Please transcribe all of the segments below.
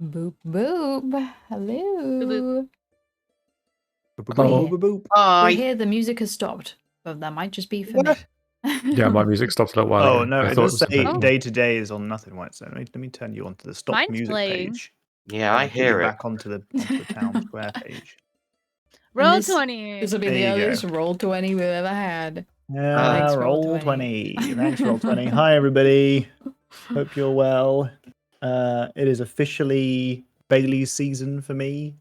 Boop boop. Hello. Boop, boop, boop. We Hi. hear the music has stopped, but that might just be for me. Yeah, my music stopped a little while ago. Oh no, I it thought does was say affecting. day to day is on nothing white. So let me turn you onto the stop Mine's music playing. page. Yeah, I Put you hear it. back onto the town square page. Roll this- 20. This will be There the you go. earliest roll 20 we've ever had. Yeah, Thanks, roll Roll20. 20. Thanks, roll 20. Hi everybody. Hope you're well. It is officially Bailey's season for me.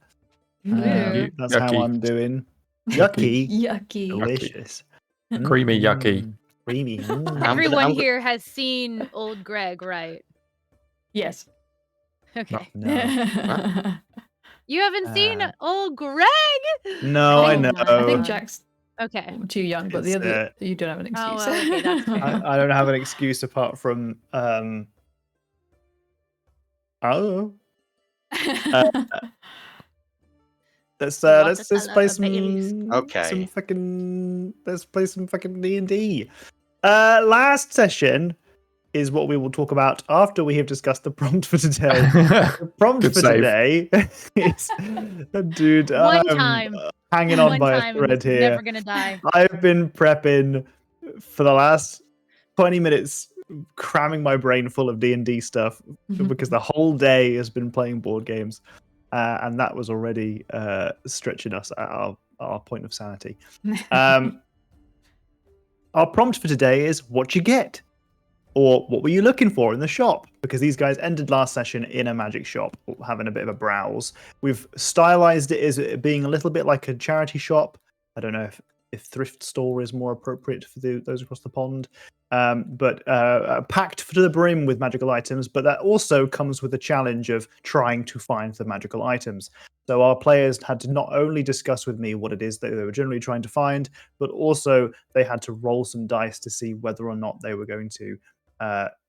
Ew. That's how Yucky. I'm doing. Yucky. Yucky. Yucky. Delicious. Creamy yucky. Creamy. Everyone I'm- here has seen old Greg, right? Yes. Okay. No. You haven't seen Uh, old Greg? No, I Oh, know. I think Jack's Okay. too young, but the It's, other you don't have an excuse. Oh, well, okay, that's fair. I don't have an excuse apart from oh. Let's play some Okay. let's play some fucking D&D. Last session is what we will talk about after we have discussed the prompt for today. The prompt Good for save. today is dude, One I'm time. hanging on One by a time, thread he's here. never gonna die. I've been prepping for the last 20 minutes, cramming my brain full of D&D stuff because the whole day has been playing board games, and that was already stretching us at our point of sanity. Our prompt for today is what you get, or what were you looking for in the shop? Because these guys ended last session in a magic shop, having a bit of a browse. We've stylized it as it being a little bit like a charity shop. I don't know if thrift store is more appropriate for those across the pond, but packed to the brim with magical items. But that also comes with the challenge of trying to find the magical items. So our players had to not only discuss with me what it is that they were generally trying to find, but also they had to roll some dice to see whether or not they were going to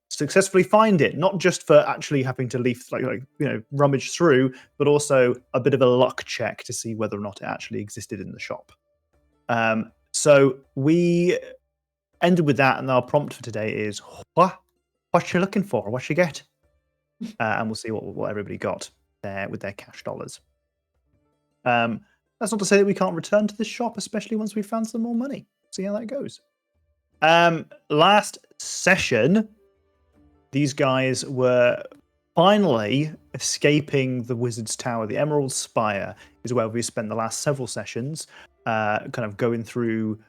successfully find it. Not just for actually having to rummage through, but also a bit of a luck check to see whether or not it actually existed in the shop. So we ended with that, and our prompt for today is what you looking for, what you get, and we'll see what everybody got there with their cash dollars. That's not to say that we can't return to this shop, especially once we've found some more money. See how that goes. Last session, these guys were finally escaping the Wizard's Tower. The Emerald Spire is where we spent the last several sessions, kind of going through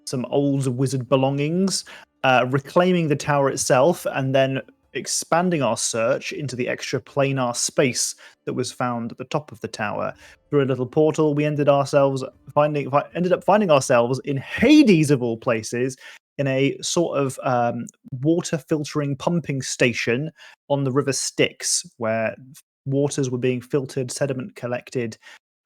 some old wizard belongings, reclaiming the tower itself, and then expanding our search into the extra planar space that was found at the top of the tower. Through a little portal, we ended up finding ourselves in Hades of all places, in a sort of water filtering pumping station on the River Styx, where waters were being filtered, sediment collected,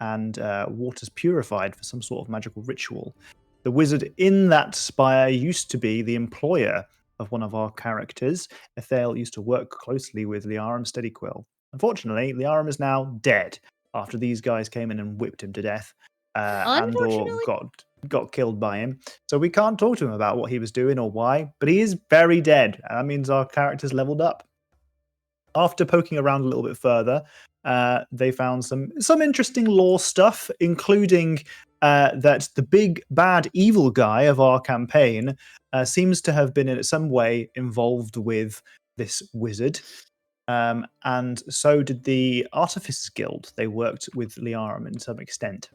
and waters purified for some sort of magical ritual. The wizard in that spire used to be the employer of one of our characters. Ethael used to work closely with Liarum Steadyquill. Unfortunately, Liarum is now dead after these guys came in and whipped him to death. Andor got killed by him. So we can't talk to him about what he was doing or why, but he is very dead. That means our character's leveled up. After poking around a little bit further, they found some interesting lore stuff, including that the big bad evil guy of our campaign seems to have been in some way involved with this wizard. And so did the Artificers Guild. They worked with Liarum in some extent.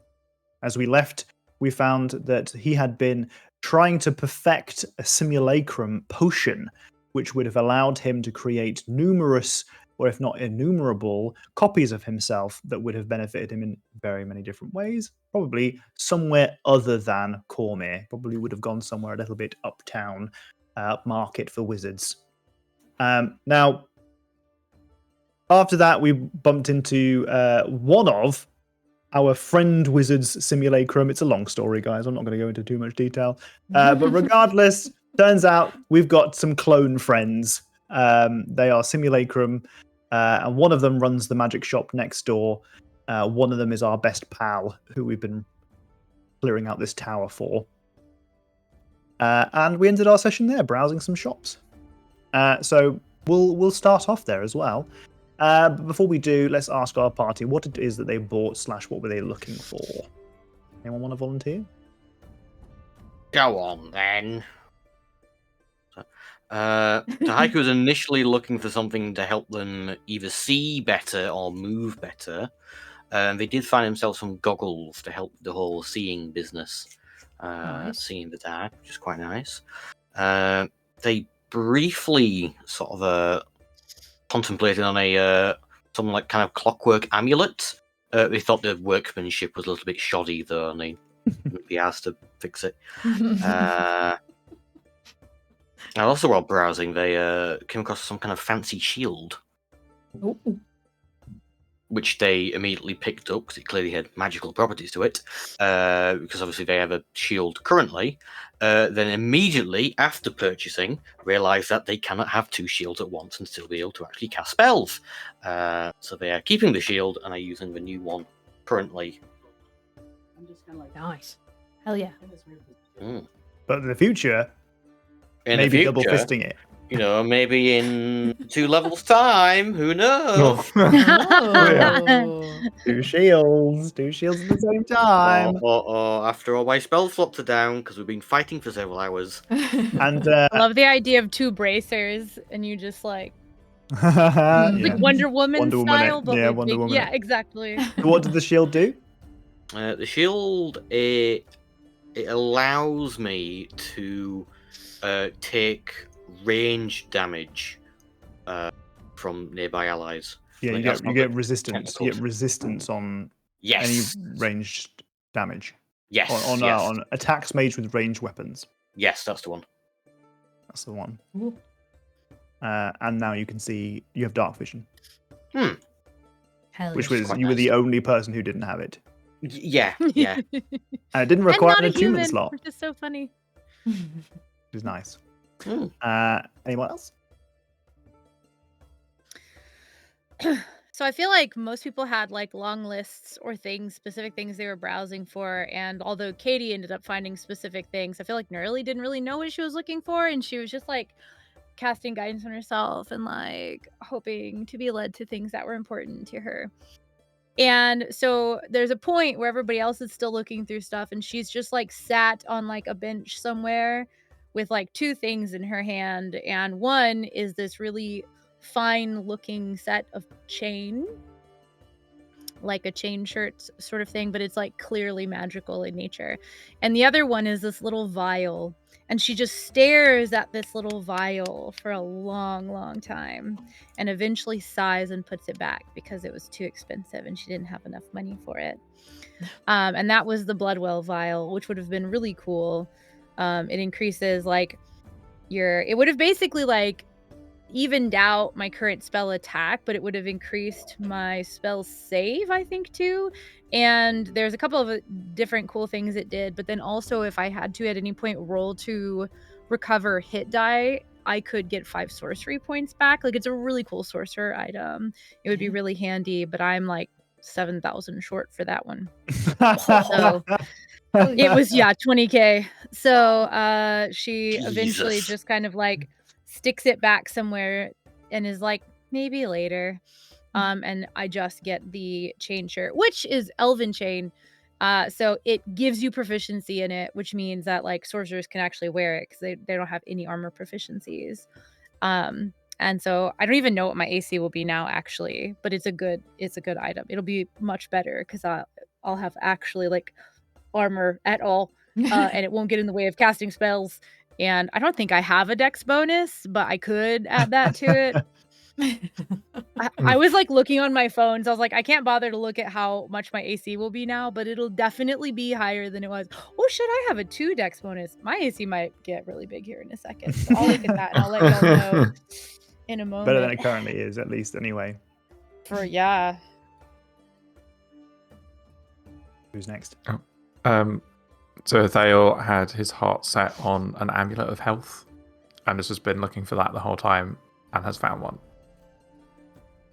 As we left, we found that he had been trying to perfect a simulacrum potion, which would have allowed him to create numerous, or if not innumerable, copies of himself that would have benefited him in very many different ways. Probably somewhere other than Cormyr. Probably would have gone somewhere a little bit uptown, upmarket for wizards. Now, after that, we bumped into one of our friend wizard's simulacrum. It's a long story, guys. I'm not going to go into too much detail. But regardless, turns out we've got some clone friends. They are simulacrum, and one of them runs the magic shop next door. One of them is our best pal, who we've been clearing out this tower for. And we ended our session there, browsing some shops. So we'll start off there as well. But before we do, let's ask our party what it is that they bought / what were they looking for. Anyone want to volunteer? Go on then. Haiku was initially looking for something to help them either see better or move better. They did find themselves some goggles to help the whole seeing business, Nice. seeing the dark, which is quite nice. They briefly sort of contemplated on a something like kind of clockwork amulet. They thought the workmanship was a little bit shoddy though, and they would be asked to fix it. And also, while browsing, they came across some kind of fancy shield, Ooh. which they immediately picked up because it clearly had magical properties to it. Because obviously they have a shield currently. Then immediately after purchasing, realised that they cannot have 2 shields at once and still be able to actually cast spells. So they are keeping the shield and are using the new one currently. Nice. Hell yeah. But in the future, In maybe the double future, fisting it. you know, maybe in 2 levels' time, who knows? Oh. 2 shields. 2 shields at the same time. Or after all my spell slots are down because we've been fighting for several hours. And I love the idea of 2 bracers and you just like yeah. Wonder Woman Wonder Woman style, it. but Yeah, with Wonder big... Woman Yeah, it. exactly. What did the shield do? The shield, it allows me to take range damage from nearby allies. Yeah, Like, you that's not get the resistance. technical You get term. resistance on Yes. any ranged damage. Yes. On yes. on attacks made with ranged weapons. Yes, that's the one. That's the one. Ooh. And now you can see you have dark vision, Hell which yeah. was quite you were nice. the only person who didn't have it, Yeah. Yeah. and it didn't And require not an a attunement human, slot, which is so funny. which is nice. Mm. Anyone else? So I feel like most people had like long lists or things, specific things they were browsing for. And although Katie ended up finding specific things, I feel like Nerly didn't really know what she was looking for. And she was just like casting guidance on herself and like hoping to be led to things that were important to her. And so there's a point where everybody else is still looking through stuff and she's just like sat on like a bench somewhere with like 2 things in her hand. And one is this really fine looking set of chain, like a chain shirt sort of thing, but it's like clearly magical in nature. And the other one is this little vial. And she just stares at this little vial for a long time and eventually sighs and puts it back because it was too expensive and she didn't have enough money for it. And that was the Bloodwell vial, which would have been really cool. It increases like it would have basically like evened out my current spell attack, but it would have increased my spell save, I think, too. And there's a couple of different cool things it did, but then also if I had to at any point roll to recover hit die, I could get 5 sorcery points back. Like, it's a really cool sorcerer item. It would be really handy, but I'm like 7,000 short for that one. So it was 20k. So she eventually Jesus. just kind of like sticks it back somewhere and is like, maybe later. And I just get the chain shirt, which is elven chain. So it gives you proficiency in it, which means that like sorcerers can actually wear it because they don't have any armor proficiencies. And so I don't even know what my AC will be now actually, but it's a good item. It'll be much better because I'll have actually like armor at all, and it won't get in the way of casting spells. And I don't think I have a dex bonus, but I could add that to it. I was like looking on my phone, so I was like, I can't bother to look at how much my AC will be now, but it'll definitely be higher than it was. Oh shit, I have a 2 dex bonus. My AC might get really big here in a second. So I'll look at that and I'll let y'all know in a moment. Better than it currently is, at least anyway. Yeah. Who's next? So Thale had his heart set on an amulet of health, and has just been looking for that the whole time, and has found one.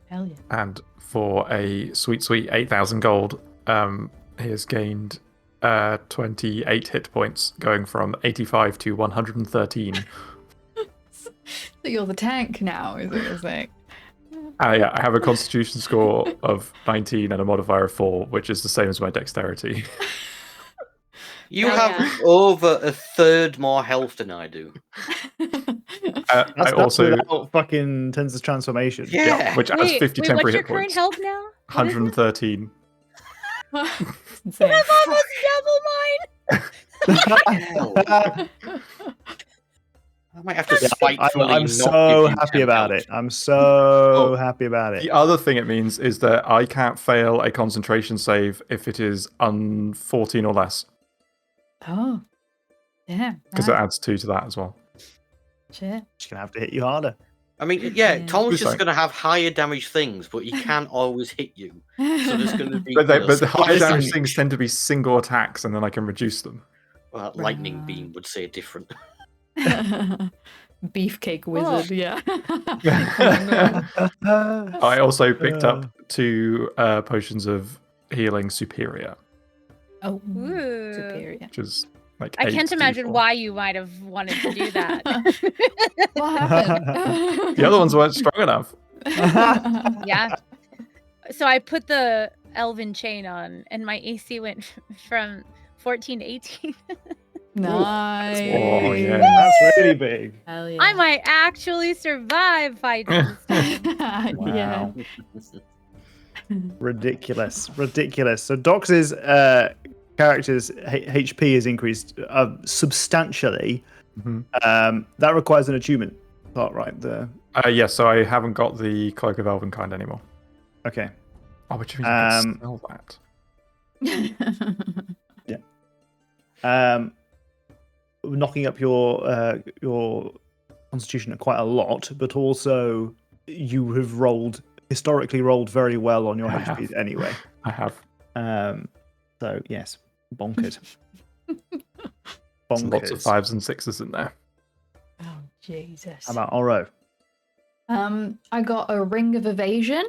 Hell yeah. And for a sweet 8,000 gold, he has gained 28 hit points, going from 85 to 113. So you're the tank now, is what you're saying? Yeah, I have a Constitution score of 19 and a modifier of 4, which is the same as my Dexterity. You Hell have yeah. over a third more health than I do. I That's also without fucking Tensor's transformation. Yeah. which adds 50 wait, temporary what's your hit current points. health now? What is it? 113. Insane. That's almost double mine. Hell. I might have to spitefully I'm not so give you happy 10 about health. it. I'm so Oh, happy about it. The other thing it means is that I can't fail a concentration save if it is 14 or less, Oh. Yeah. because it adds 2 to that as well. Shit. Just gonna have to hit you harder. I mean, Yeah. Tom's Please just don't. going to have higher damage things, but he can always hit you. So there's going to be But the higher Listen. damage things tend to be single attacks, and then I can reduce them. well, lightning Right. beam would say different. Beefcake wizard, yeah. I also picked up 2 potions of healing superior, Oh, Ooh. superior. which is like I 8 can't imagine D4. why you might have wanted to do that. What happened? The other ones weren't strong enough. Yeah. So I put the elven chain on, and my AC went from 14 to 18. Nice. Oh, yeah. That's really big. Hell yeah. I might actually survive fights this time. Yeah. Wow. Ridiculous. So Dox's character's HP is increased substantially. Mhm. That requires an attunement part, right? Yeah, so I haven't got the Cloak of Elvenkind anymore. Okay. Oh, which means I can smell that. Knocking up your constitution quite a lot, but also you have historically rolled very well on your I HPs have. anyway. I have. So yes, bonkers. Lots of 5s and 6s in there. Oh, Jesus. How about Oro? I got a Ring of Evasion.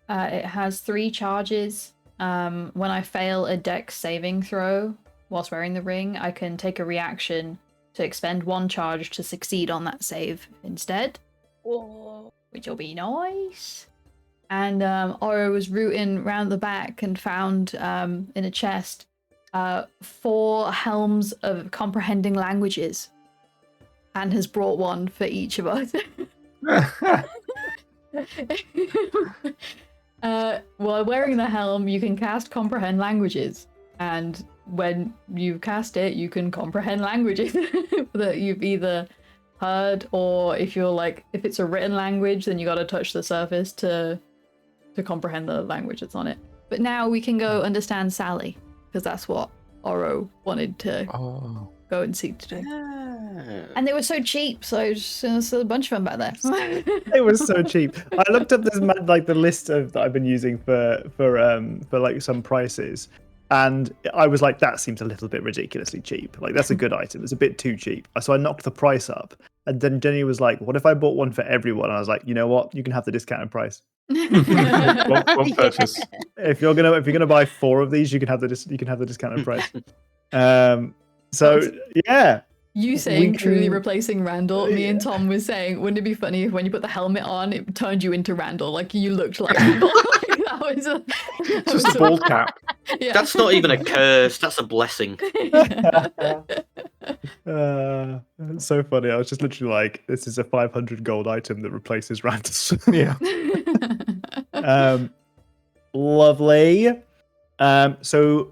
It has 3 charges. When I fail a dex saving throw whilst wearing the ring, I can take a reaction to expend 1 charge to succeed on that save instead, which will be nice. And Oro was rooting around the back and found in a chest 4 helms of comprehending languages, and has brought one for each of us. While wearing the helm, you can cast comprehend languages, and when you cast it, you can comprehend languages that you've either heard, or if it's a written language, then you got to touch the surface to comprehend the language that's on it. But now we can go understand Sally, because that's what Oro wanted to go and seek to do. And they were so cheap, so there's a bunch of them back there. It was so cheap. I looked up the list that I've been using for like some prices, and I was like, that seems a little bit ridiculously cheap. Like, that's a good item. It's a bit too cheap. So I knocked the price up, and then Jenny was like, "What if I bought one for everyone?" And I was like, "You know what? You can have the discounted price. One purchase. If you're gonna buy 4 of these, you can have the discounted price." So yeah. You saying We truly can- replacing Randall, me and Tom was saying, wouldn't it be funny if when you put the helmet on, it turned you into Randall, like you looked like Randall? That was Just a bald cap. Yeah. That's not even a curse. That's a blessing. It's so funny. I was just literally like, this is a 500 gold item that replaces Randall's. Yeah. Lovely. So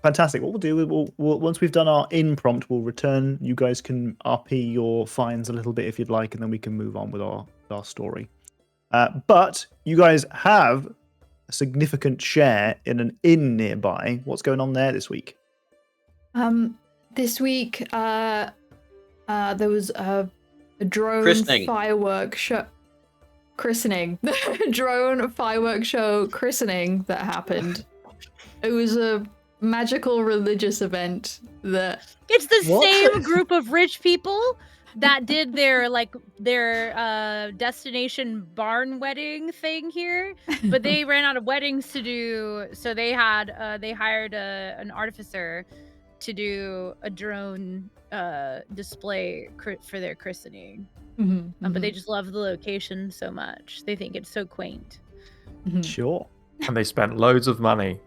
fantastic. What we'll do is we'll once we've done our in-prompt, we'll return. You guys can RP your finds a little bit if you'd like, and then we can move on with our story. But you guys have a significant share in an inn nearby. What's going on there this week? This week, there was a drone Christening. firework show. Christening. Drone fireworks show christening that happened. It was a magical religious event that It's the What? same group of rich people that did their destination barn wedding thing here, but they ran out of weddings to do, so they hired an artificer to do a drone display for their christening. But they just love the location so much. They think it's so quaint. Sure. And they spent loads of money.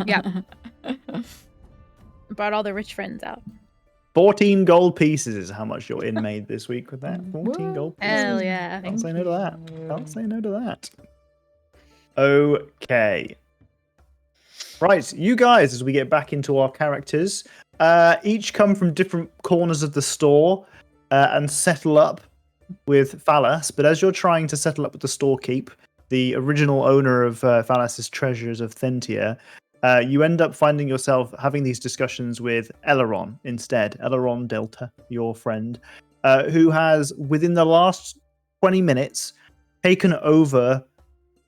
Yeah. Brought all their rich friends out. 14 gold pieces is how much your inn made this week with that. 14 gold pieces. Hell yeah. Can't say no to that. Can't say no to that. Okay. Right, you guys, as we get back into our characters, each come from different corners of the store and settle up with Phalas. But as you're trying to settle up with the storekeep, the original owner of Phalas's treasures of Thentia, you end up finding yourself having these discussions with Eleron instead. Eleron Delta, your friend, who has, within the last 20 minutes, taken over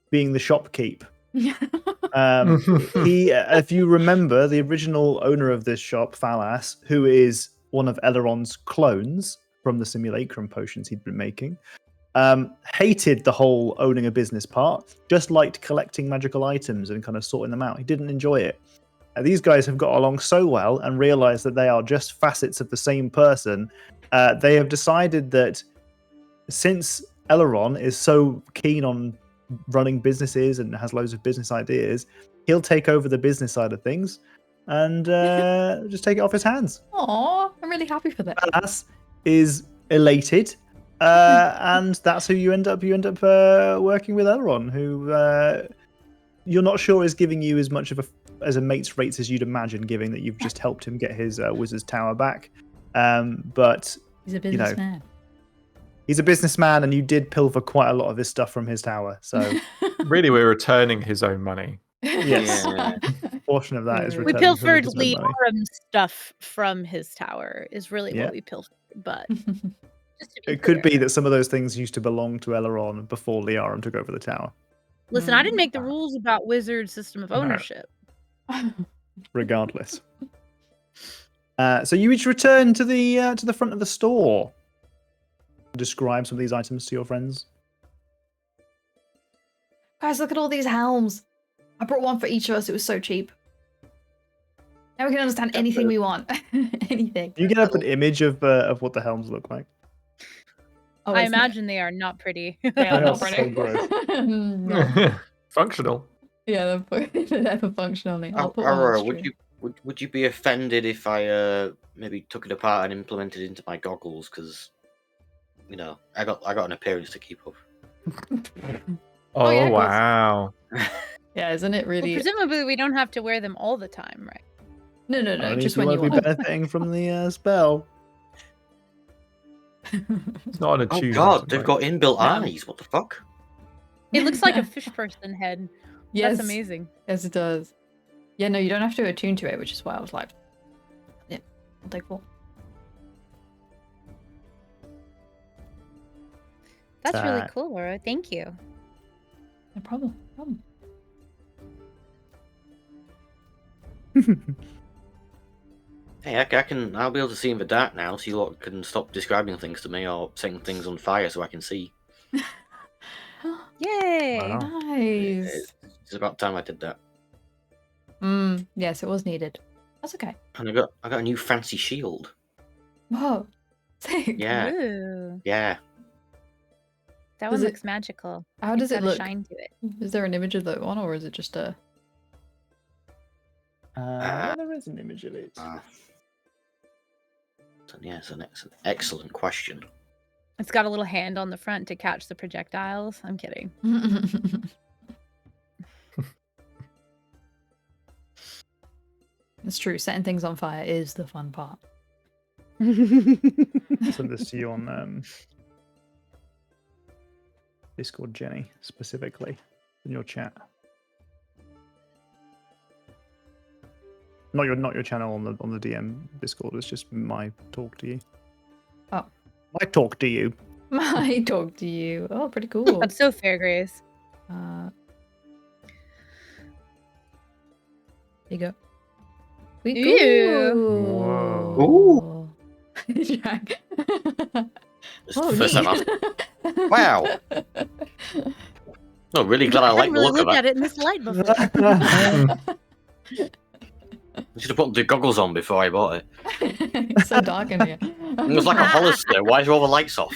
being the shopkeep. He, if you remember, the original owner of this shop, Phalas, who is one of Eleron's clones from the simulacrum potions he'd been making, hated the whole owning a business part, just liked collecting magical items and kind of sorting them out. He didn't enjoy it. These guys have got along so well and realized that they are just facets of the same person. They have decided that since Eleron is so keen on running businesses and has loads of business ideas, he'll take over the business side of things and just take it off his hands. Aw, I'm really happy for that. Phalas is elated, and that's who you end up working with Eleron, who you're not sure is giving you as much of a mate's rates as you'd imagine, given that you've just helped him get his wizard's tower back. But He's a businessman. He's a businessman, and you did pilfer quite a lot of his stuff from his tower. So Really, we're returning his own money. yes, Yeah. a portion of that is We returned. pilfered Liaram's stuff from his tower, is really Yeah. what we pilfered. But just to be It could clear. be that some of those things used to belong to Eleron before Liaram took over the tower. Listen, I didn't make the rules about wizard system of No. ownership. Regardless. So you each return to the front of the store. Describe some of these items to your friends. Guys, look at all these helms. I brought one for each of us. It was so cheap. Now we can understand anything we want. Anything. You get up an image of what the helms look like. Oh, I it's not- imagine they are not pretty. They are not That's so pretty. gross. No. Functional. Yeah, they're never functionally. I'll put one on Aurora, stream. would you be offended if I maybe took it apart and implemented it into my goggles? Because I got an appearance to keep up. Oh, yeah, of course. wow. Yeah, isn't it Well, really? presumably we don't have to wear them all the time, right? No, Only just if you when you want to be want. benefiting from the spell. It's not an Oh achievement. god, they've right? got inbuilt No. eyes. What the fuck? It looks like a fish person head. Yes, That's amazing. yes, it does. Yeah, no, you don't have to attune to it, which is why I was like, yeah, I'll take 4. That's really That- cool, Laura. Thank you. No problem. Hey, I'll be able to see in the dark now, so you lot can stop describing things to me or setting things on fire so I can see. Yay! Wow. Nice. It's about time I did that. Yes, it was needed. That's okay. And I got a new fancy shield. Whoa. Sick. Yeah, Ooh, yeah. that Does one it- looks magical. How It's does it got a look? shine to it. Is there an image of that one, or is it just a? There is an image of it. So, yeah, it's an excellent question. It's got a little hand on the front to catch the projectiles. I'm kidding. It's true. Setting things on fire is the fun part. Send this to you on Discord, Jenny, specifically in your chat. Not your channel on the DM Discord. It's just my talk to you. Oh. My talk to you. My talk to you. Oh, pretty cool. That's so fair, Grace. There you go. We Ew. Whoa. Ooh. Jack. It's Oh, the first time neat. I've... Wow. I'm really glad I I like hadn't the really look of looked that. at it in this light before. I should have put the goggles on before I bought it. It's so dark in here. It was like a Hollister. Why are all the lights off?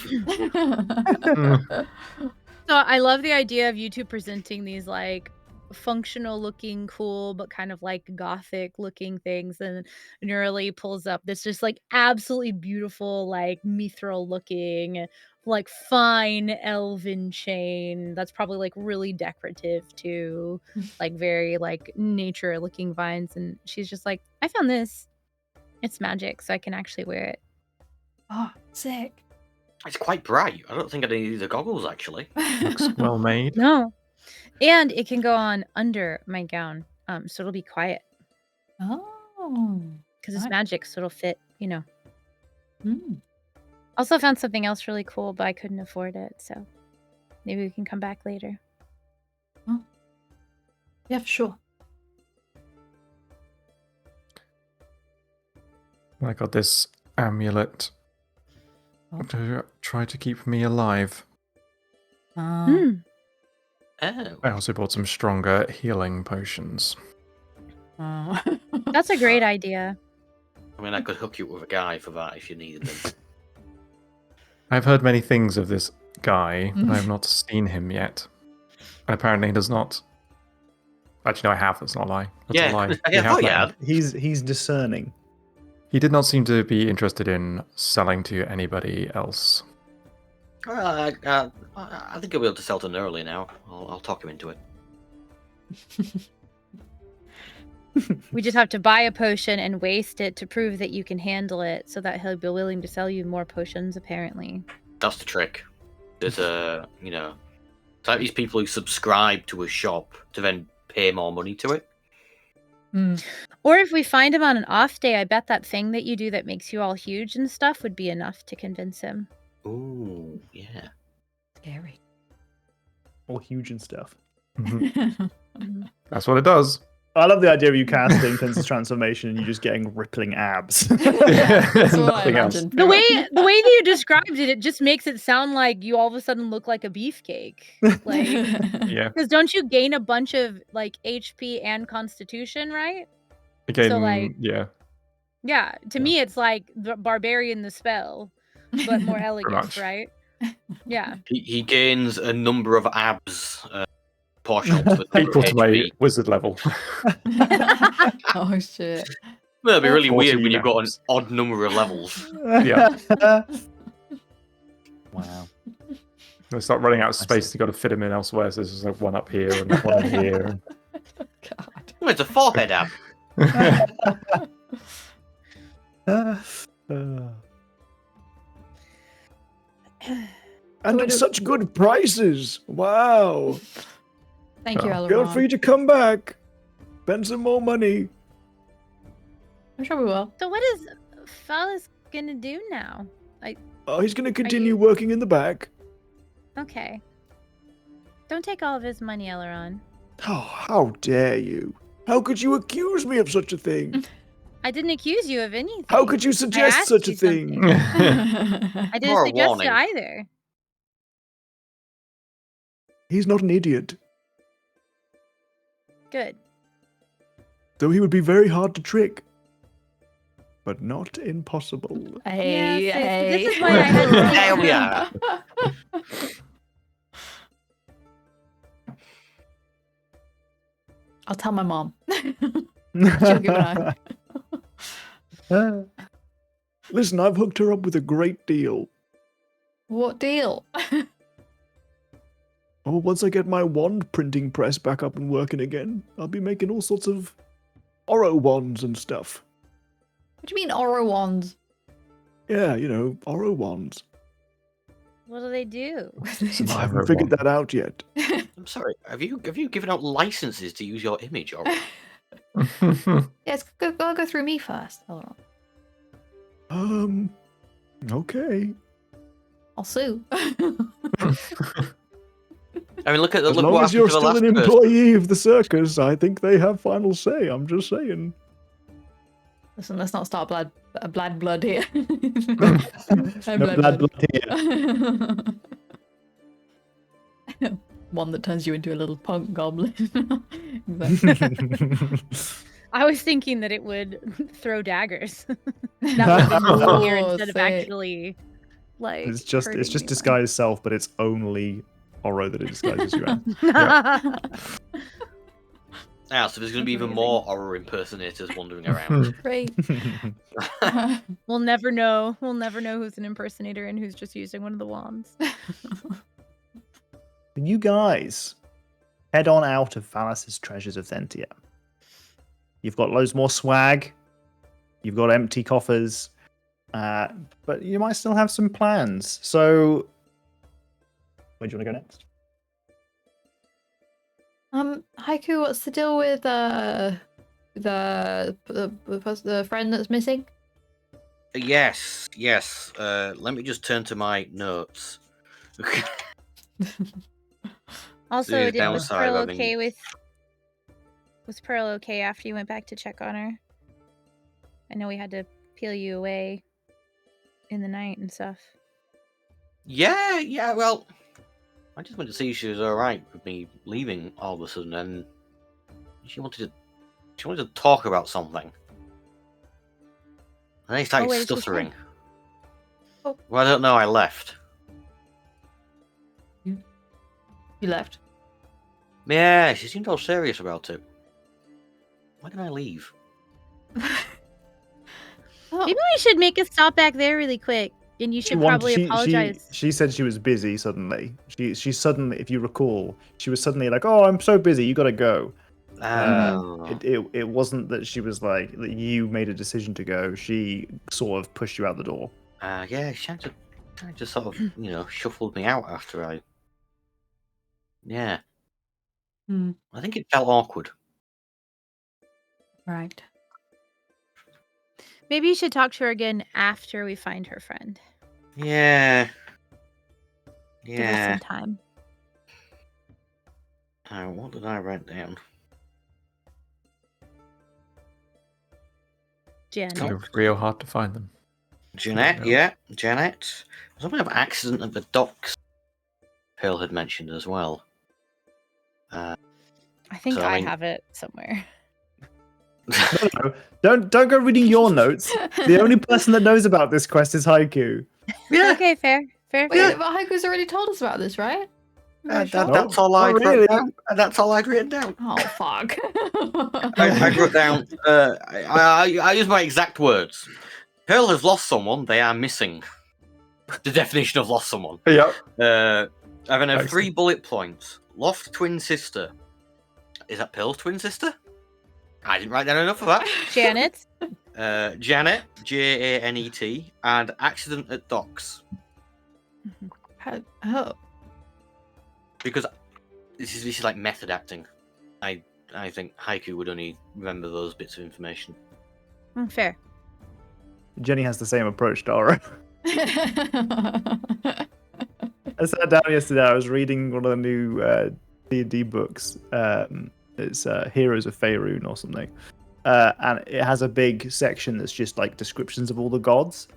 So I love the idea of you two presenting these like functional looking cool but kind of like gothic looking things, and Neurally pulls up this just like absolutely beautiful like mithril looking like fine elven chain that's probably like really decorative too, like very like nature looking vines, and she's just like, I found this, it's magic, so I can actually wear it. Oh, sick. It's quite bright. I don't think I need the goggles, actually. Looks well made. No. And it can go on under my gown, so it'll be quiet Oh. because it's Nice. magic, so it'll fit, you know. Mm. Also found something else really cool, but I couldn't afford it, so maybe we can come back later. Yeah, for sure. I got this amulet Oh. to try to keep me alive. Hmm. Oh. I also bought some stronger healing potions. That's a great idea. I mean, I could hook you up with a guy for that if you needed them. I've heard many things of this guy, but I have not seen him yet. And apparently he does not. Actually, no, I have. That's not a lie. That's Yeah, a lie. I We have thought you met had. him. He's discerning. He did not seem to be interested in selling to anybody else. I think I'll be able to sell to Neurally now. I'll talk him into it. We just have to buy a potion and waste it to prove that you can handle it, so that he'll be willing to sell you more potions, apparently. That's the trick. There's it's like these people who subscribe to a shop to then pay more money to it. Mm. Or if we find him on an off day, I bet that thing that you do that makes you all huge and stuff would be enough to convince him. Ooh, yeah. Scary. All huge and stuff. Mhm. That's what it does. I love the idea of you casting Princess Transformation and you just getting rippling abs. That's what I Nothing else. imagined. The way that you described it, it just makes it sound like you all of a sudden look like a beefcake. Like, Yeah. because don't you gain a bunch of like HP and Constitution, right? Again, like- yeah. Yeah. To me, it's like the Barbarian the spell, but more elegant, much. right? Yeah. He gains a number of abs proportional to the Equal to my HP. wizard level. Oh shit. Well, it'd be really 14 weird when you've got an abs. odd number of levels. Yeah. Wow. They start running out of I space. see. You've got to fit them in elsewhere. So there's just like one up here and one in here. God. Oh, it's a forehead ab. And at such good prices. Wow. Thank you, Oh. Feel free Eleron. to come back. Spend some more money. I'm sure we will. So what is Phallus gonna do now? Oh, he's going to continue you- working in the back. Okay. Don't take all of his money, Eleron. Oh, how dare you? How could you accuse me of such a thing? I didn't accuse you of anything. How could you suggest asked such a you thing? I didn't More a suggest warning. it either. He's not an idiot, Good. though he would be very hard to trick. But not impossible. Hey, Yeah, sis, hey. this is why I had to There we are. I'll tell my mom. She'll give an eye. Listen, I've hooked her up with a great deal. What deal? Oh, once I get my wand printing press back up and working again, I'll be making all sorts of Oro wands and stuff. What do you mean Oro wands? Yeah, you know, Oro wands. What do they do? I Survivor haven't figured one. that out yet. I'm sorry. Have you given out licenses to use your image already? Yes, I'll go through me first. Hold on. Okay. I'll sue. I mean, look at As look long what as you're happened to the still an last person. employee of the circus, I think they have final say. I'm just saying. Listen, let's not start blood here. No blood here. One that turns you into a little punk goblin. I was thinking that it would throw daggers. That would be cool here Oh, instead of sick. actually like. It's just hurting anyone. disguised self, but it's only Oro that it disguises you as. Now, so there's going to be even Amazing. more horror impersonators wandering around. Great. We'll never know. We'll never know who's an impersonator and who's just using one of the wands. You guys head on out of Valis' Treasures of Thentia. You've got loads more swag. You've got empty coffers. But you might still have some plans. So, where do you want to go next? Haiku, what's the deal with the friend that's missing? Yes. Let me just turn to my notes. Also, The was downside Pearl of having- okay with? Was Pearl okay after you went back to check on her? I know we had to peel you away in the night and stuff. Yeah. Well, I just went to see if she was all right with me leaving all of a sudden, and she wanted to talk about something. And then he started wait, is she stuttering. Oh. Well, I don't know. I left. You left. Yeah, she seemed all serious about it. Why did I leave? Oh, Maybe we should make a stop back there really quick, and you should probably apologize. She said she was busy suddenly. She suddenly, if you recall, she was suddenly like, "Oh, I'm so busy. You gotta go." Oh. It wasn't that she was like that. You made a decision to go. She sort of pushed you out the door. Yeah, she kind of just sort of, shuffled me out after I. Yeah. Hmm. I think it felt awkward. right. Maybe you should talk to her again after we find her friend. Yeah. Give us some time. What did I write down? Jen. It's real hard to find them. Jeanette, Yeah. Janet. There's something of an accident at the docks. Pearl had mentioned as well. I think So, I I mean- have it somewhere. No, don't go reading your notes. The only person that knows about this quest is Haiku. Yeah, Okay, fair. Wait, but Haiku's already told us about this, right? that's Not all I'd really. written down. That's all I'd written down. Oh fuck. I wrote down. I use my exact words. Pearl has lost someone. They are missing. The definition of lost someone. Yep. I then have Excellent. 3 bullet points. Lost twin sister. Is that Pearl's twin sister? I didn't write down enough of that. Janet. Janet, Janet, and accident at docks. Oh. Because this is like method acting. I think Haiku would only remember those bits of information. Fair. Jenny has the same approach to Oro. I sat down yesterday. I was reading one of the new D&D books. It's Heroes of Faerun or something, and it has a big section that's just like descriptions of all the gods.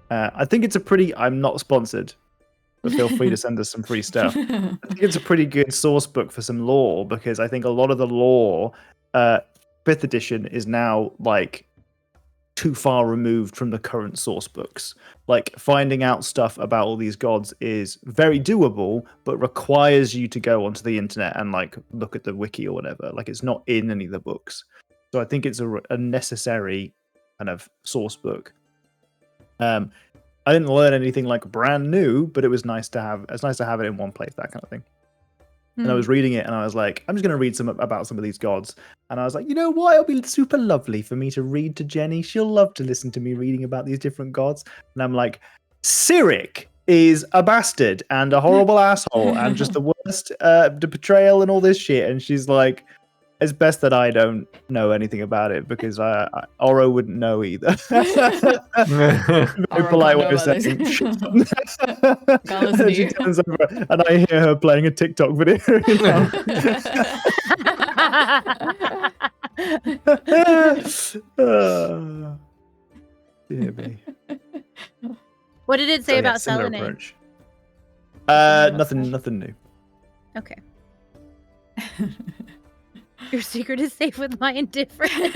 I think it's a pretty. I'm not sponsored, but feel free to send us some free stuff. I think it's a pretty good source book for some lore, because I think a lot of the lore, 5th edition, is now like too far removed from the current source books. Like, finding out stuff about all these gods is very doable, but requires you to go onto the internet and like look at the wiki or whatever. Like, it's not in any of the books. So I think it's a necessary kind of source book. I didn't learn anything like brand new, but it was nice to have. It's nice to have it in one place, that kind of thing. And I was reading it, and I was like, I'm just going to read about some of these gods. And I was like, you know what? It'll be super lovely for me to read to Jenny. She'll love to listen to me reading about these different gods. And I'm like, Cyric is a bastard and a horrible asshole and just the worst the betrayal and all this shit. And she's like, it's best that I don't know anything about it, because Oro wouldn't know either. Very Oro polite can't way know of about saying. this. "Shut Can't listen up." to She you. turns over, and I hear her playing a TikTok video. Dear me. What did it say So, yeah, about similar Selenay? approach. About Nothing new. Okay. Your secret is safe with my indifference.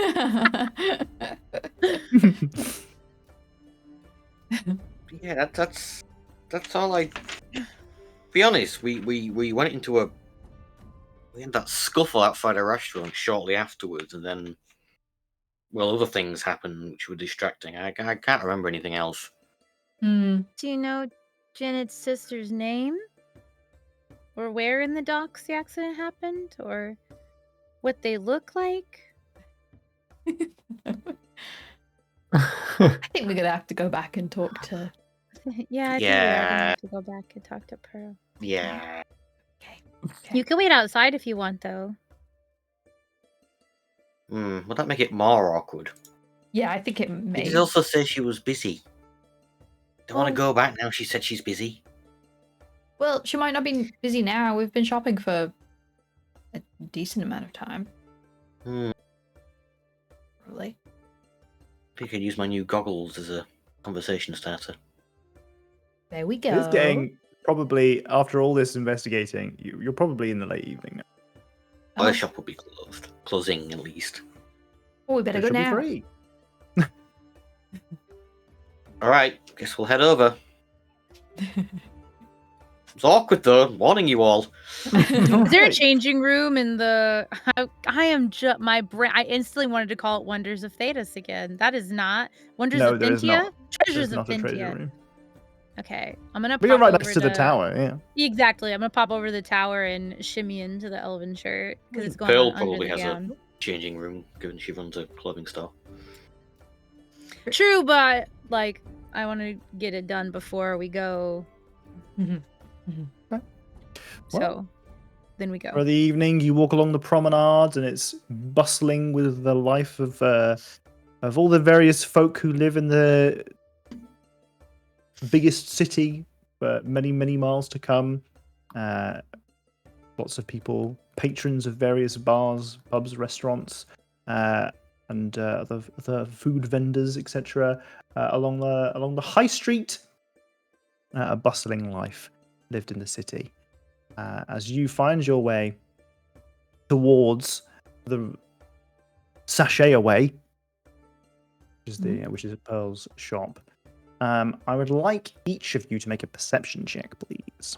Yeah, that's all I. Be honest, we went into we had that scuffle outside a restaurant shortly afterwards, and then other things happened which were distracting. I can't remember anything else. Hmm. Do you know Janet's sister's name? Or where in the docks the accident happened? Or what they look like? I think we're gonna have to go back and talk to. Yeah, I think we are gonna Yeah. have to go back and talk to Pearl. Yeah. You can wait outside if you want, though. Would that make it more awkward? Yeah, I think it She may. did also say she was busy. Don't want Well- to go back now. She said she's busy. Well, she might not be busy now. We've been shopping for a decent amount of time. Probably. I think I could use my new goggles as a conversation starter. There we go. It's getting probably after all this investigating, you're probably in the late evening now. Well, Oh. the shop will be closed. Closing, at least. Oh, we better It go should be now. free. Alright, guess we'll head over. It's awkward though, warning you all. Is there a Right. changing room in the? I am just my brain. I instantly wanted to call it Wonders of Thetis again. That is not Wonders No, of there is Thintia. not. Treasures There's of not a treasure Thintia. room. Okay, I'm gonna. We are pop right over next to the tower, yeah. Exactly, I'm gonna pop over the tower and shimmy into the elven shirt because it's going Pearl on under probably the has gown. a changing room, given she runs a clothing store. True, but like I want to get it done before we go. Mhm. So then we go. For the evening, you walk along the promenades, and it's bustling with the life of all the various folk who live in the biggest city for many, many miles to come. Lots of people, patrons of various bars, pubs, restaurants, and other food vendors, etc. Along the high street. A bustling life lived in the city. As you find your way towards the Sachet Away, which is Pearl's shop. I would like each of you to make a perception check, please.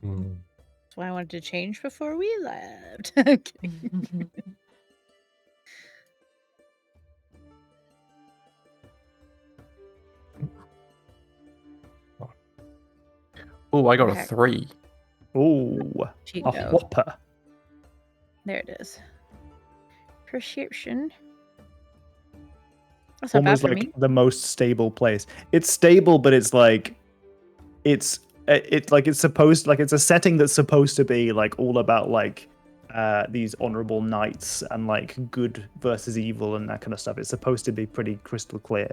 That's why I wanted to change before we left. Okay. Oh, I got Okay. a 3. Ooh, Cheat a code. whopper. There it is. Perception. That's not bad Almost for like me. the most stable place. It's stable, but it's like it's supposed, like it's a setting that's supposed to be like all about like these honorable knights and like good versus evil and that kind of stuff. It's supposed to be pretty crystal clear.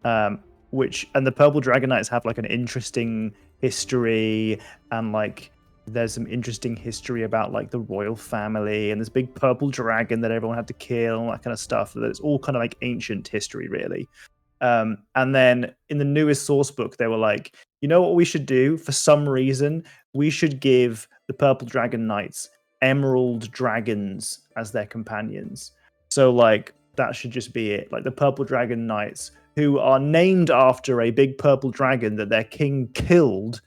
And the Purple Dragon Knights have like an interesting history, and like there's some interesting history about like the royal family and this big purple dragon that everyone had to kill and that kind of stuff. That it's all kind of like ancient history, really. And then in the newest source book, they were like, you know what we should do? For some reason, we should give the Purple Dragon Knights emerald dragons as their companions. So like that should just be it. Like the Purple Dragon Knights, who are named after a big purple dragon that their king killed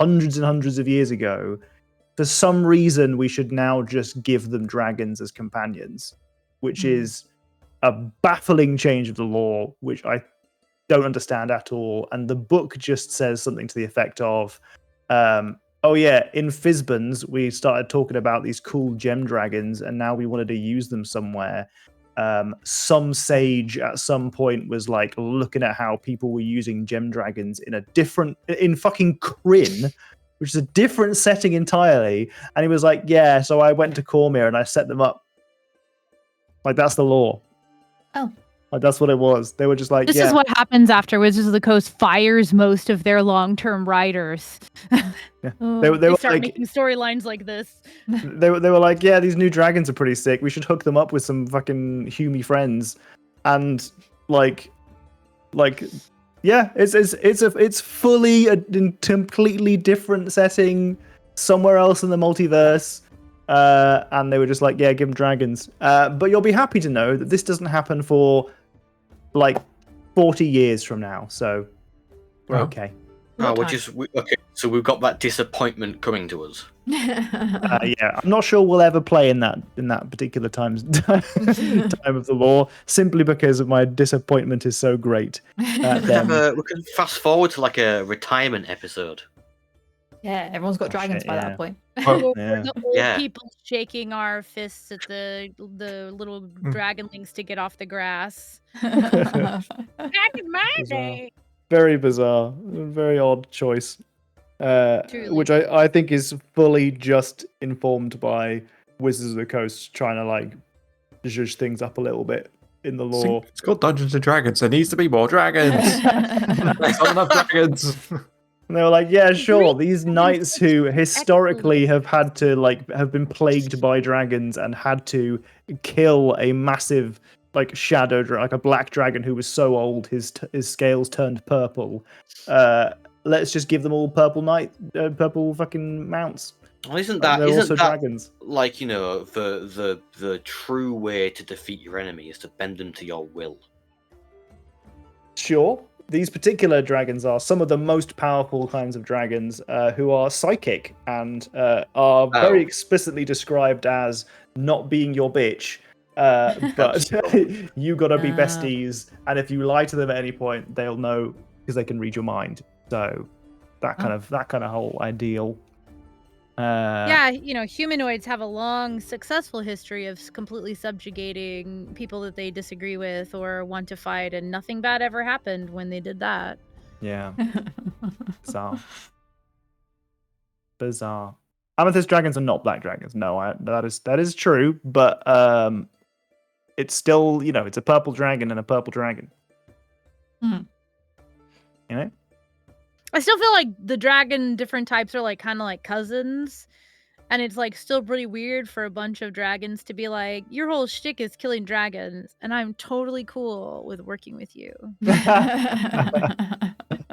hundreds and hundreds of years ago. For some reason, we should now just give them dragons as companions, which is a baffling change of the law, which I don't understand at all. And the book just says something to the effect of, oh yeah, in Fizbans, we started talking about these cool gem dragons, and now we wanted to use them somewhere. Some sage at some point was like looking at how people were using gem dragons in fucking Kryn, which is a different setting entirely. And he was like, yeah, so I went to Cormyr and I set them up. Like, that's the law. Oh. Like, that's what it was. They were just like, This yeah. is what happens after Wizards of the Coast fires most of their long-term writers. They were They start like, making storylines like this. they were like, yeah, these new dragons are pretty sick. We should hook them up with some fucking Humie friends, and like, yeah, it's fully a completely different setting somewhere else in the multiverse. and they were just like, yeah, give them dragons. But you'll be happy to know that this doesn't happen for like 40 years from now, so we're Oh. okay. Oh, okay. So we've got that disappointment coming to us. Yeah, I'm not sure we'll ever play in that particular time of the lore, simply because my disappointment is so great. We can fast forward to like a retirement episode. Yeah, everyone's got dragons shit, by yeah. that point. Well, Yeah. The old Yeah. people shaking our fists at the little dragonlings to get off the grass. Back in my Bizarre. day. Very bizarre, very odd choice, Truly. which I think is fully just informed by Wizards of the Coast trying to like zhuzh things up a little bit in the lore. It's called Dungeons and Dragons. There needs to be more dragons. There's not enough dragons. And they were like, yeah, sure. These knights who historically have had to have been plagued by dragons and had to kill a massive shadow like a black dragon who was so old his scales turned purple. Let's just give them all purple fucking mounts. Well, isn't They're that also dragons. like, you know, the true way to defeat your enemy is to bend them to your will? Sure. These particular dragons are some of the most powerful kinds of dragons who are psychic and are very explicitly described as not being your bitch. But you gotta be besties, and if you lie to them at any point, they'll know because they can read your mind. So that kind of whole ideal. Yeah, you know, humanoids have a long, successful history of completely subjugating people that they disagree with or want to fight, and nothing bad ever happened when they did that. Yeah. Bizarre. Amethyst dragons are not black dragons. No, that is true, but it's still, you know, it's a purple dragon and a purple dragon. Hmm. You know? I still feel like the dragon different types are like kind of like cousins, and it's like still pretty weird for a bunch of dragons to be like, your whole shtick is killing dragons, and I'm totally cool with working with you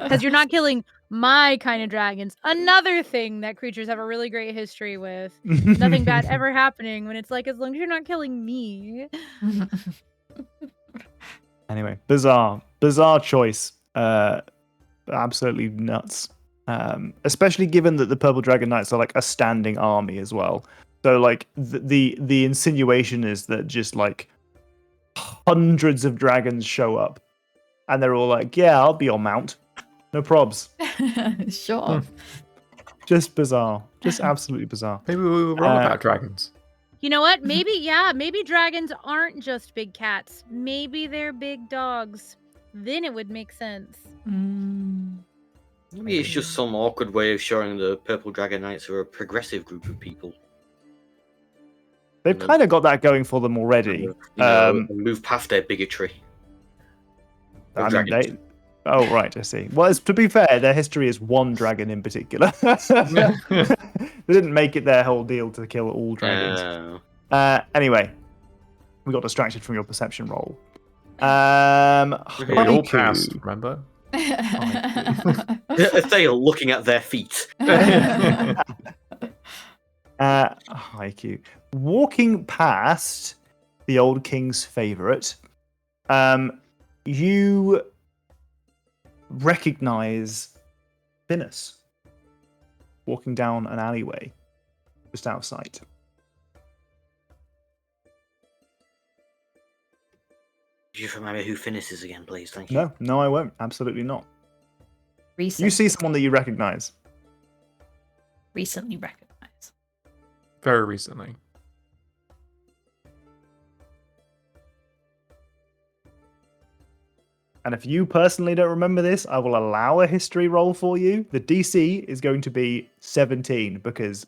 because you're not killing my kind of dragons. Another thing that creatures have a really great history with. Nothing bad ever happening when it's like, as long as you're not killing me. Anyway, bizarre choice. Absolutely nuts. Especially given that the Purple Dragon Knights are like a standing army as well. So like the insinuation is that just like hundreds of dragons show up, and they're all like, "Yeah, I'll be your mount, no probs." Sure. Just bizarre. Just absolutely bizarre. Maybe we were wrong about dragons. You know what? Maybe dragons aren't just big cats. Maybe they're big dogs. Then it would make sense. Maybe it's just some awkward way of showing the Purple Dragon Knights are a progressive group of people. They've kind of got that going for them already. You know, move past their bigotry. I mean, oh, right, I see. Well, to be fair, their history is one dragon in particular. They didn't make it their whole deal to kill all dragons. Anyway, we got distracted from your perception roll. We all Haiku. passed, remember? Thale looking at their feet. Haiku. Walking past the old king's favorite, you recognize Venus walking down an alleyway just out of sight. Could you remind me who Finis is again, please? Thank you. No, I won't. Absolutely not. Recently. You see someone that you recognize. Recently recognized. Very recently. And if you personally don't remember this, I will allow a history roll for you. The DC is going to be 17 because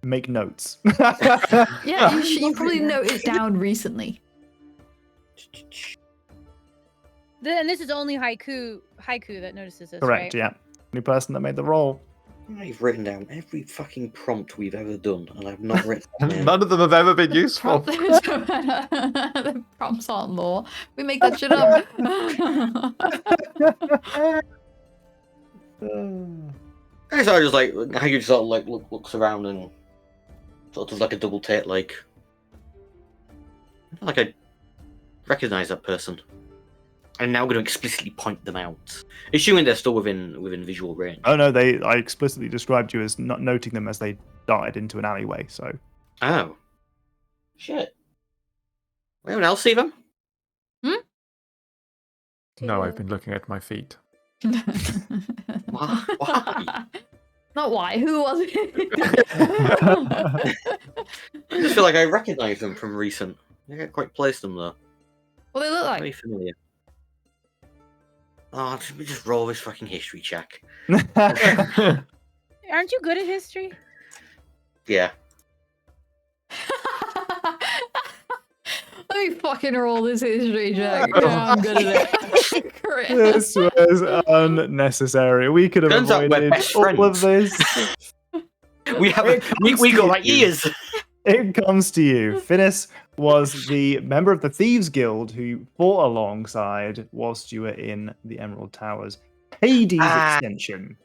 make notes. Yeah, you probably noted down recently. And this is only haiku that notices this, Correct, right? yeah. Only person that made the roll. I've written down every fucking prompt we've ever done, and I've not written down. None of them have ever been useful. The prompts aren't lore. We make that shit up. So I just like how you just sort of like looks around and Sort of like a double take, like I recognise that person. I'm now going to explicitly point them out, assuming they're still within visual range. Oh no, I explicitly described you as not noting them as they darted into an alleyway. So. Oh, shit! Anyone else see them? No, I've been looking at my feet. Why? Not why. Who was it? I just feel like I recognise them from recent. I can't quite place them though. What they look Very like? familiar. Oh, just roll this fucking history check. Aren't you good at history? Yeah. Let me fucking roll this history check. Yeah, I'm good at it. Great. This was unnecessary. We could have Turns out we're avoided best all of friends. this. We have It we comes go to like you. years. It comes to you. Finis was the member of the Thieves Guild who fought alongside whilst you were in the Emerald Towers. Hades extension.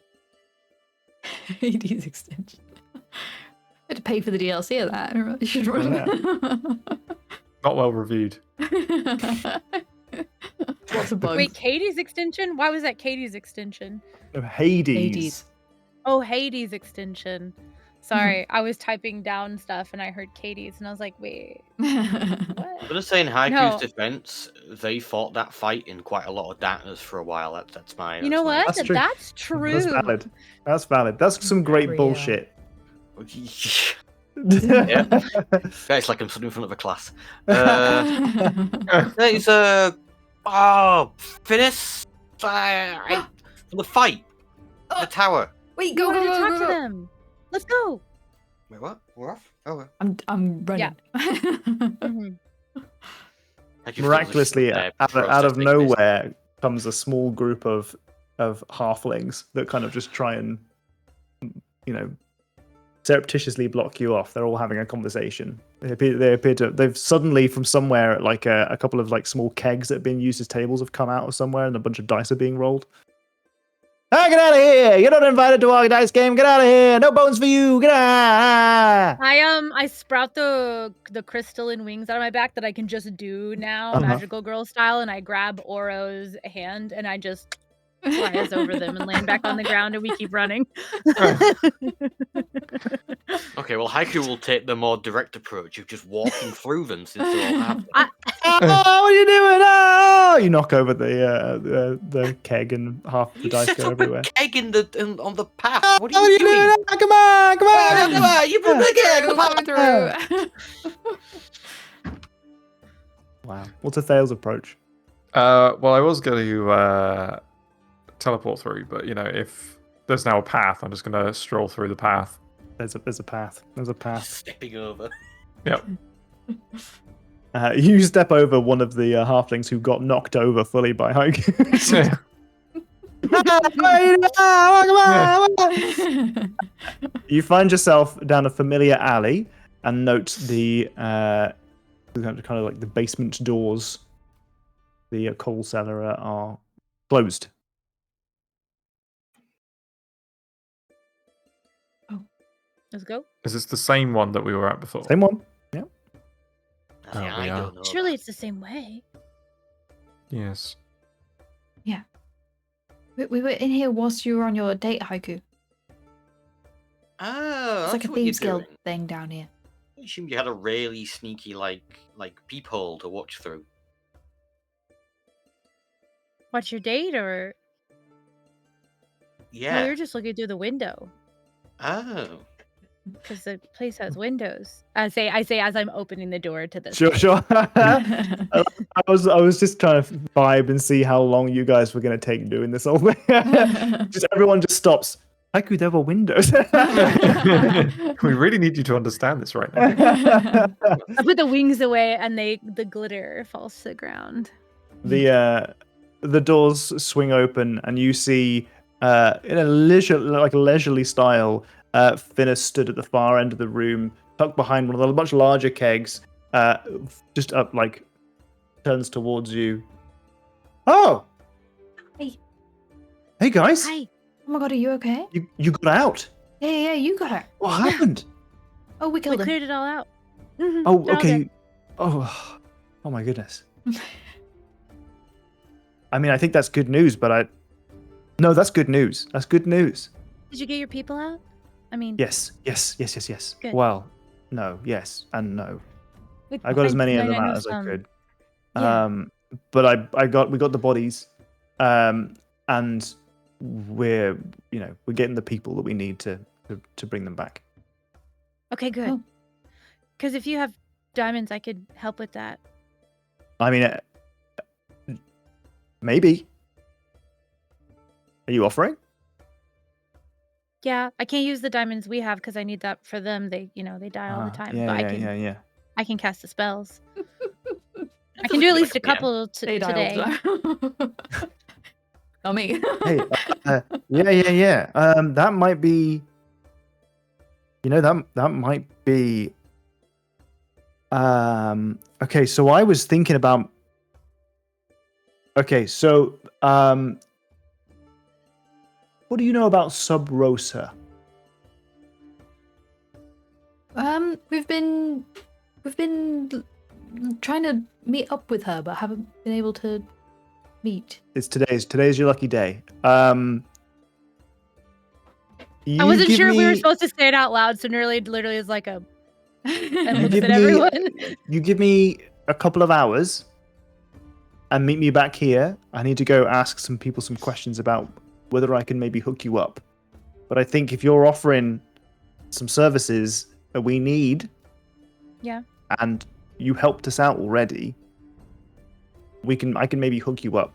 Hades extension. I had to pay for the DLC of that. You should run Not well reviewed. Lots of bugs. Wait, Katie's extension? Why was that Katie's extension? No, Hades. Hades. Oh, Hades extension. Sorry, I was typing down stuff and I heard Katie's and I was like, wait, what? I'm just saying, Haiku's No. defense, they fought that fight in quite a lot of darkness for a while. That's my. You know what? That's true. That's true. That's valid. That's valid. That's some great Real. bullshit. Yeah. It's like I'm stood in front of a class. There's Finis. For the fight, the tower. Wait, I go, wanted go, to go, talk go, to go. them. Let's go. Wait, what? We're off. Oh, I'm running. Mhm. Haiku Miraculously, feels out of processing nowhere comes a small group of halflings that kind of just try and, you know, surreptitiously block you off. They're all having a conversation. They've suddenly from somewhere, like a couple of like small kegs that have been used as tables have come out of somewhere, and a bunch of dice are being rolled. Ah, get out of here! You're not invited to our dice game. Get out of here! No bones for you. Get out! I sprout the crystalline wings out of my back that I can just do now, Uh-huh. magical girl style, and I grab Oro's hand and I just flies over them and land back on the ground, and we keep running. Okay, well, Haiku will take the more direct approach of just walking through them since they all have them. Oh, what are you doing? Oh! You knock over the keg and half the You dice set go up everywhere. a keg on the path. Oh, What are you doing? Ah, come on! Come on! Come on, you put the keg on the path. Coming through. Wow. What's a Thales approach? Well, I was going to teleport through, but you know, if there's now a path, I'm just going to stroll through the path. There's a path. There's a path. Stepping over. Yep. You step over one of the halflings who got knocked over fully by Haiku. You find yourself down a familiar alley and note the kind of like the basement doors, the coal cellar are closed. Let's go. Is this the same one that we were at before? Same one. Oh, I we are. don't know. Surely it's the same way. Yes. We were in here whilst you were on your date, Haiku. Oh, It's like a that's what you're thieves guild doing. thing down here. I assumed you had a really sneaky like peephole to watch through. What's your date, or Yeah. no? You're just looking through the window Oh. because the place has windows. I say as I'm opening the door to this. Sure, place. sure. I was just trying to vibe and see how long you guys were going to take doing this whole thing. Just everyone just stops. Haiku, there were windows. We really need you to understand this right now. I put the wings away, and the glitter falls to the ground. The doors swing open, and you see in a leisurely style, Finis stood at the far end of the room, tucked behind one of the much larger kegs, just up like turns towards you. Oh, hey guys, Hi. Oh my god, are you okay? you got out. Yeah, you got her. What happened? Oh, we We killed him. cleared it all out. Mhm, Oh, they're all dead. okay. Oh my goodness. I mean, I think that's good news, but no, that's good news. That's good news. Did you get your people out? I mean, Yes. Good. Well, no, yes, and no. we'd I got as find many of some- them I know out as I some- could. Yeah. But we got the bodies, and we're getting the people that we need to bring them back. Okay, good. Oh. Because if you have diamonds, I could help with that. I mean, maybe. Are you offering? Yeah, I can't use the diamonds we have because I need that for them. They die all the time. Yeah, but yeah. I can cast the spells. I can do at least a Yeah. couple They die today. all the time. Not me. Hey, yeah. That might be. That might be. Okay, so I was thinking about. Okay, so what do you know about Sub Rosa? We've been trying to meet up with her, but haven't been able to meet. Today's your lucky day. I wasn't sure if we were supposed to say it out loud, so Nerly literally is like a and looks give at me- everyone. You give me a couple of hours, and meet me back here. I need to go ask some people some questions about whether I can maybe hook you up. But I think if you're offering some services that we need, Yeah. and you helped us out already, I can maybe hook you up.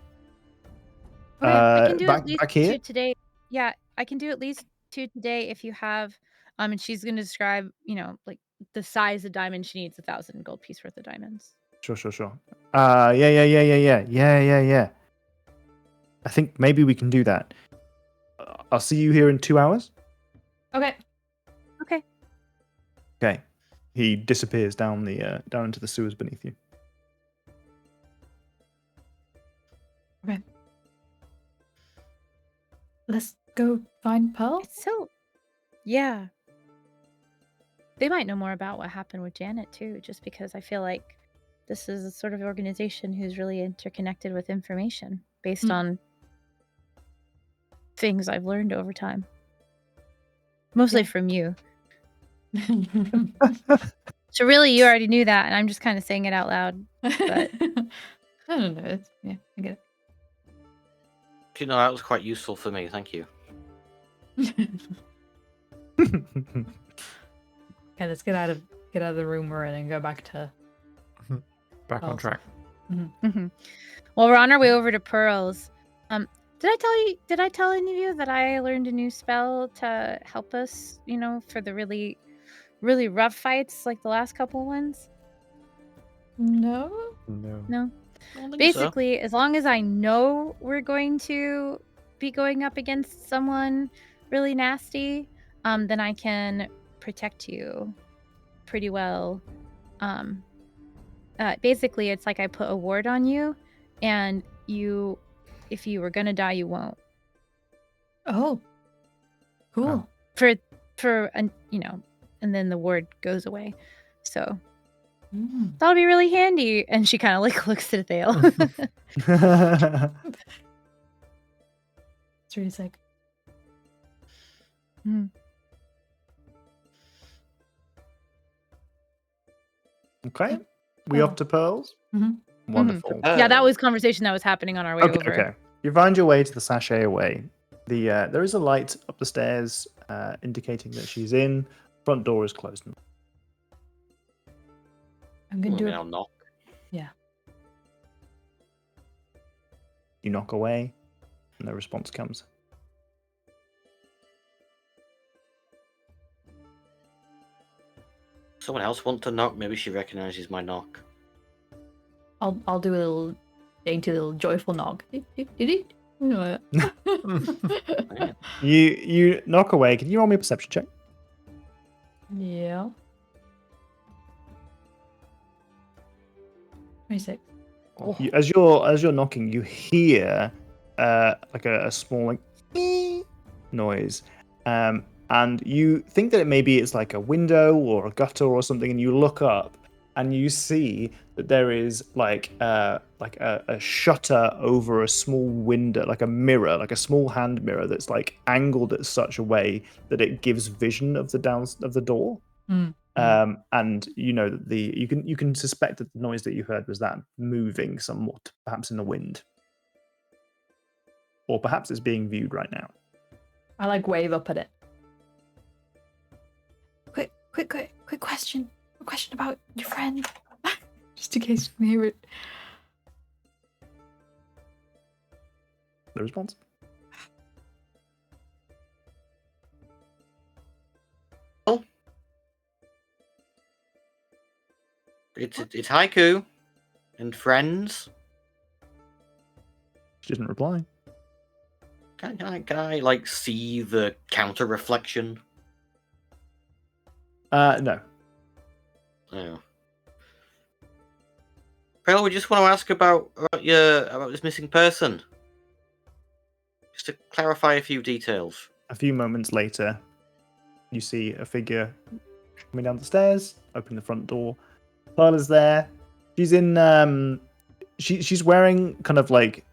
Okay, I can do back at least here? 2 today. Yeah, I can do at least 2 today if you have. And she's gonna describe, like the size of diamond she needs, 1,000 gold piece worth of diamonds. Sure. Yeah. I think maybe we can do that. I'll see you here in 2 hours. Okay. Okay. Okay. He disappears down into the sewers beneath you. Let's go find Pearl. It's so, yeah. They might know more about what happened with Janet too, just because I feel like this is a sort of organization who's really interconnected with information based on things I've learned over time. Mostly Yeah. from you. So really, you already knew that, and I'm just kind of saying it out loud. But I don't know. Yeah, I get That was quite useful for me. Thank you. it. Okay, let's get out of the room we're in and go back to. Back on Pearls. track. Mhm. Well, we're on our way over to Pearls. Did I tell any of you that I learned a new spell to help us, for the really, really rough fights like the last couple ones? No. No. No. I don't think so. Basically, as long as I know we're going to be going up against someone really nasty, then I can protect you pretty well. Basically, it's like I put a ward on you, and if you were gonna die, you won't. Oh. Cool. And then the ward goes away. So Mm. that'll be really handy. And she kind of like looks at Thale. It's really sick. Okay. We off to Pearls? Mhm. Wonderful. Yeah, that was conversation that was happening on our way over. Okay. You find your way to the sachet away. There is a light up the stairs indicating that she's in. Front door is closed. I'm gonna do it. I'll knock. You knock away, and no response comes. Someone else want to knock? Maybe she recognizes my knock. I'll do a little dainty little joyful knock. You know that. You knock away. Can you roll me a perception check? Yeah. 26. As you're knocking, you hear like a small like noise, and and you think that maybe it's like a window or a gutter or something, and you look up and you see that there is like a shutter over a small window, like a mirror, like a small hand mirror that's like angled at such a way that it gives vision of the door. And you know that you can suspect that the noise that you heard was that moving somewhat, perhaps in the wind, or perhaps it's being viewed right now. I like wave up at it. Quick question. A question about your friend, just in case you can hear it. No response. It's Haiku and friends. She didn't reply. Can I like see the counter reflection? No. Oh. Well, we just want to ask about this missing person. Just to clarify a few details. A few moments later, you see a figure coming down the stairs, opening the front door. Pearla's there. She's in she's wearing kind of like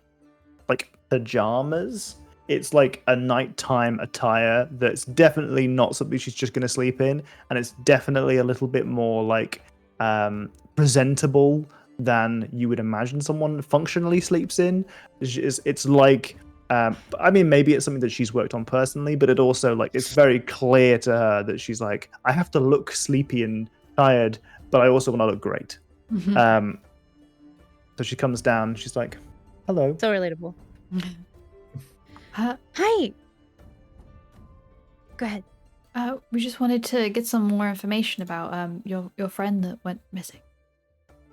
pajamas. It's like a nighttime attire that's definitely not something she's just going to sleep in, and it's definitely a little bit more like presentable than you would imagine someone functionally sleeps in. It's like I mean, maybe it's something that she's worked on personally, but it also like it's very clear to her that she's like, I have to look sleepy and tired, but I also want to look great. So she comes down. She's like, "Hello." So relatable. Hi. Go ahead. We just wanted to get some more information about your friend that went missing.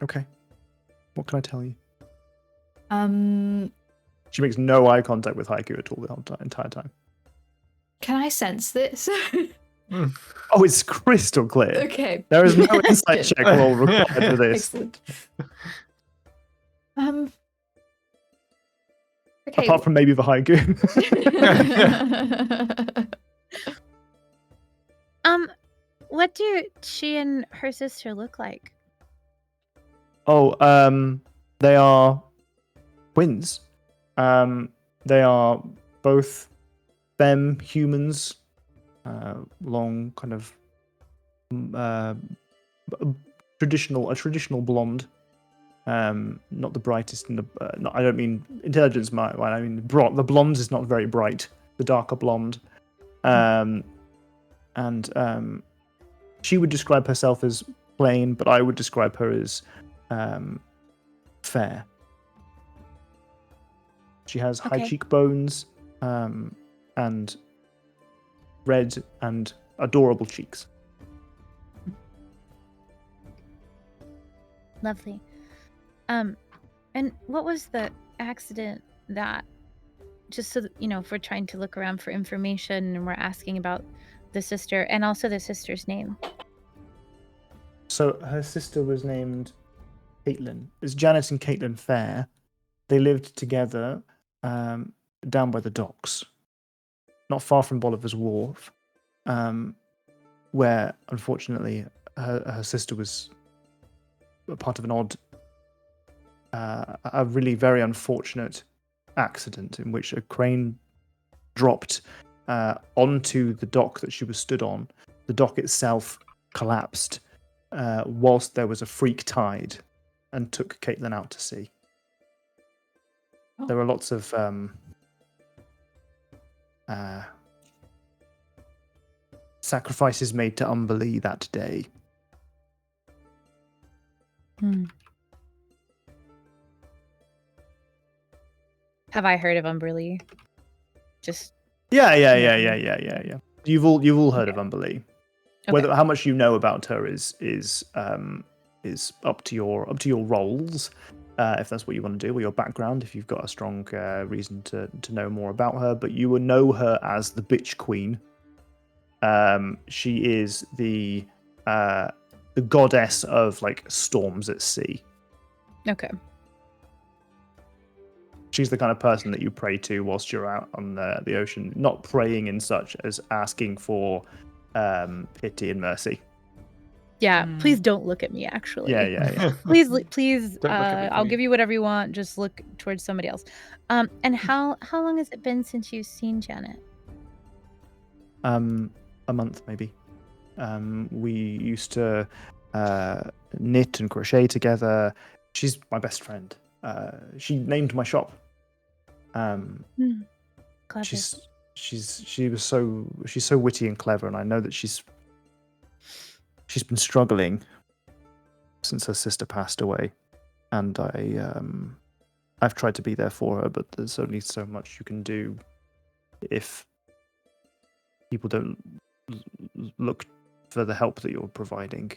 Okay. What can I tell you? Um, She makes no eye contact with Haiku at all the entire time. can I sense this? Oh, it's crystal clear. Okay. There is no insight check roll required for this. Excellent. Okay. Apart from maybe the Haiku. What do she and her sister look like? Oh, they are twins. They are both femme humans, long kind of traditional blonde. Not the brightest in the. I don't mean intelligence. I mean the blonde is not very bright. The darker blonde, and she would describe herself as plain, but I would describe her as fair. She has high Okay. cheekbones, and red and adorable cheeks. Lovely. And what was the accident that, just so that, if we're trying to look around for information and we're asking about the sister and also the sister's name? So her sister was named Caitlin. It's Janet and Caitlin Fair. They lived together down by the docks, not far from Bolivar's Wharf, where unfortunately her sister was a part of an odd, a really very unfortunate accident in which a crane dropped onto the dock that she was stood on. The dock itself collapsed whilst there was a freak tide and took Caitlin out to sea. There were lots of sacrifices made to Umberlee that day. Have I heard of Umberlee? Just Yeah. You've all heard of Umberlee. Okay. How much you know about her is up to your roles, if that's what you want to do, or your background, if you've got a strong reason to know more about her. But you will know her as the Bitch Queen. She is the goddess of like storms at sea. Okay. she's the kind of person that you pray to whilst you're out on the ocean. Not praying in such as asking for pity and mercy. Yeah, please don't look at me. Actually, Yeah. please, Don't look at me, I'll please. give you whatever you want. Just look towards somebody else. And how long has it been since you've seen Janet? A month maybe. We used to knit and crochet together. She's my best friend. She named my shop. Clever. She's so witty and clever, and I know that she's been struggling since her sister passed away, and I've tried to be there for her, but there's only so much you can do if people don't look for the help that you're providing.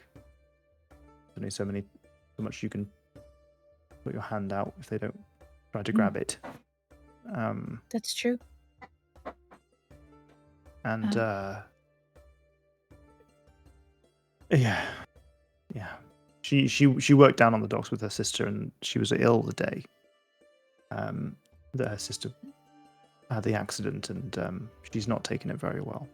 There's only so much you can put your hand out if they don't try to grab it. That's true. And yeah. She worked down on the docks with her sister, and she was ill the day that her sister had the accident, and she's not taken it very well.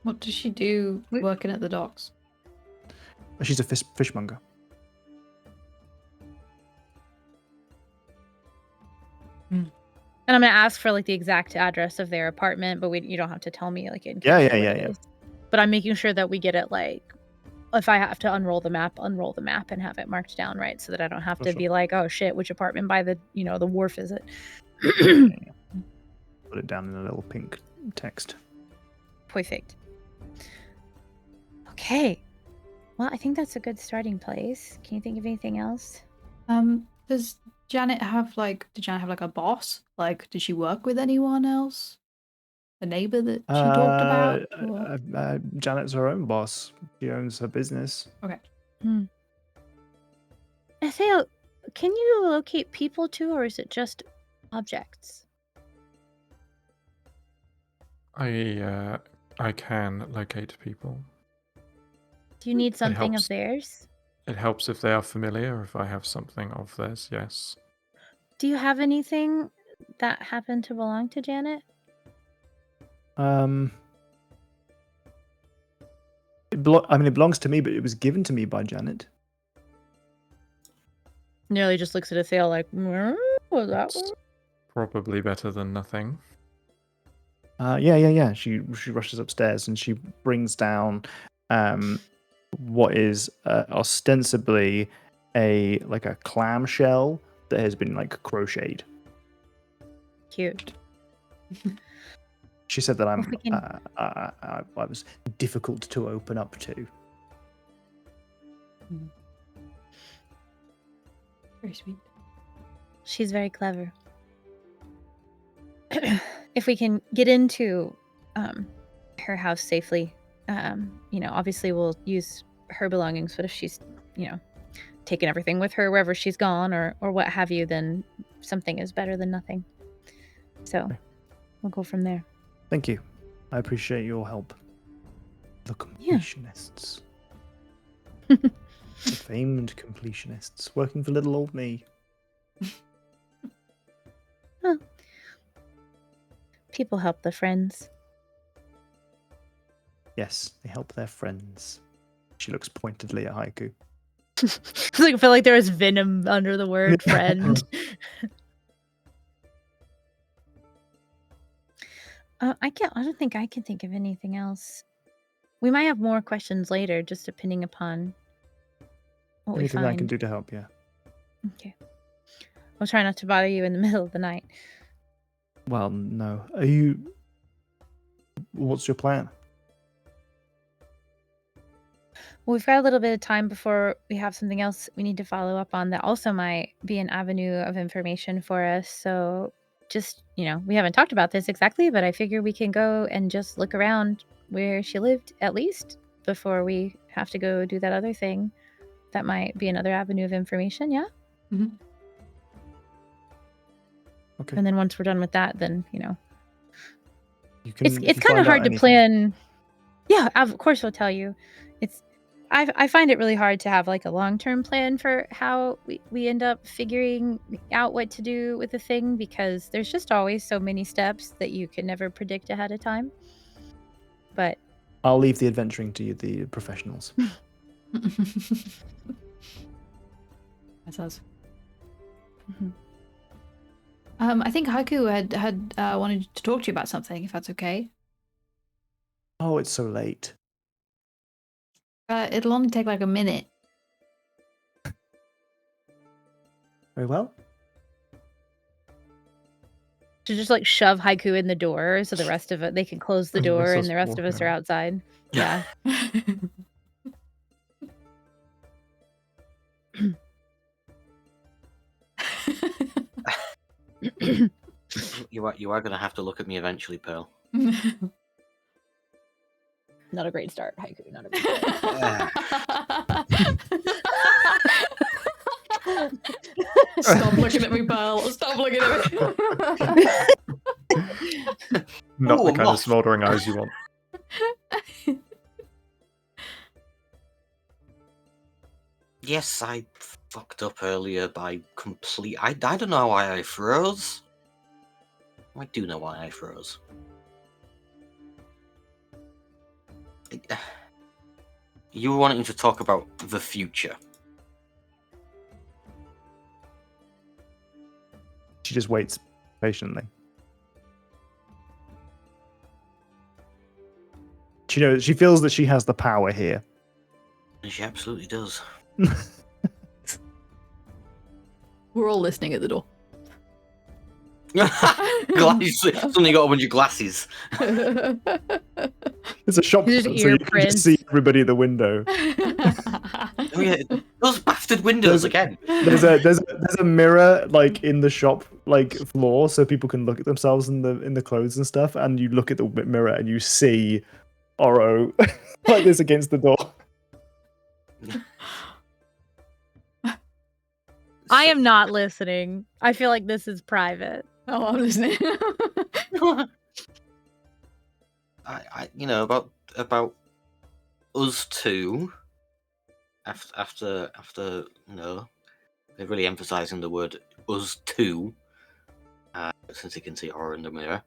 What does she do working at the docks? She's a fishmonger. And I'm gonna ask for like the exact address of their apartment, but you don't have to tell me like in Yeah. is. But I'm making sure that we get it like, if I have to unroll the map and have it marked down, right, so that I don't have to be like, oh shit, which apartment by the the wharf is it? Put it down in a little pink text. Perfect. Okay. Well, I think that's a good starting place. Can you think of anything else? Does Janet have like a boss? Like, did she work with anyone else? A neighbor that she talked about? Or- Janet's her own boss. She owns her business. Okay. Atheo, can you locate people too, or is it just objects? I can locate people. Do you need something of helps. theirs? It helps if they are familiar. If I have something of theirs, yes. Do you have anything that happened to belong to Janet? It belongs to me, but it was given to me by Janet. Nearly just looks at Atheo like, was that one? Probably better than nothing. Yeah. She rushes upstairs and she brings down what is ostensibly a clamshell that has been like crocheted. Cute. She said that I was difficult to open up to. Very sweet. She's very clever. If we can get into her house safely, obviously we'll use her belongings, but if she's, taken everything with her wherever she's gone or what have you, then something is better than nothing. So we'll go from there. Thank you. I appreciate your help. The completionists. The famed completionists working for little old me. Huh. People help their friends. Yes, they help their friends. She looks pointedly at Haiku. I feel like there was venom under the word friend. I don't think I can think of anything else. We might have more questions later, just depending upon what Anything we find. I can do to help, yeah. Okay. I'll try not to bother you in the middle of the night. Well, no. What's your plan? Well, we've got a little bit of time before we have something else we need to follow up on that also might be an avenue of information for us. So just, we haven't talked about this exactly, but I figure we can go and just look around where she lived at least before we have to go do that other thing. That might be another avenue of information, yeah? Mm-hmm. Okay. And then once we're done with that, then, You can, it's kind of hard to plan. Yeah, of course I'll tell you. I find it really hard to have like a long-term plan for how we end up figuring out what to do with a thing because there's just always so many steps that you can never predict ahead of time. But I'll leave the adventuring to you, the professionals. That sounds. Mhm. I think Haiku had wanted to talk to you about something, if that's okay. Oh, it's so late. It'll only take like a minute. Very well. to just like shove Haiku in the door so the rest of it they can close the And door let's and just the rest walk of us are out. outside. Yeah. You are going to have to look at me eventually, Pearl. Not a great start, Haiku. Not a great start. Stop looking at me, Pearl. Stop looking at me. Not Ooh, the a kind of moth. smoldering eyes you want. Yes, I fucked up earlier by I don't know why I froze. I do know why I froze. You were wanting to talk about the future. She just waits patiently. She knows. She feels that she has the power here. And she absolutely does. We're all listening at the door. Suddenly got a bunch of glasses. It's a shop, Just front, so you can just see everybody at the window. Oh yeah, those bastard windows again. There's a mirror like in the shop like floor, so people can look at themselves in the clothes and stuff. And you look at the mirror and you see Oro like this against the door. I am not listening. I feel like this is private. Oh, I'm listening. About us two. After they're really emphasizing the word us two. Since you can see Aura in the mirror.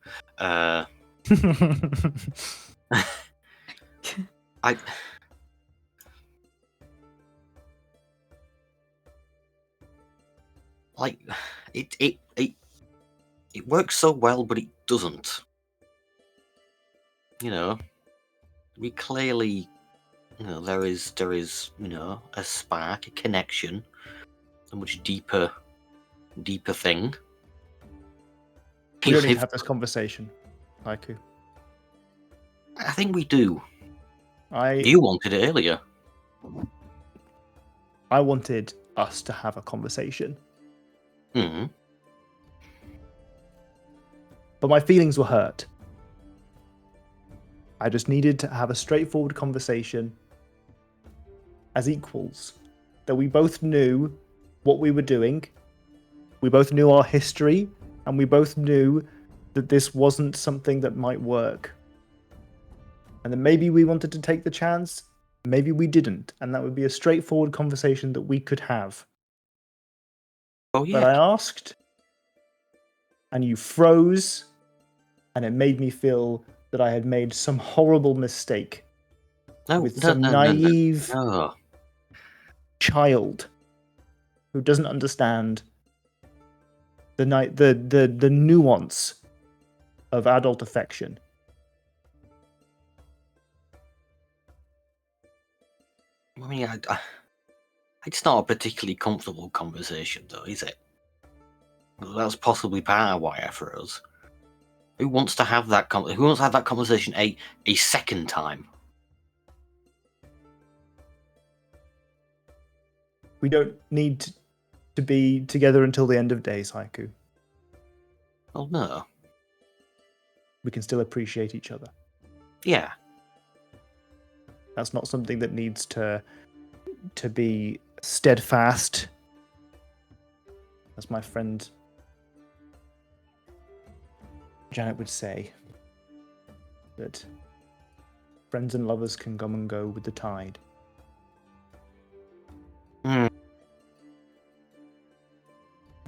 Like it works so well, but it doesn't. We clearly, there is a spark, a connection, a much deeper thing. We don't need to have this conversation, Haiku. I think we do. I You wanted it earlier. wanted us to have a conversation, Hmm. but my feelings were hurt. I just needed to have a straightforward conversation as equals, that we both knew what we were doing, we both knew our history, and we both knew that this wasn't something that might work. And then maybe we wanted to take the chance, maybe we didn't, and that would be a straightforward conversation that we could have. Oh But I yeah. asked, and you froze, and it made me feel that I had made some horrible mistake with some naive No. child who doesn't understand the nuance of adult affection. I mean, it's not a particularly comfortable conversation, though, is it? That's possibly part of why I froze. Who wants to have that? Who wants to have that conversation a second time? We don't need to be together until the end of days, Haiku. Well, no. We can still appreciate each other. Yeah. That's not something that needs to be steadfast, as my friend Janet would say, that friends and lovers can come and go with the tide.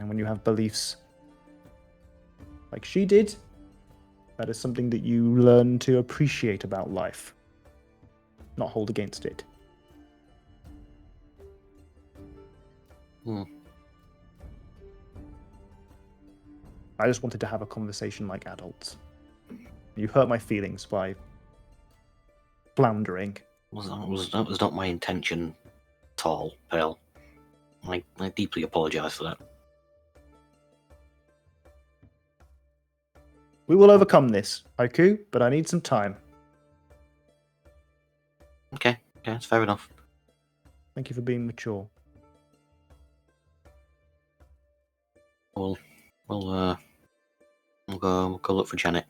And when you have beliefs like she did, that is something that you learn to appreciate about life, not hold against it. I just wanted to have a conversation like adults. You hurt my feelings by floundering. That was not my intention at all, Pearl. I deeply apologise for that. We will overcome this, Haiku, but I need some time. Okay, that's fair enough. Thank you for being mature. We'll go look for Janet.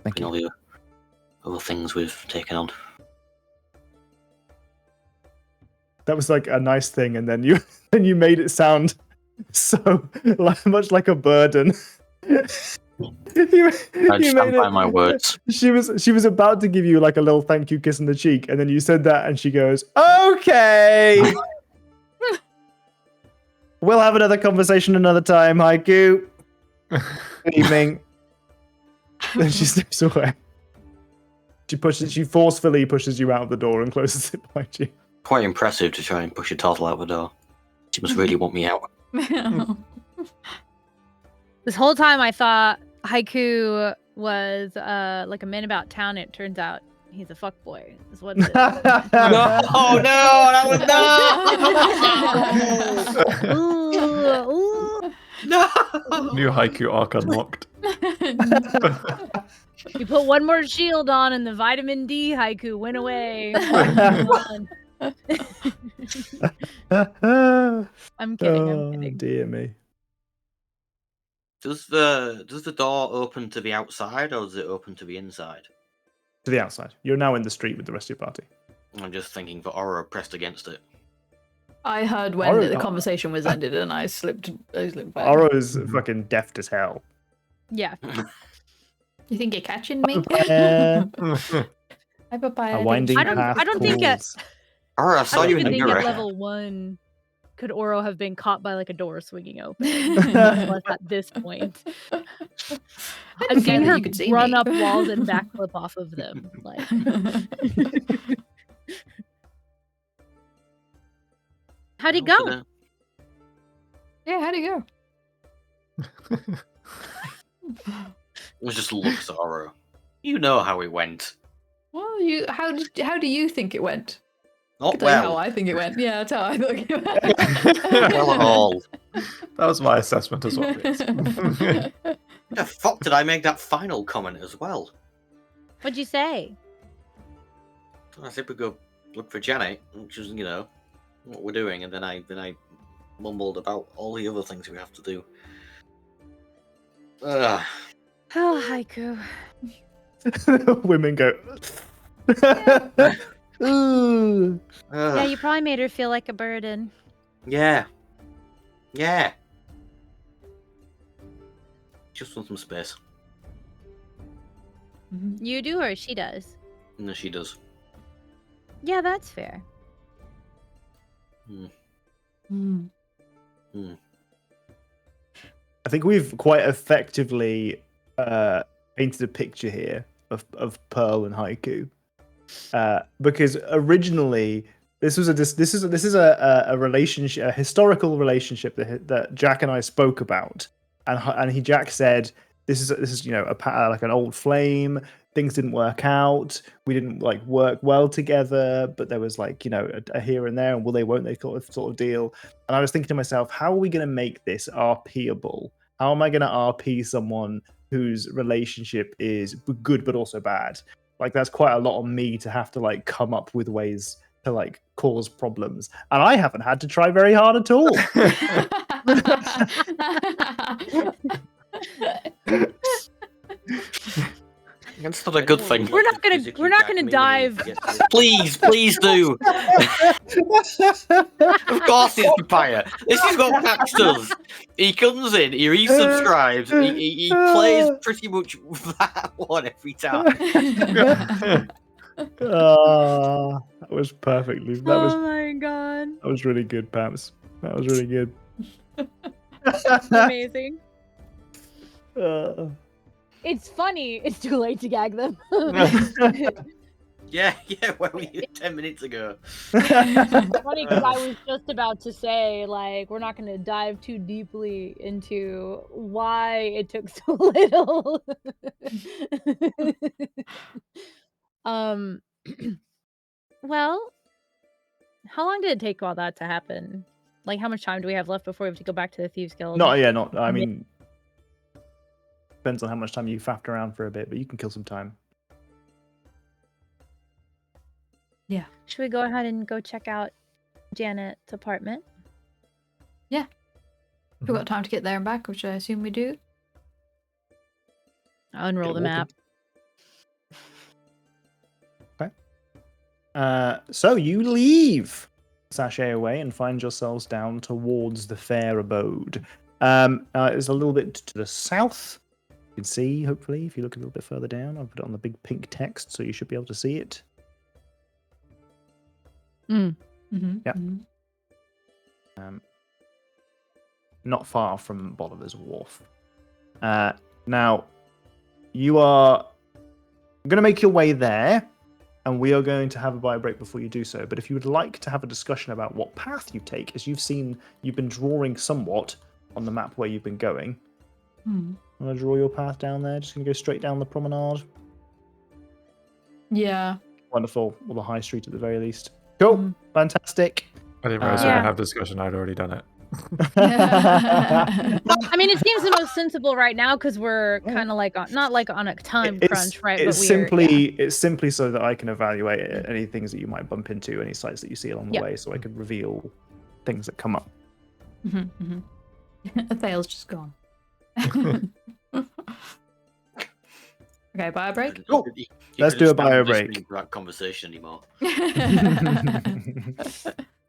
Thank And all you. the other things we've taken on. That was like a nice thing, and then you made it sound so much like a burden. I stand by my words. She was about to give you like a little thank you kiss on the cheek, and then you said that, and she goes, "Okay, we'll have another conversation another time, Haiku. Good evening." Then she steps away. She forcefully pushes you out of the door and closes it behind you. Quite impressive to try and push a turtle out the door. She must really want me out. This whole time I thought Haiku was like a man about town. It turns out he's a fuckboy. Is what it is. No, that was Ooh. no. New Haiku arc unlocked. You put one more shield on and the vitamin D Haiku went away. I'm kidding. I'm kidding. Dear me. Does the door open to the outside or does it open to the inside? To the outside. You're now in the street with the rest of your party. I'm just thinking for Aura pressed against it. I heard when the conversation was ended, and I slipped back. Oro is fucking deft as hell. Yeah. You think you're catching me? A winding I don't think Aura, I saw you in the at mirror. level 1 could Oro have been caught by like a door swinging open. Unless at this point. I've seen her run up walls and backflip off of them. Like. How'd he go? Yeah, how'd he go? It was just looks at Aura. You know how it went. Well, how do you think it went? Not Tell you how well. I think it went. Yeah, that's how I think it went. Well at all. That was my assessment as well. The fuck did I make that final comment as well? What'd you say? I said we go look for Janet, which is, what we're doing, and then I mumbled about all the other things we have to do. Oh, Haiku. Women go. Ooh. Yeah, you probably made her feel like a burden. Yeah. Just want some space. You do or she does? No, she does. Yeah, that's fair. I think we've quite effectively painted a picture here of Pearl and Haiku, because originally this is a relationship, a historical relationship that Jack and I spoke about, and Jack said this is like an old flame. Things didn't work out. We didn't work well together, but there was a here and there, and will they, won't they sort of deal. And I was thinking to myself, how are we going to make this RPable? How am I going to RP someone whose relationship is good but also bad? That's quite a lot on me to have to come up with ways to cause problems, and I haven't had to try very hard at all. That's not a good thing. We're not gonna dive. Please do. Of course he's the fire. This is what Max does. He comes in, he resubscribes, he plays pretty much that one every time. That was perfectly. Oh my god. That was really good, Pams. That was really good. Amazing. Uh, It's funny. It's too late to gag them. Yeah, where were you 10 minutes ago? It's funny because I was just about to say, like, we're not going to dive too deeply into why it took so little. um, well, how long did it take all that to happen? Like, how much time do we have left before we have to go back to the Thieves Guild? not. I mean, depends on how much time you faffed around for a bit, but you can kill some time. Yeah. Should we go ahead and go check out Janet's apartment? We've got time to get there and back, which I assume we do. I'll unroll the walking. map. Okay. So you leave Sachet away and find yourselves down towards the fair abode. It's a little bit to the south. You can see, hopefully, if you look a little bit further down. I'll put it on the big pink text, so you should be able to see it. Mm-hmm. Yeah. Not far from Bolivar's Wharf. Now, you are going to make your way there, and we are going to have a bio break before you do so. But if you would like to have a discussion about what path you take, as you've been drawing somewhat on the map where you've been going. Hmm. I'm going to draw your path down there. Just going to go straight down the promenade. Yeah. Wonderful. Or the high street at the very least. Cool. Fantastic. I didn't realize we Yeah. were going to have a discussion. I'd already done it. I mean, it seems the most sensible right now because we're kind of like not like on a time crunch, right? It's But it's simply so that I can evaluate any things that you might bump into, any sites that you see along the way, so I can reveal things that come up. Thale's just gone. Okay, bio break. Oh, You let's couldn't do a stand bio listening break. to that conversation anymore.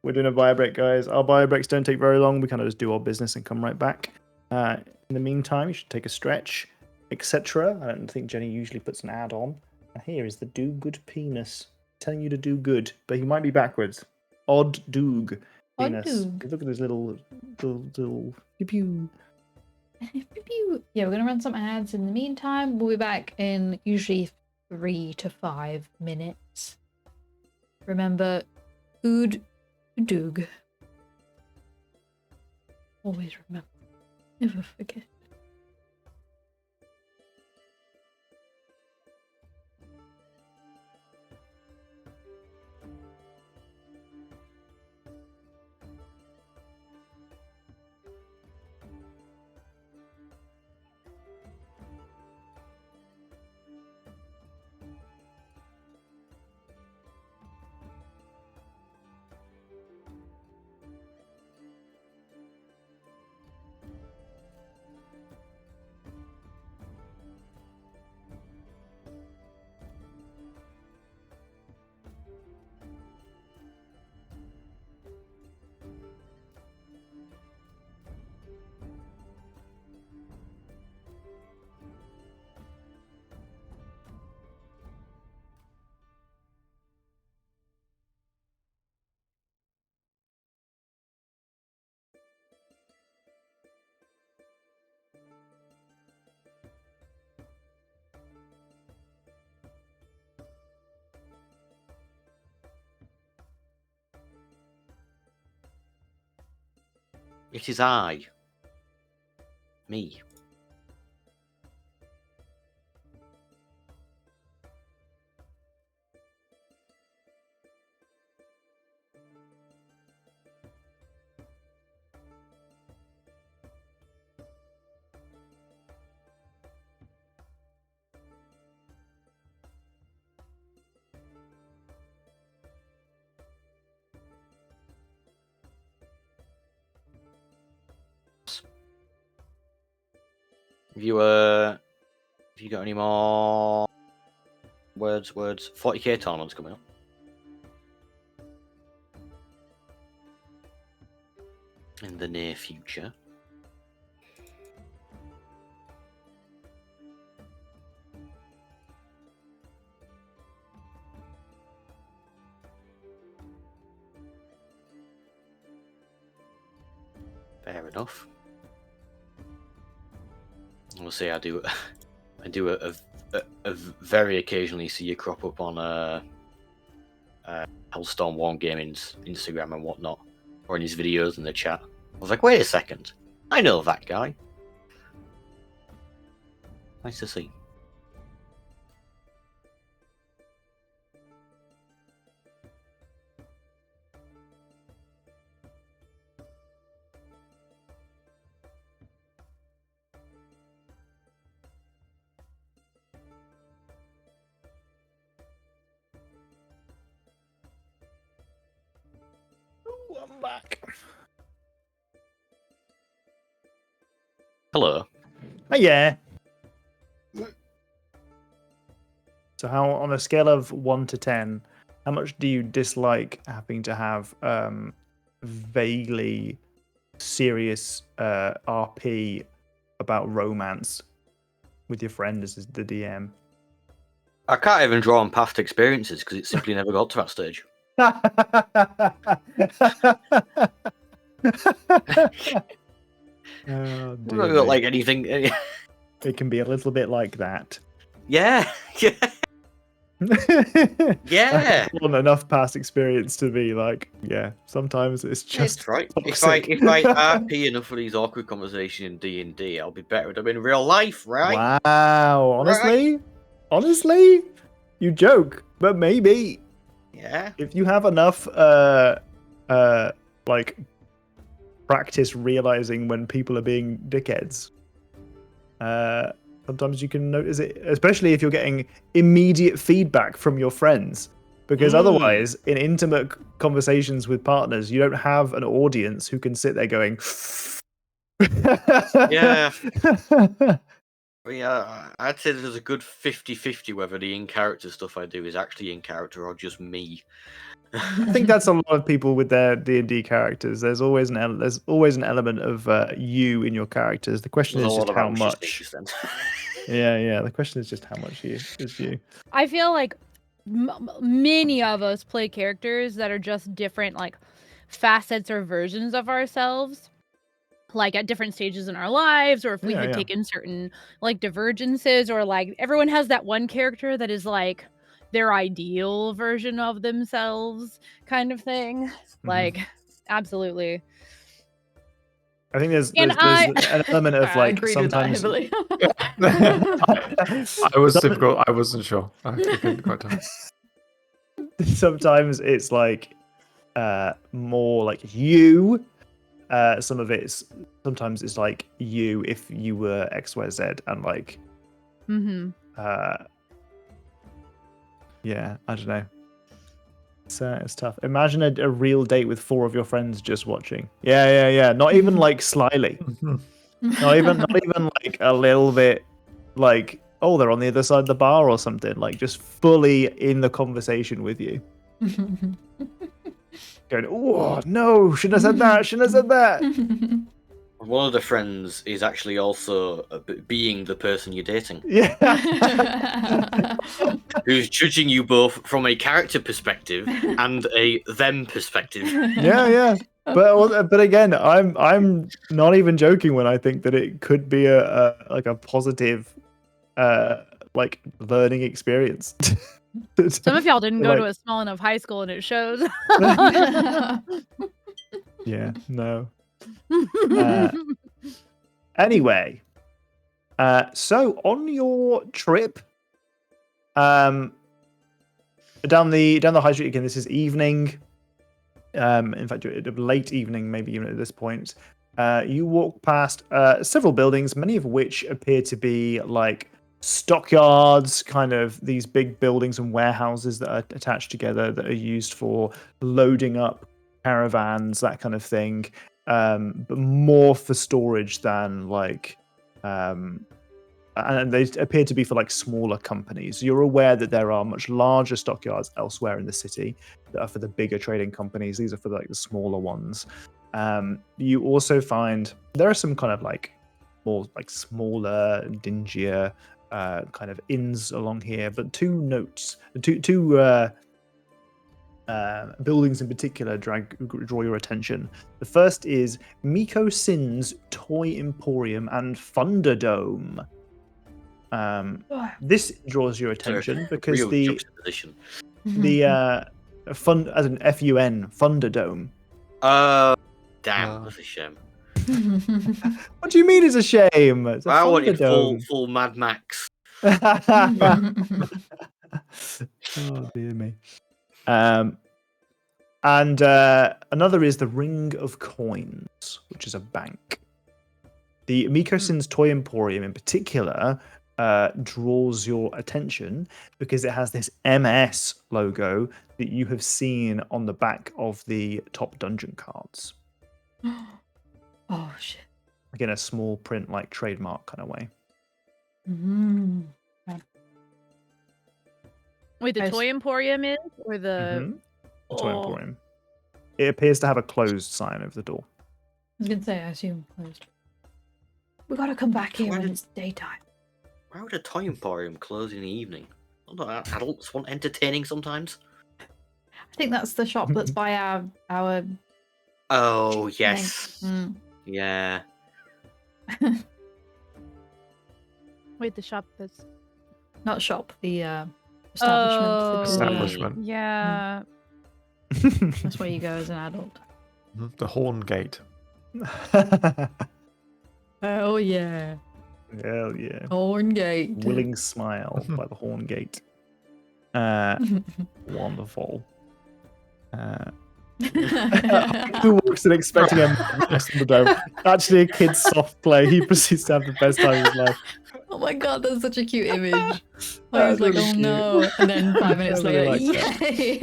We're doing a bio break, guys. Our bio breaks don't take very long. We kind of just do our business and come right back. In the meantime, you should take a stretch, etc. I don't think Jenny usually puts an ad on. And here is the do good penis telling you to do good, but he might be backwards. Odd doog penis. Doog. Look at his little pew pew. Yeah, we're gonna run some ads in the meantime. We'll be back in usually 3 to 5 minutes. Remember, ood doog. Always remember. Never forget. It is I. Me. Have you got any more words? 40k tournaments coming up. In the near future. Fair enough. We'll see. I do a very occasionally see you crop up on Hellstorm Warm Gaming's Instagram and whatnot, or in his videos in the chat. I was like, wait a second, I know that guy. Nice to see. Ooh, I'm back. Hello. Oh, yeah. So, how on a scale of 1 to 10, how much do you dislike having to have vaguely serious RP about romance with your friend as the DM? I can't even draw on past experiences because it simply never got to that stage. Oh, I've dear not got me. like anything. It can be a little bit like that. Yeah, yeah, yeah. Well, enough past experience to be like, yeah, sometimes it's just That's right. toxic. If I RP enough of these awkward conversations in D&D, I'll be better at them in real life, right? Wow, honestly, you joke, but maybe Yeah. if you have enough like practice realizing when people are being dickheads, sometimes you can notice it, especially if you're getting immediate feedback from your friends, because otherwise in intimate conversations with partners you don't have an audience who can sit there going Yeah. Yeah, I'd say there's a good 50-50 whether the in-character stuff I do is actually in character or just me. I think that's a lot of people with their D&D characters. There's always an element of you in your characters. The question There's is a lot just of how anxious much. things then. Yeah. The question is just how much is you. I feel like many of us play characters that are just different, like facets or versions of ourselves, like at different stages in our lives, or if we had taken certain like divergences, or like everyone has that one character that is like their ideal version of themselves, kind of thing. Like, absolutely. I think there's And an element of I like agreed with that sometimes heavily. I was difficult. I wasn't sure. I couldn't quite tell. sometimes it's like more like you. Sometimes it's like you if you were XYZ and like yeah, I don't know. It's tough. Imagine a real date with 4 of your friends just watching. Yeah. Not even like slyly. Not even like a little bit like, oh, they're on the other side of the bar or something. Like just fully in the conversation with you. Going, oh no, shouldn't have said that. One of the friends is actually also being the person you're dating. Yeah. Who's judging you both from a character perspective and a them perspective. Yeah. But again, I'm not even joking when I think that it could be a positive like learning experience. Some of y'all didn't go Like, to a small enough high school, and it shows. yeah, no. Anyway, so on your trip, down the high street again. This is evening. In fact, late evening, maybe even at this point. You walk past several buildings, many of which appear to be like stockyards, kind of these big buildings and warehouses that are attached together that are used for loading up caravans, that kind of thing. But more for storage than like and they appear to be for like smaller companies. You're aware that there are much larger stockyards elsewhere in the city that are for the bigger trading companies. These are for like the smaller ones. You also find there are some kind of like more like smaller, dingier kind of inns along here, but two buildings in particular draw your attention. The first is Miko Sin's Toy Emporium and Thunderdome. This draws your attention because Real the juxtaposition. fun as an FUN Thunderdome. Damn, that's a shame. What do you mean it's a shame? It's a I wanted Thunderdome. full Mad Max. Oh dear me. And another is the Ring of Coins, which is a bank. The Mikosin's Toy Emporium in particular draws your attention because it has this MS logo that you have seen on the back of the top dungeon cards. Oh shit. Like in a small print, like trademark kind of way. Wait, the Nice. Toy Emporium is? Or the... Mhm. The Toy Oh. Emporium. It appears to have a closed sign over the door. I was gonna say, I assume closed. We gotta come back here Why when did- it's daytime. Why would a toy emporium close in the evening? Although adults want entertaining sometimes. I think that's the shop that's by our Oh yes, Mm. yeah. Wait, the shop that's... Not shop, the establishment. Oh. The Establishment. Yeah. That's where you go as an adult. The Horn Gate. Oh yeah. Hell yeah. Horn Gate. Willing Smile by the Horn Gate. Wonderful. Who walks in expecting a Thunderdome? Actually, a kid's soft play. He proceeds to have the best time of his life. Oh my god, that's such a cute image. I That's was like, really oh cute. no. And then 5 minutes I really later, like yay!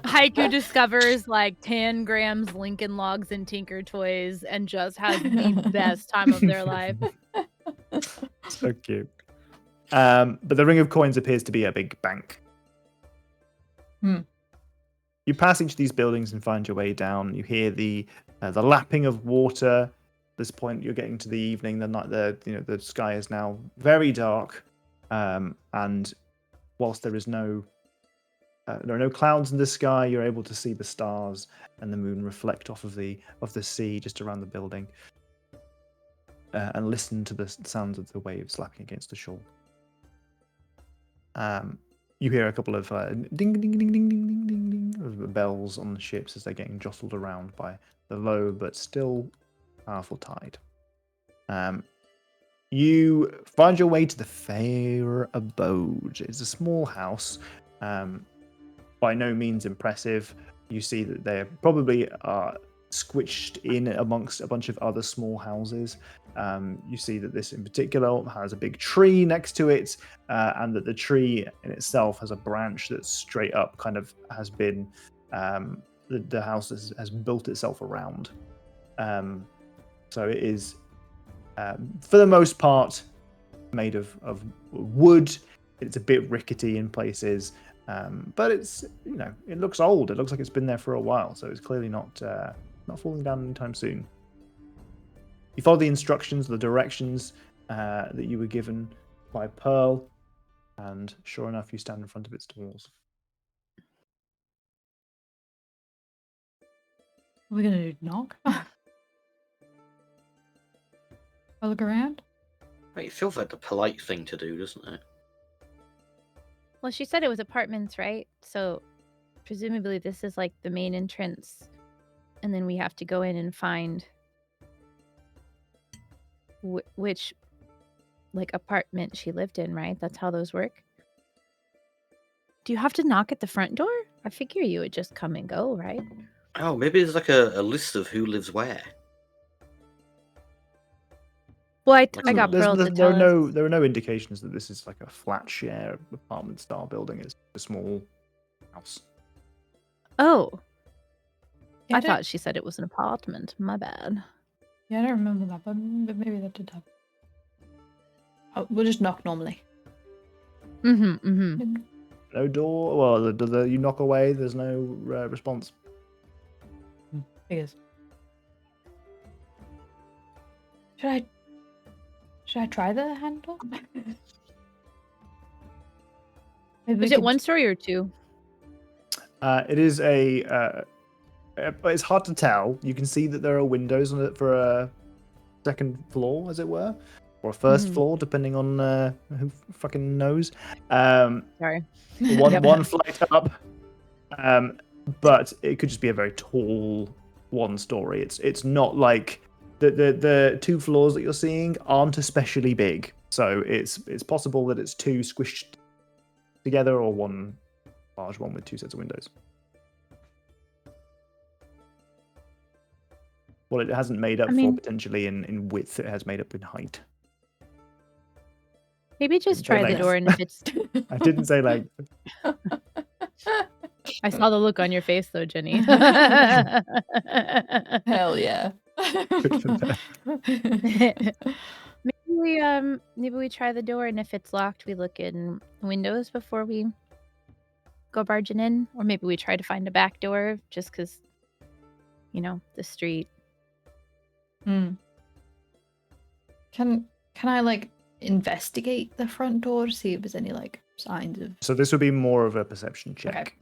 Haiku discovers like 10 grams Lincoln Logs and Tinker Toys and just has the best time of their life. So cute. But the Ring of Coins appears to be a big bank. You pass each of these buildings and find your way down. You hear the lapping of water. At this point, you're getting to the evening. The sky is now very dark, and whilst there are no clouds in the sky, you're able to see the stars and the moon reflect off of the sea just around the building, and listen to the sounds of the waves lapping against the shore. You hear a couple of ding, ding, ding, ding, ding, ding, ding, ding of bells on the ships as they're getting jostled around by the low but still powerful tide. You find your way to the Fair Abode. It's a small house, by no means impressive. You see that they probably are squished in amongst a bunch of other small houses. You see that this in particular has a big tree next to it, and that the tree in itself has a branch that's straight up kind of has been the house has built itself around. So it is for the most part made of wood. It's a bit rickety in places, but it's it looks old. It looks like it's been there for a while, so it's clearly not falling down anytime soon. You follow the instructions, the directions that you were given by Pearl, and sure enough, you stand in front of its doors. Are we gonna do knock? I look around. Wait, it feels like the polite thing to do, doesn't it? Well, she said it was apartments, right? So presumably this is like the main entrance. And then we have to go in and find which like apartment she lived in, right? That's how those work. Do you have to knock at the front door? I figure you would just come and go, right? Oh, maybe there's like a list of who lives where. Well, I Like got there's- Pearl to There tell are us. there are no indications that this is like a flat share apartment style building. It's a small house. Oh, Yeah, I thought she said it was an apartment. My bad. Yeah, I don't remember that, but maybe that did happen. Oh, we'll just knock normally. No door. Well, you knock away. There's no response. Figures. Should I try the handle? Maybe we Was it could- one story or two? It is it's hard to tell. You can see that there are windows on it for a second floor, as it were, or a first floor, depending on who fucking knows. Sorry. One flight up. But it could just be a very tall one story. It's not like the 2 floors that you're seeing aren't especially big. So it's possible that it's 2 squished together or one large one with 2 sets of windows. Well, it hasn't made up for potentially in width. It has made up in height. Maybe just try the door, and if it's... I didn't say like... I saw the look on your face, though, Jenny. Hell yeah. Maybe we try the door, and if it's locked, we look in windows before we go barging in, or maybe we try to find a back door, just because, the street. Can I like investigate the front door to see if there's any like signs of So this would be more of a perception check. Okay.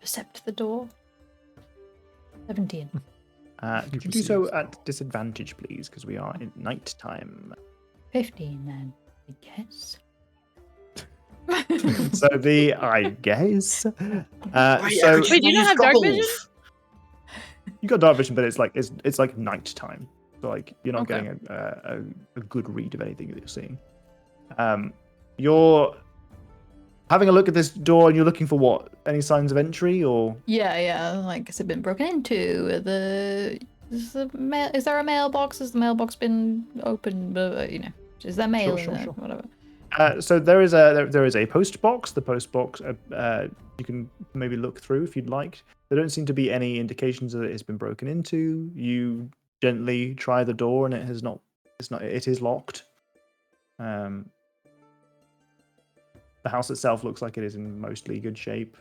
Percept the door? 17. Could you do so at disadvantage, please? Because we are in night time. 15 then, I guess. So I guess. Wait, Wait, do you not have dark vision? You got dark vision, but it's like night time. So like you're not Okay. getting a good read of anything that you're seeing. You're having a look at this door, and you're looking for what? Any signs of entry, or? Yeah. Like, has it been broken into? Is there a mailbox? Has the mailbox been opened? Is there mail in there? Sure. Whatever. So there is a post box. The post box you can maybe look through if you'd like. There don't seem to be any indications that it has been broken into. You gently try the door, and it has not. It is locked. The house itself looks like it is in mostly good shape.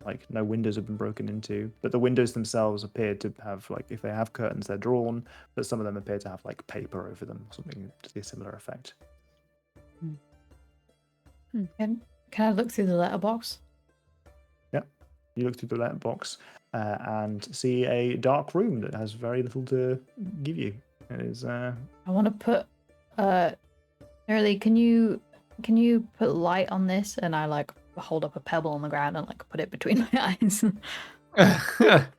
Like no windows have been broken into, but the windows themselves appear to have, like, if they have curtains, they're drawn, but some of them appear to have like paper over them, something to the similar effect. Can I look through the letterbox? You look through the letterbox and see a dark room that has very little to give you. It is. I want to put. Nerly, can you put light on this? And I like hold up a pebble on the ground and like put it between my eyes.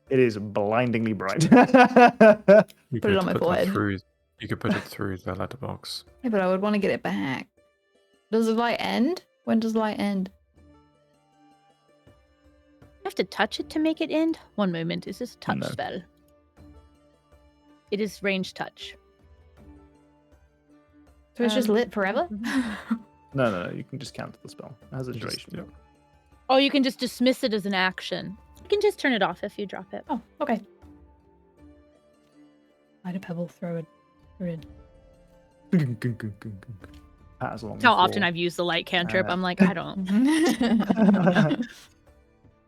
It is blindingly bright. You Put it could on my that forehead. You could put it through the letterbox. Yeah, but I would want to get it back. Does the light end? When does the light end? I have to touch it to make it end. One moment. Is this a touch No. spell? It is range touch. So it's just lit forever? No, you can just cancel the spell. It has a duration. Yeah. Oh, you can just dismiss it as an action. You can just turn it off if you drop it. Oh, okay. Light a pebble, throw it in. Patters along That's how the often floor. I've used the light cantrip. I'm like, I don't.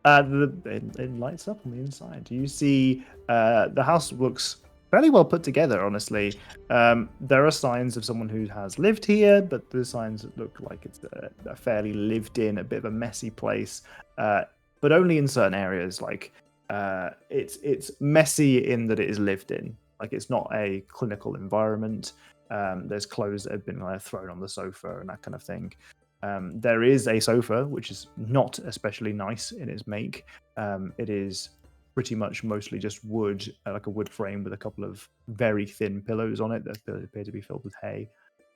It lights up on the inside. You see the house looks fairly well put together, honestly. There are signs of someone who has lived here, but the signs look like it's a fairly lived in, a bit of a messy place, but only in certain areas. Like it's messy in that it is lived in. Like it's not a clinical environment. There's clothes that have been thrown on the sofa and that kind of thing. There is a sofa which is not especially nice in its make. It is pretty much mostly just wood, like a wood frame with a couple of very thin pillows on it that appear to be filled with hay.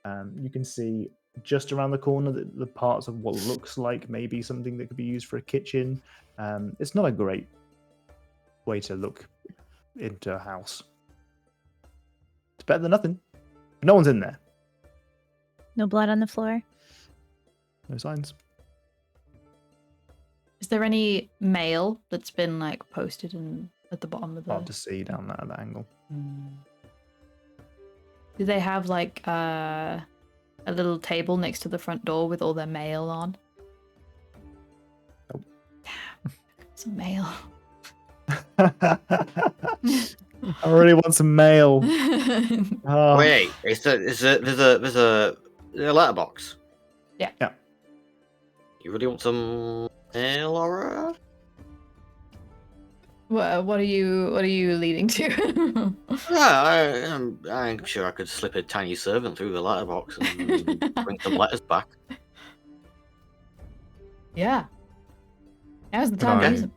You can see just around the corner the parts of what looks like maybe something that could be used for a kitchen. It's not a great way to look into a house. It's better than nothing. No one's in there. No blood on the floor. No signs. Is there any mail that's been like posted at the bottom of the? Hard to see down that angle. Do they have like a little table next to the front door with all their mail on? Nope. Damn, some mail. I really want some mail. Oh. Wait, there's a letterbox. Yeah. Yeah. You really want some mail, Laura? What are you leading to? I'm sure I could slip a tiny servant through the letterbox and bring some letters back. Yeah. Now's the Good time to idea. use them.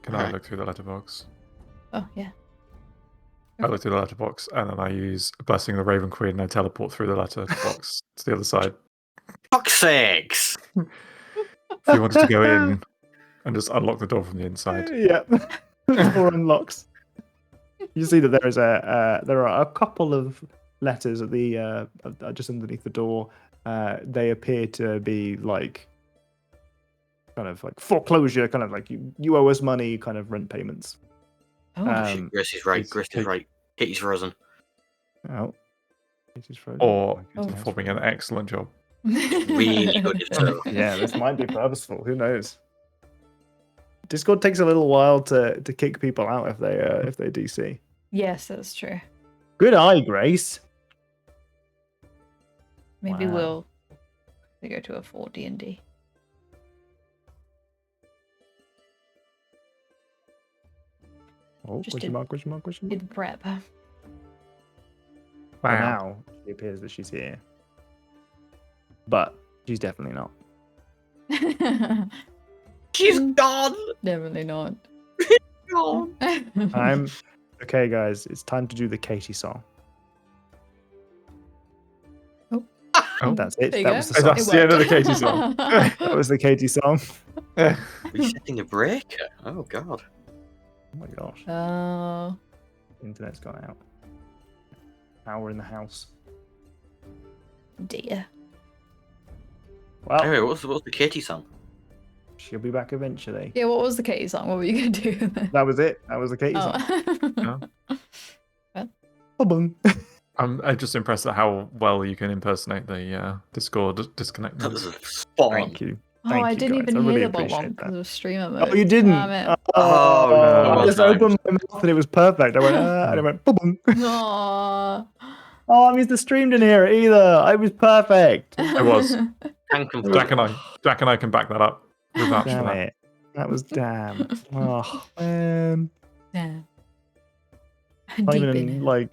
Can I Alright. look through the letterbox? Oh yeah. I look through the letterbox and then I use Blessing of the Raven Queen and I teleport through the letterbox to the other side. Fuck's sakes! If you wanted to go in and just unlock the door from the inside. Yeah. The door unlocks. You see that there are a couple of letters at the just underneath the door. They appear to be like kind of like foreclosure, kind of like you owe us money, kind of rent payments. Oh. Grace is right. it's Grace is Kate. right. Katie's frozen. Oh, it is frozen. Or Oh. performing an excellent job. Really good if so. Yeah, this might be purposeful. Who knows? Discord takes a little while to kick people out if they DC. Yes, that's true. Good eye, Grace. Maybe Wow. we'll go to a 4 D&D. Oh, Just question did- mark, question mark, question mark. Did prep. For Wow. now, it appears that she's here. But she's definitely not. She's gone! Definitely not. Gone! I'm okay, guys. It's time to do the Katie song. Oh. That's it. There you That go. was the Oh, song. that's the end of the Katie song. That was the Katie song. Resetting the breaker. Oh god. Oh my gosh. Oh. Internet's gone out. Power in the house. Dear. Well, Anyway, what's the Katie song? she'll be back eventually. Yeah, what was the Katie song? What were you going to do then? That was it. That was the Katie song. Oh. Ba-boom. I'm just impressed at how well you can impersonate the Discord disconnect That was noise. a spot on. Thank you. Oh, Thank I you, didn't guys. even I really hear the bot appreciate one because that. it was streamer mode. Oh, you didn't? Damn it. Oh, no, I well just timed. opened my mouth and it was perfect. I went, and I went, ba-boom. Aw. Oh, that means the stream didn't hear it either. I was perfect. It was. Can confirm. Jack and I can back that up. We vouch for Damn that. it. That was damn. Oh, man. Yeah. Not Deep even in. like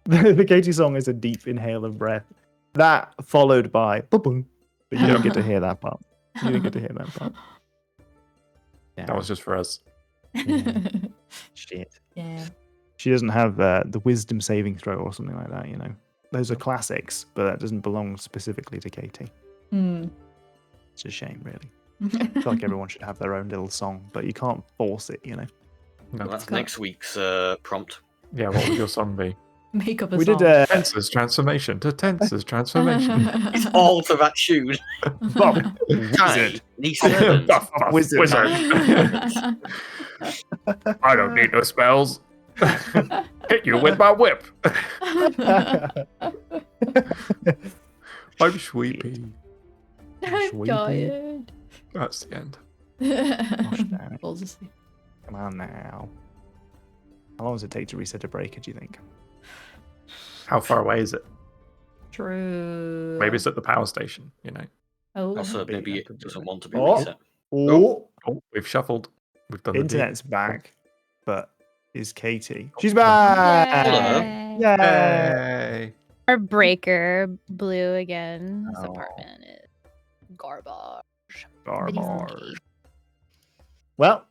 the Katie song is a deep inhale of breath. That followed by ba-boom. But you didn't get to hear that part. You didn't get to hear that part. That was just for us. Shit. Yeah. She doesn't have the wisdom saving throw or something like that, you know. Those are classics, but that doesn't belong specifically to Katie. Hmm. It's a shame, really. I feel like everyone should have their own little song, but you can't force it, you know. No. Well, that's Cool. next week's prompt. Yeah, what would your song be? Make up a We song. did Tenses transformation to tenses transformation. It's all to that tune. Buff Tiny, D7. Buff, buff, Wizard. wizard. I don't need no spells. Hit you with my whip. I'm sleepy. I'm Sweepy. tired. That's the end. Gosh, damn it. Falls asleep. Come on now. How long does it take to reset a breaker, do you think? How far away is it? True. Maybe it's at the power station, you know. Oh. Also, be, maybe that it could be doesn't right. want to be Oh. reset. Oh, Oh, we've shuffled. We've done the deed. internet's back, but is Katie? She's back! Yay. Yay! Hey. Our breaker blew again. This Oh. apartment is garbage. Garbage. Well,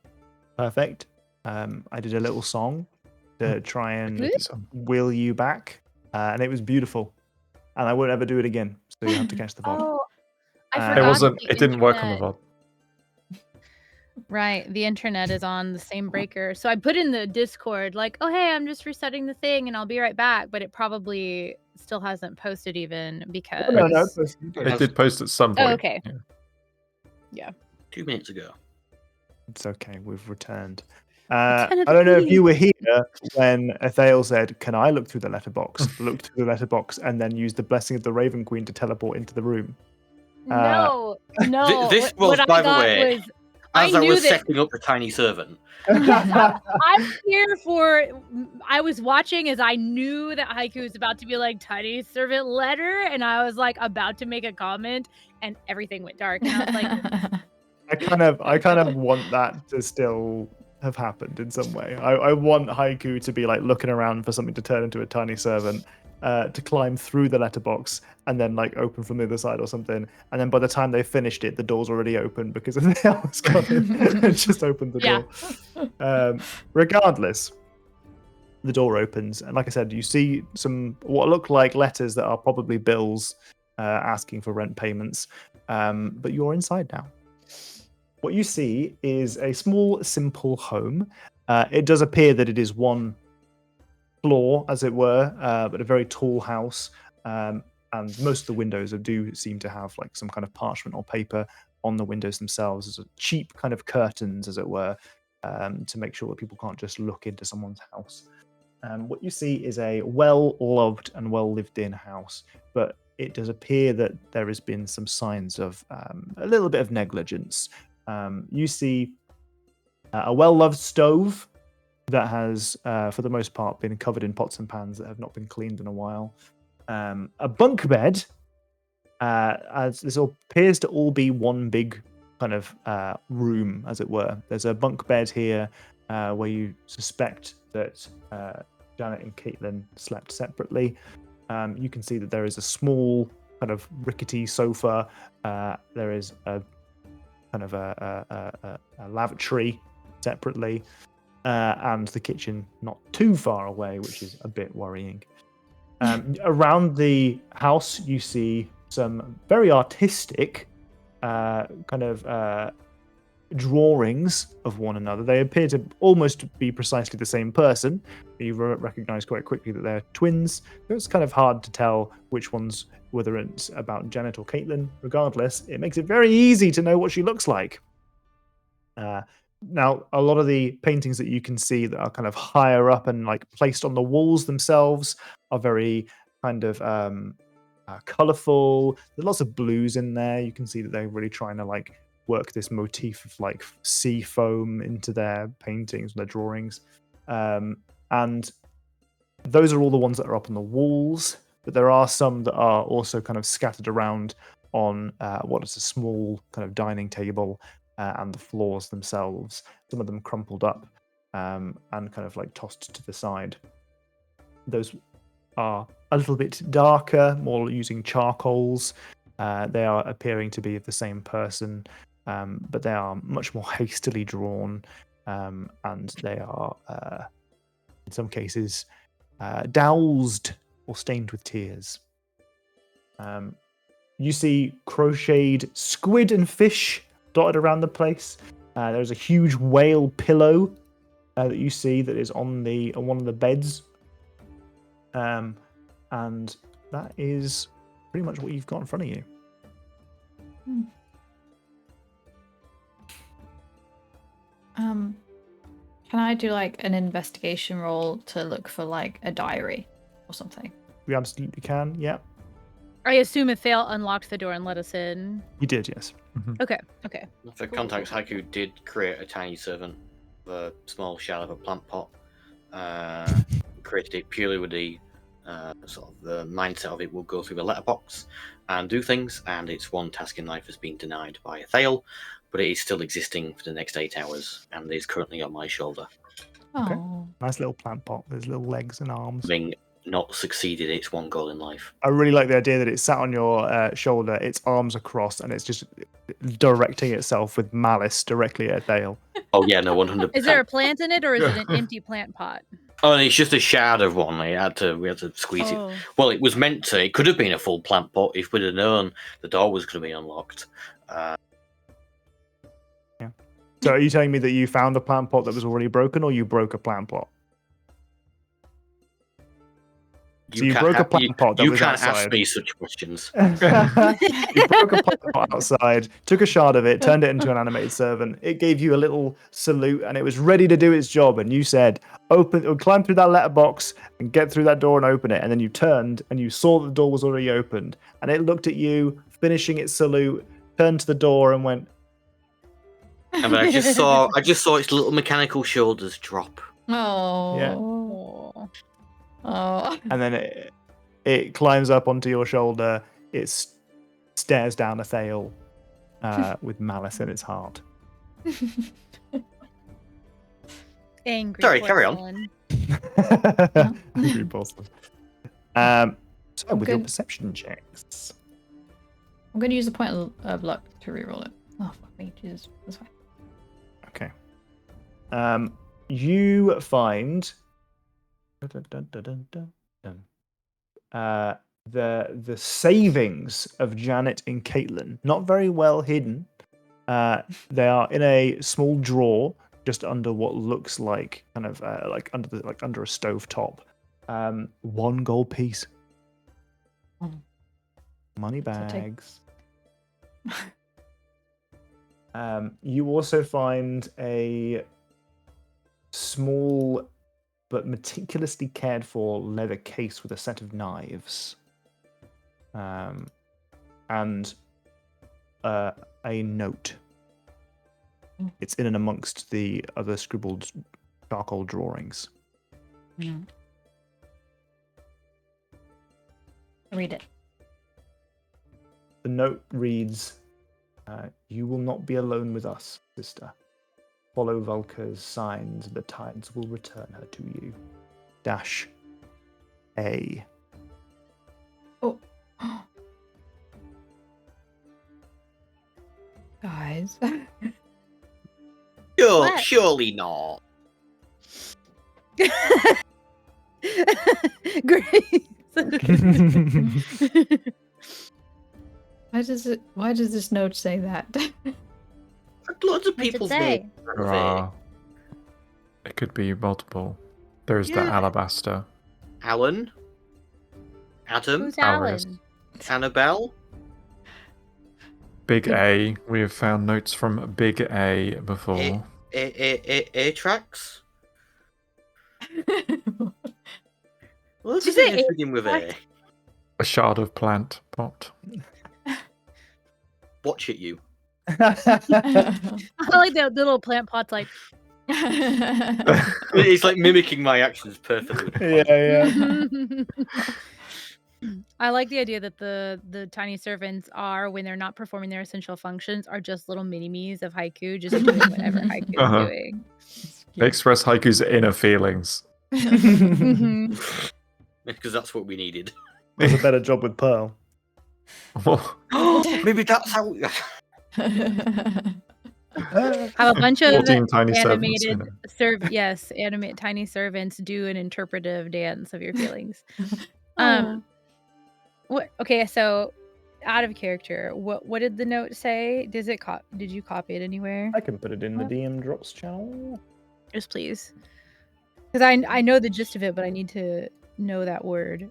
perfect. I did a little song to try and will you back, and it was beautiful. And I won't ever do it again. So you have to catch the VOD. Oh, I It forgot. It that wasn't. the It didn't work on the internet- VOD. Right, the internet is on the same breaker. So I put in the Discord, like, oh, hey, I'm just resetting the thing and I'll be right back. But it probably still hasn't posted even because. No, no, It did post at some point. Oh, okay. Yeah. 2 minutes ago. it's okay. We've returned. Return I of the don't know if King. you were here when Athale said, "Can I look through the letterbox?" Looked through the letterbox and then used the blessing of the Raven Queen to teleport into the room. No, no. This what was, I by the got way, was, As I I knew was that setting up the tiny servant. I'm here for. I was watching as I knew that Haiku was about to be like tiny servant letter, and I was like about to make a comment, and everything went dark, and I was like, I kind of want that to still have happened in some way. I want Haiku to be like looking around for something to turn into a tiny servant, to climb through the letterbox and then like open from the other side or something. And then by the time they finished it, the door's already open because the elves got in and just opened the door. Regardless, the door opens, and like I said, you see some what look like letters that are probably bills asking for rent payments. But you're inside now. What you see is a small, simple home. It does appear that it is one floor, as it were, but a very tall house. And most of the windows do seem to have like some kind of parchment or paper on the windows themselves, as a cheap kind of curtains, as it were, to make sure that people can't just look into someone's house. What you see is a well-loved and well-lived-in house, but it does appear that there has been some signs of a little bit of negligence. You see a well-loved stove that has, for the most part, been covered in pots and pans that have not been cleaned in a while. A bunk bed, as this all appears to all be one big kind of room, as it were. There's a bunk bed here where you suspect that Janet and Caitlin slept separately. You can see that there is a small kind of rickety sofa. There is a kind of a lavatory separately, and the kitchen not too far away, which is a bit worrying. Around the house, you see some very artistic kind of drawings of one another. They appear to almost be precisely the same person. You recognize quite quickly that they're twins. It's kind of hard to tell which ones, whether it's about Janet or Caitlin. Regardless, it makes it very easy to know what she looks like. Now, a lot of the paintings that you can see that are kind of higher up and like placed on the walls themselves are very kind of colorful. There's lots of blues in there. You can see that they're really trying to like work this motif of like sea foam into their paintings, their drawings. And those are all the ones that are up on the walls, but there are some that are also kind of scattered around on what is a small kind of dining table and the floors themselves. Some of them crumpled up and kind of like tossed to the side. Those are a little bit darker, more using charcoals. They are appearing to be of the same person, but they are much more hastily drawn, and they are, in some cases, dowsed or stained with tears. You see crocheted squid and fish dotted around the place. There's a huge whale pillow that you see that is on one of the beds. And that is pretty much what you've got in front of you. Can I do like an investigation roll to look for like a diary or something? We absolutely can, yeah. I assume if Fail unlocked the door and let us in. You did, yes. Okay. For context, Haiku did create a tiny servant, a small shell of a plant pot. Created it purely with the sort of the mindset of it will go through the letterbox and do things, and its one task in life has been denied by Thale, but it is still existing for the next 8 hours and is currently on my shoulder. Okay. Oh, Nice little plant pot. There's little legs and arms. Having not succeeded its one goal in life. I really like the idea that it's sat on your shoulder, its arms are crossed, and it's just directing itself with malice directly at Thale. Oh yeah, no, 100%. Is there a plant in it, or is it an empty plant pot? Oh, and it's just a shard of one. We had to squeeze it. Well, it was meant to. It could have been a full plant pot if we'd have known the door was going to be unlocked. So are you telling me that you found a plant pot that was already broken, or you broke a plant pot? So you broke a plant pot that you was can't outside. ask me such questions. You broke a plant pot outside, took a shard of it, turned it into an animated servant. It gave you a little salute, and it was ready to do its job. And you said, climb through that letterbox and get through that door and open it. And then you turned and you saw that the door was already opened. And it looked at you, finishing its salute, turned to the door and went. And I just saw its little mechanical shoulders drop. oh, Yeah. Oh. And then it climbs up onto your shoulder. It stares down at Thale with malice in its heart. Angry Sorry, carry on. porcelain. Angry porcelain. So with your Good. perception checks. I'm going to use a point of luck to reroll it. Oh, fuck me. Jesus. That's fine. Okay. You find the savings of Janet and Caitlin not very well hidden. They are in a small drawer just under what looks like kind of under a stove top. 1 gold piece. Oh. Money So take- bags. You also find a small but meticulously cared for leather case with a set of knives. And a note. It's in and amongst the other scribbled charcoal drawings. Mm. Read it. The note reads, "You will not be alone with us, sister. Follow Vulca's signs, the tides will return her to you. -A." Oh. Guys. What? Surely not. Great. Why does this note say that? Lots of What's it people's say? names. There are. It could be multiple. There's the Yeah. alabaster. Alan, Adam, Who's Alice. Alan? Annabelle. Big A. We have found notes from Big A before. Atrax. Well, Did you let's say just begin with A. Atrax? A shard of plant pot. Watch it, you. I like the little plant pots. Like, It's like mimicking my actions perfectly. yeah. I like the idea that the tiny servants are, when they're not performing their essential functions, are just little mini-me's of Haiku, just doing whatever Haiku's Uh-huh. doing. They express Haiku's inner feelings. Because that's what we needed. Does a better job with Pearl. Maybe that's how. Have a bunch of 14 tiny servants. animate tiny servants do an interpretive dance of your feelings. Oh. What? Okay, so out of character, what did the note say? Did you copy it anywhere? I can put it in the DM drops channel. Just please, because I know the gist of it, but I need to know that word.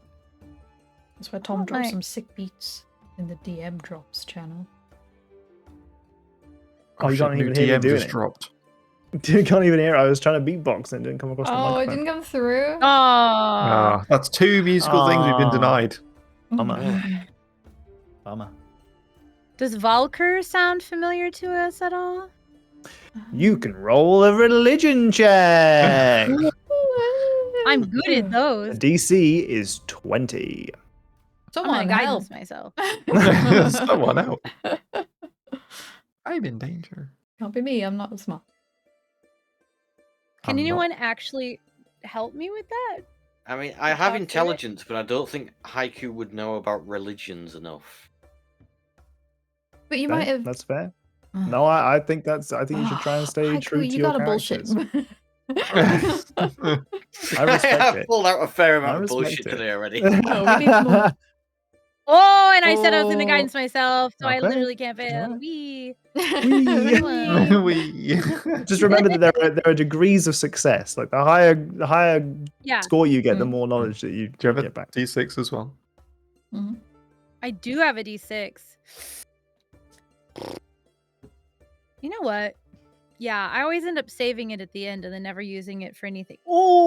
That's where Tom Oh, drops my- some sick beats in the DM drops channel. Oh, you shit, can't new even hear me DM doing just it. dropped. You can't even hear it. I was trying to beatbox and it didn't come across the Oh, it microphone. didn't come through. Oh, Ah, that's 2 musical things we've been Ah. denied. Bummer. does Valkyr sound familiar to us at all? You can roll a religion check. I'm good at The those. DC is 20. I'm Someone gonna help. guidance myself. Someone out. I'm in danger. Can't be me. I'm not smart. Can I'm not. anyone actually help me with that? I mean, I have intelligence, but I don't think Haiku would know about religions enough. But you Okay, might have. That's fair. No, I think you should try and stay Haiku, true to you your gotta bullshit. characters. I respect have it. pulled out a fair I amount of respect bullshit it. today already. No, we need more. Oh, and I said I was gonna Oh. guidance myself, so I Okay. literally can't fail. Alright. Wee. Wee. We. Just remember that there are degrees of success. Like the higher Yeah, score you get, the Mm. more knowledge that you Do you have a get back. D6 as well? Mhm. I do have a D6. You know what? Yeah, I always end up saving it at the end and then never using it for anything. Oh,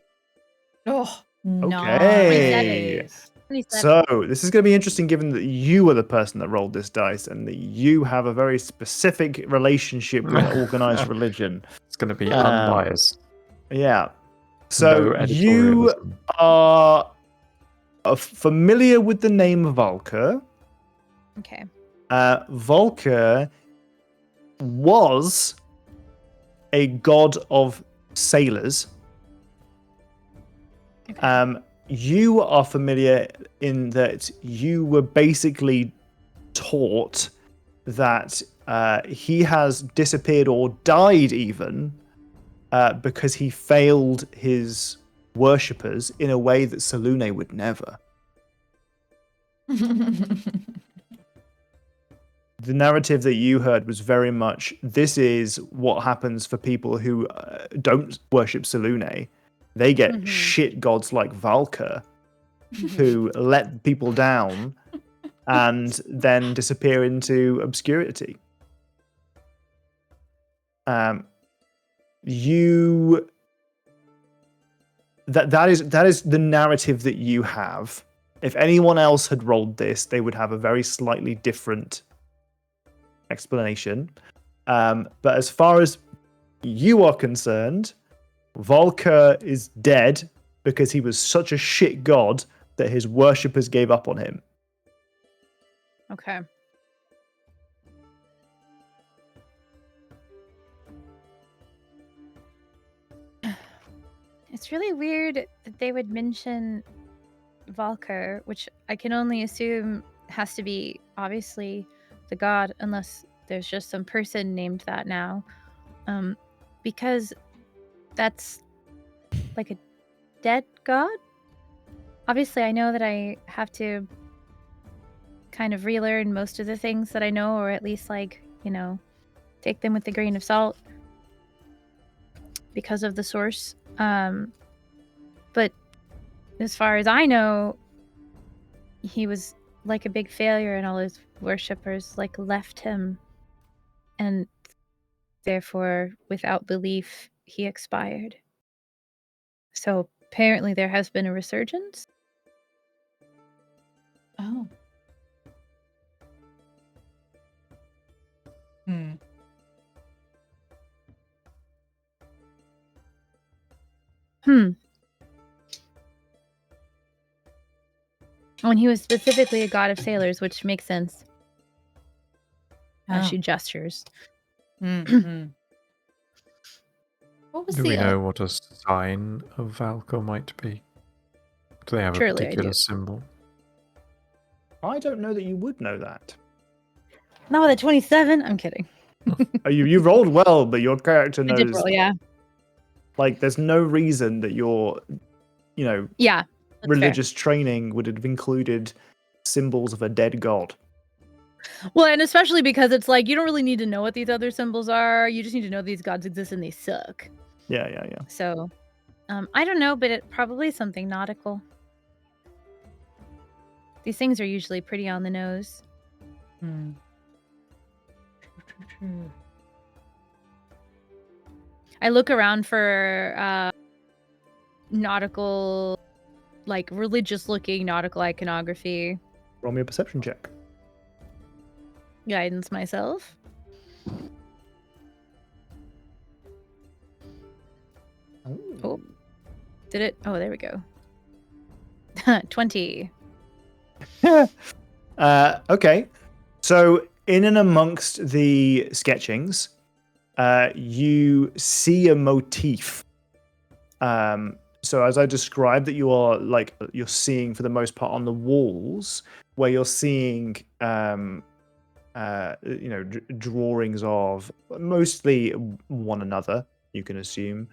Oh, Okay. nice. 27. so this is going to be interesting, given that you are the person that rolled this dice, and that you have a very specific relationship with organized religion. It's going to be Um, unbiased. Yeah. No So you editorialism. are familiar with the name Valkyr. Okay. Valkyr was a god of sailors. Okay. You are familiar in that you were basically taught that he has disappeared or died even because he failed his worshippers in a way that Salune would never. The narrative that you heard was very much, this is what happens for people who don't worship Salune. They get shit gods like Valka, who let people down and then disappear into obscurity. That is the narrative that you have. If anyone else had rolled this, they would have a very slightly different explanation. But as far as you are concerned, Volker is dead because he was such a shit god that his worshippers gave up on him. Okay. It's really weird that they would mention Valkyr, which I can only assume has to be obviously the god, unless there's just some person named that now. Because that's like a dead god. Obviously, I know that I have to kind of relearn most of the things that I know, or at least take them with a grain of salt because of the source. But as far as I know, he was like a big failure, and all his worshippers left him, and therefore, without belief, he expired. So apparently, there has been a resurgence. Oh. Hmm. And he was specifically a god of sailors, which makes sense. As Oh. she gestures. Mm-hmm. What was Do the we know what a sign of Valko might be? Do they have Surely a I particular do. symbol? I don't know that you would know that. Not with a 27. I'm kidding. You rolled well, but your character knows. I did roll, yeah. There's no reason that your, Yeah. That's religious training would have included symbols of a dead god. fair. Well, and especially because it's you don't really need to know what these other symbols are. You just need to know these gods exist and they suck. Yeah. So, I don't know, but it probably is something nautical. These things are usually pretty on the nose. True. I look around for nautical, religious-looking nautical iconography. Roll me a perception check. Guidance myself. Oh. Did it? Oh, there we go. 20. Okay. So in and amongst the sketchings, you see a motif. So as I described, that you are you're seeing for the most part on the walls, where you're seeing drawings of mostly one another, you can assume.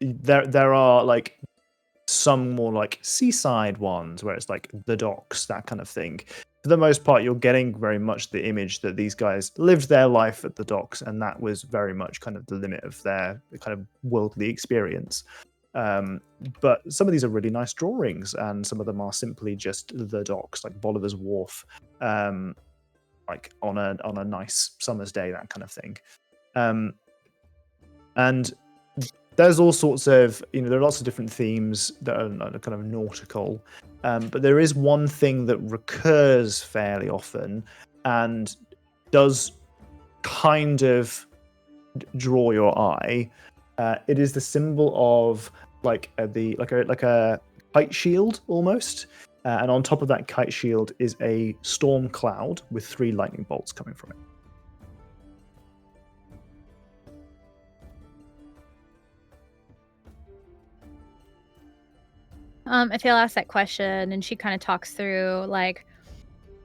There are some more seaside ones where it's the docks, that kind of thing. For the most part, you're getting very much the image that these guys lived their life at the docks, and that was very much kind of the limit of their kind of worldly experience. But some of these are really nice drawings, and some of them are simply just the docks, like Bolivar's Wharf, on a nice summer's day, that kind of thing. And there's all sorts of, there are lots of different themes that are kind of nautical, but there is one thing that recurs fairly often and does kind of draw your eye. It is the symbol of a kite shield almost, and on top of that kite shield is a storm cloud with 3 lightning bolts coming from it. Athel asks that question, and she kind of talks through like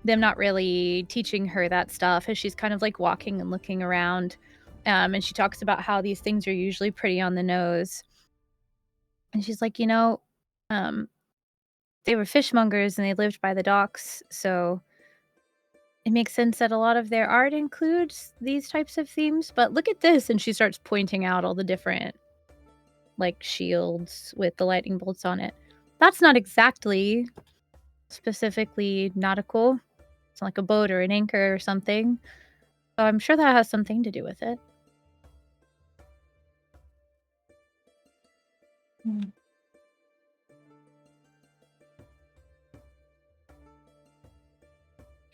them not really teaching her that stuff as she's kind of like walking and looking around. And she talks about how these things are usually pretty on the nose. And she's like, they were fishmongers and they lived by the docks, so it makes sense that a lot of their art includes these types of themes. But look at this, and she starts pointing out all the different like shields with the lightning bolts on it. That's not exactly specifically nautical. It's like a boat or an anchor or something. So I'm sure that has something to do with it.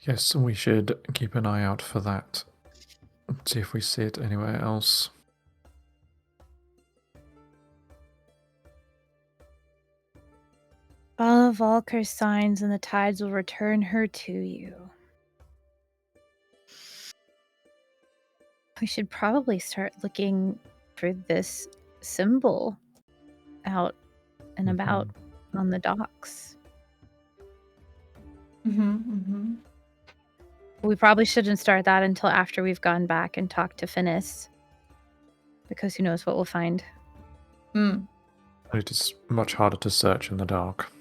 Yes, we should keep an eye out for that. See if we see it anywhere else. Follow Volker's signs and the tides will return her to you. We should probably start looking for this symbol out and about on the docks. We probably shouldn't start that until after we've gone back and talked to Finis, because who knows what we'll find. It is much harder to search in the dark.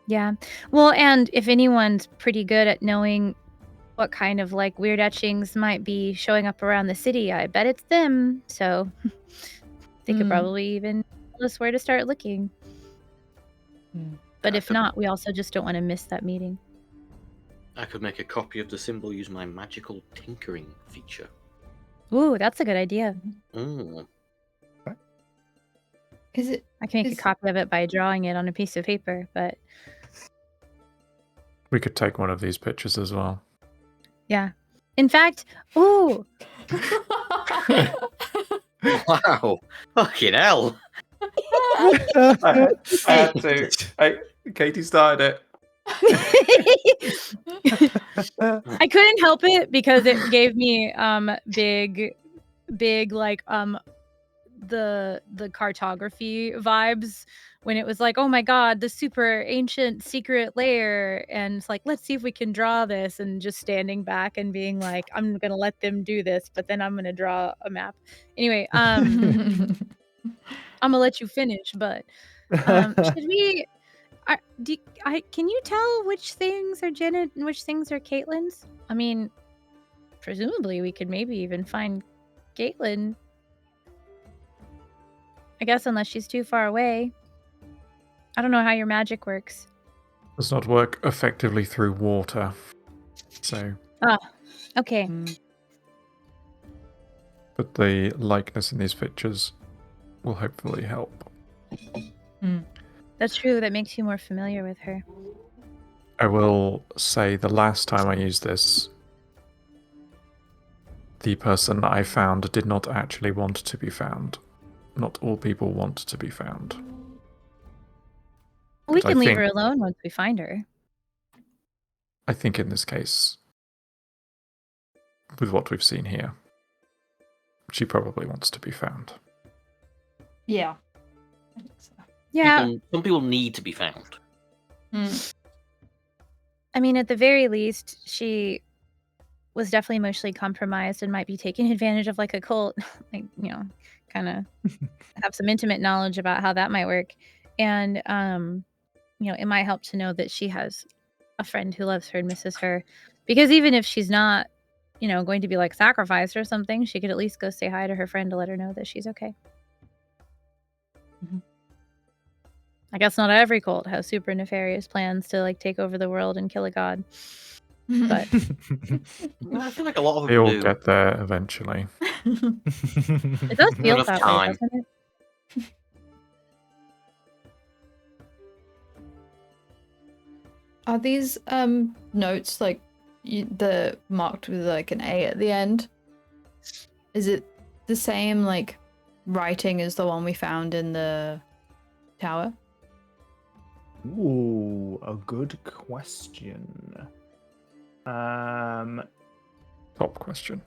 Yeah. Well, and if anyone's pretty good at knowing what kind of like weird etchings might be showing up around the city, I bet it's them. So they could probably even tell us where to start looking. But if not, we also just don't want to miss that meeting. I could make a copy of the symbol using my magical tinkering feature. Ooh, that's a good idea. Is it? I can make a copy of it by drawing it on a piece of paper, but We could take one of these pictures as well. yeah. In fact, ooh. Wow. Fucking hell. I had to. Katie started it. I couldn't help it because it gave me big like the cartography vibes when it was like, oh my god, the super ancient secret layer, and it's like, let's see if we can draw this, and just standing back and being like, I'm gonna let them do this, but then I'm gonna draw a map. Anyway, I'm gonna let you finish, but should we can you tell which things are Janet and which things are Caitlin's? I mean, presumably we could maybe even find Caitlin. I guess unless she's too far away. I don't know how your magic works. Does not work effectively through water. So. Okay. But the likeness in these pictures will hopefully help. That's true. That makes you more familiar with her. I will say the last time I used this, the person I found did not actually want to be found. Not all people want to be found. We can leave her alone once we find her. I think in this case, with what we've seen here, she probably wants to be found. Yeah. Yeah. Some people need to be found. I mean, at the very least, she was definitely emotionally compromised and might be taking advantage of like a cult, like, kind of have some intimate knowledge about how that might work. And, it might help to know that she has a friend who loves her and misses her. Because even if she's not, going to be like sacrificed or something, she could at least go say hi to her friend to let her know that she's okay. I guess not every cult has super nefarious plans to like take over the world and kill a god. But I feel like a lot of They them all do. get there eventually. It does feel Enough that time. way, doesn't it? Are these notes like the marked with like an A at the end? Is it the same like writing as the one we found in the tower? Ooh, a good question. Top question.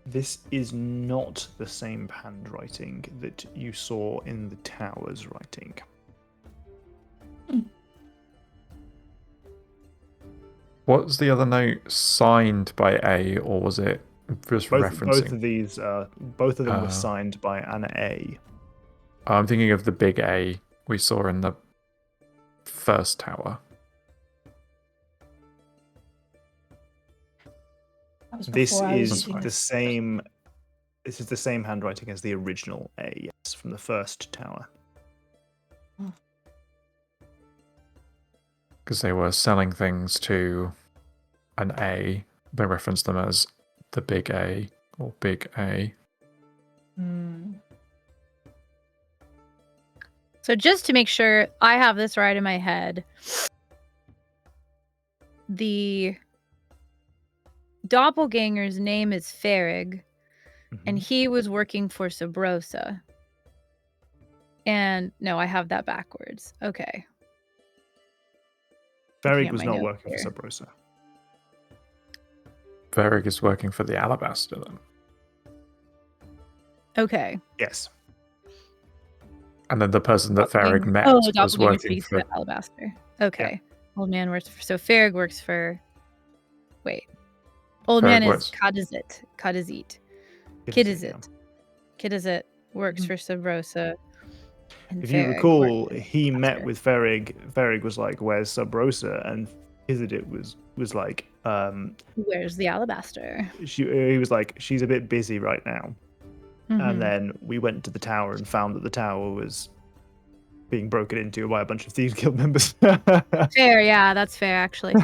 This is not the same handwriting that you saw in the tower's writing. What's the other note? Signed by A, or was it just referencing? Both of them were signed by an A. I'm thinking of the big A we saw in the first tower. This is the same. This is the same handwriting as the original A, yes, from the first tower. Because they were selling things to an A. They referenced them as the big A or big A. So just to make sure I have this right in my head, the doppelganger's name is Farrig, and he was working for Sabrosa. And no, I have that backwards. Okay. Farrig was not working for Sabrosa. Farrig is working for the Alabaster then. Okay. Yes. And then the person that Farrig met was working for Alabaster. Okay. Yeah. Old man works for... So Farrig works for... Wait. Old Farrig man is Kadazit. Kidizit works for Sabrosa. If you recall, he met with Farrig. Farrig was like, "Where's Sabrosa?" And Kidizit was like, "Where's the Alabaster?" He was like, "She's a bit busy right now." And then we went to the tower and found that the tower was being broken into by a bunch of Thieves Guild members. Fair, yeah, that's fair, actually.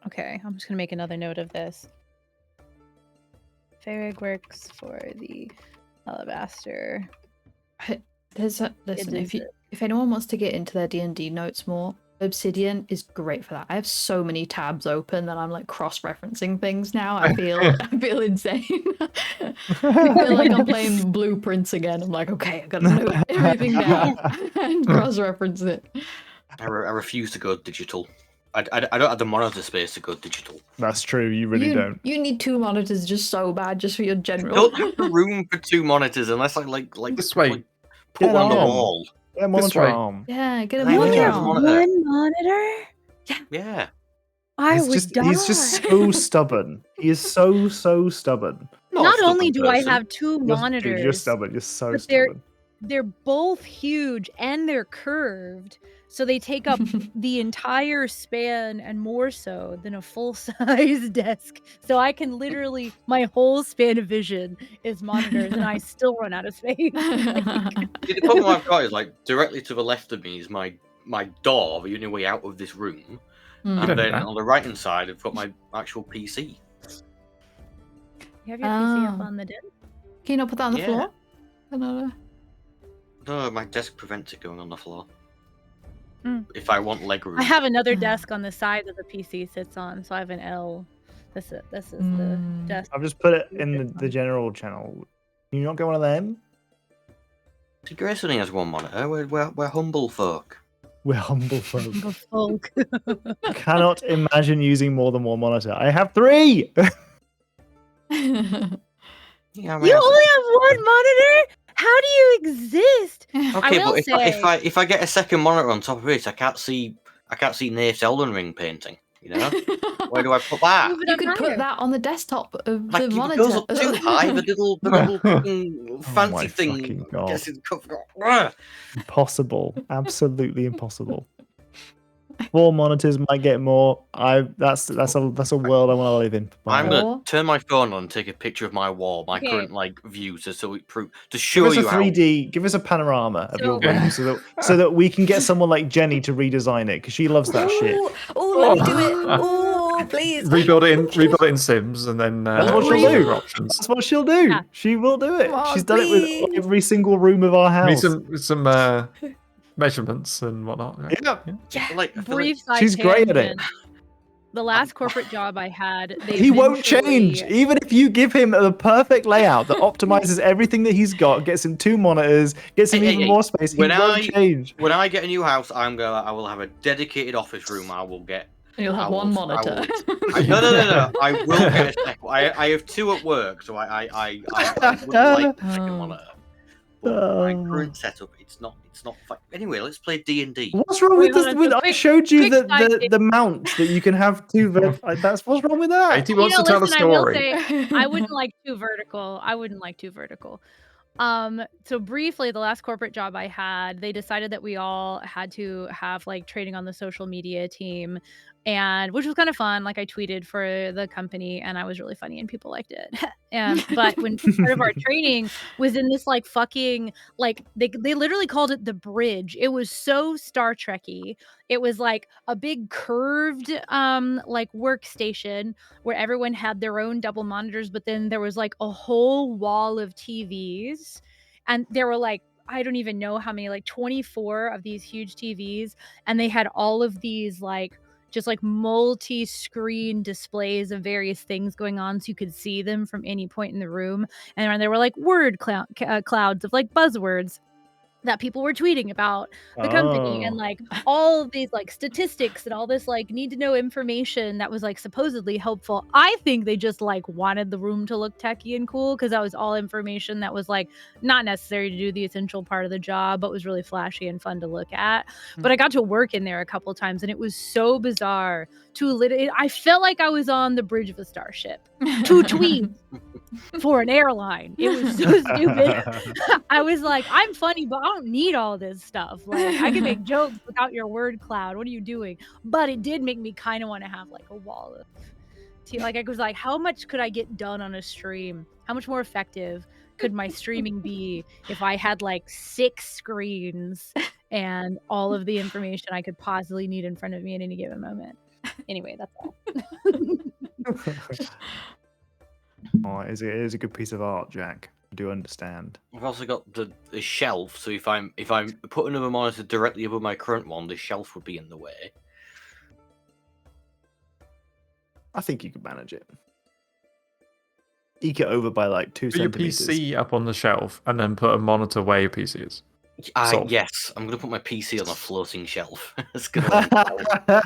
Okay, I'm just going to make another note of this. Farrig works for the Alabaster. Listen, if anyone wants to get into their D&D notes more, Obsidian is great for that. I have so many tabs open that I'm like cross-referencing things now. I feel insane. I feel like I'm playing Blueprints again. I'm like, okay, I gotta know everything now and cross-reference it. I refuse to go digital. I don't have the monitor space to go digital. That's true. You really don't. You need 2 monitors just so bad, just for your general. I don't have the room for 2 monitors unless I like this way. Put one on the wall. Yeah, monitor arm. Yeah, get a monitor arm. One monitor? Yeah. He's just so stubborn. He is so stubborn. Not only do I have 2 monitors, you're stubborn. You're so stubborn. They're both huge and they're curved, so they take up the entire span and more so than a full-size desk. So I can literally, my whole span of vision is monitors, and I still run out of space. The problem I've got is like directly to the left of me is my door, the only way out of this room, and then on the right-hand side I've got my actual PC. You have your PC up on the desk? Can you not put that on the floor? No, my desk prevents it going on the floor. If I want leg room. I have another desk on the side that the PC sits on, so I have an L. This is the desk. I've just put it in the general channel. Can you not get one of them? Grace only has 1 monitor. We're humble folk. We're humble folk. Cannot imagine using more than 1 monitor. I have 3! You only have 1 monitor? How do you exist? Okay, but if I get a second monitor on top of it, I can't see Nate's Elden Ring painting. You know, where do I put that? You could put that on the desktop of the monitor. It goes up too high. The little fancy thing. Impossible. Absolutely impossible. 4 monitors might get more. That's a world I want to live in. I'm gonna turn my phone on and take a picture of my wall, my current view, to show you how. 3D. Give us a panorama of your room, so that we can get someone like Jenny to redesign it because she loves that shit. Let me do it. Oh, please. Rebuild it in Sims, and then that's what she'll do. That's what she'll do. Yeah. She will do it. She's done it with every single room of our house. Some measurements and whatnot. Right? Yeah. Brief she's great at it. The last corporate job I had, he won't change. Even if you give him the perfect layout that optimizes everything that he's got, gets him 2 monitors, gets him even more space, he won't change. When I get a new house, I will have a dedicated office room. I will get You'll have I one will- I monitor. No. I will get a second. I have two at work, so I would like a second Oh. monitor. But my Oh. current setup, it's not. Anyway, let's play D&D. What's wrong Wait, with hold this? on, With, so I quick- showed you quick side the tip. mount that you can have two. That's what's wrong with that. Katie wants to tell a listen, I will story. say I wouldn't like too vertical. So briefly, the last corporate job I had, they decided that we all had to have like training on the social media team, and which was kind of fun. Like I tweeted for the company, and I was really funny, and people liked it. But when part of our training was in this like fucking like they literally called it the bridge. It was so Star Trekky. It was like a big curved like workstation where everyone had their own double monitors, but then there was like a whole wall of TVs, and there were like I don't even know how many, like 24 of these huge TVs, and they had all of these like just like multi-screen displays of various things going on, so you could see them from any point in the room. And there were like clouds of like buzzwords that people were tweeting about the company, and Oh. like all of these like statistics and all this like need to know information that was like supposedly helpful. I think they just like wanted the room to look techy and cool, because that was all information that was like not necessary to do the essential part of the job, but was really flashy and fun to look at. But I got to work in there a couple times, and it was so bizarre to literally, I felt like I was on the bridge of a starship to tweet for an airline. It was so stupid. I was like, I'm funny, but I don't need all this stuff. Like, I can make jokes without your word cloud. What are you doing? But it did make me kind of want to have like a wall of like I was like, how much could I get done on a stream? How much more effective could my streaming be if I had like 6 screens and all of the information I could possibly need in front of me at any given moment? Anyway, that's all. Oh, it is a good piece of art, Jack. I do understand. I've also got the shelf, so if I'm putting another monitor directly above my current one, the shelf would be in the way. I think you could manage it. Eke it over by like 2 Put your centimeters. PC up on the shelf and then put a monitor where your PC is. Solved. Yes, I'm gonna put my PC on a floating shelf. It's gonna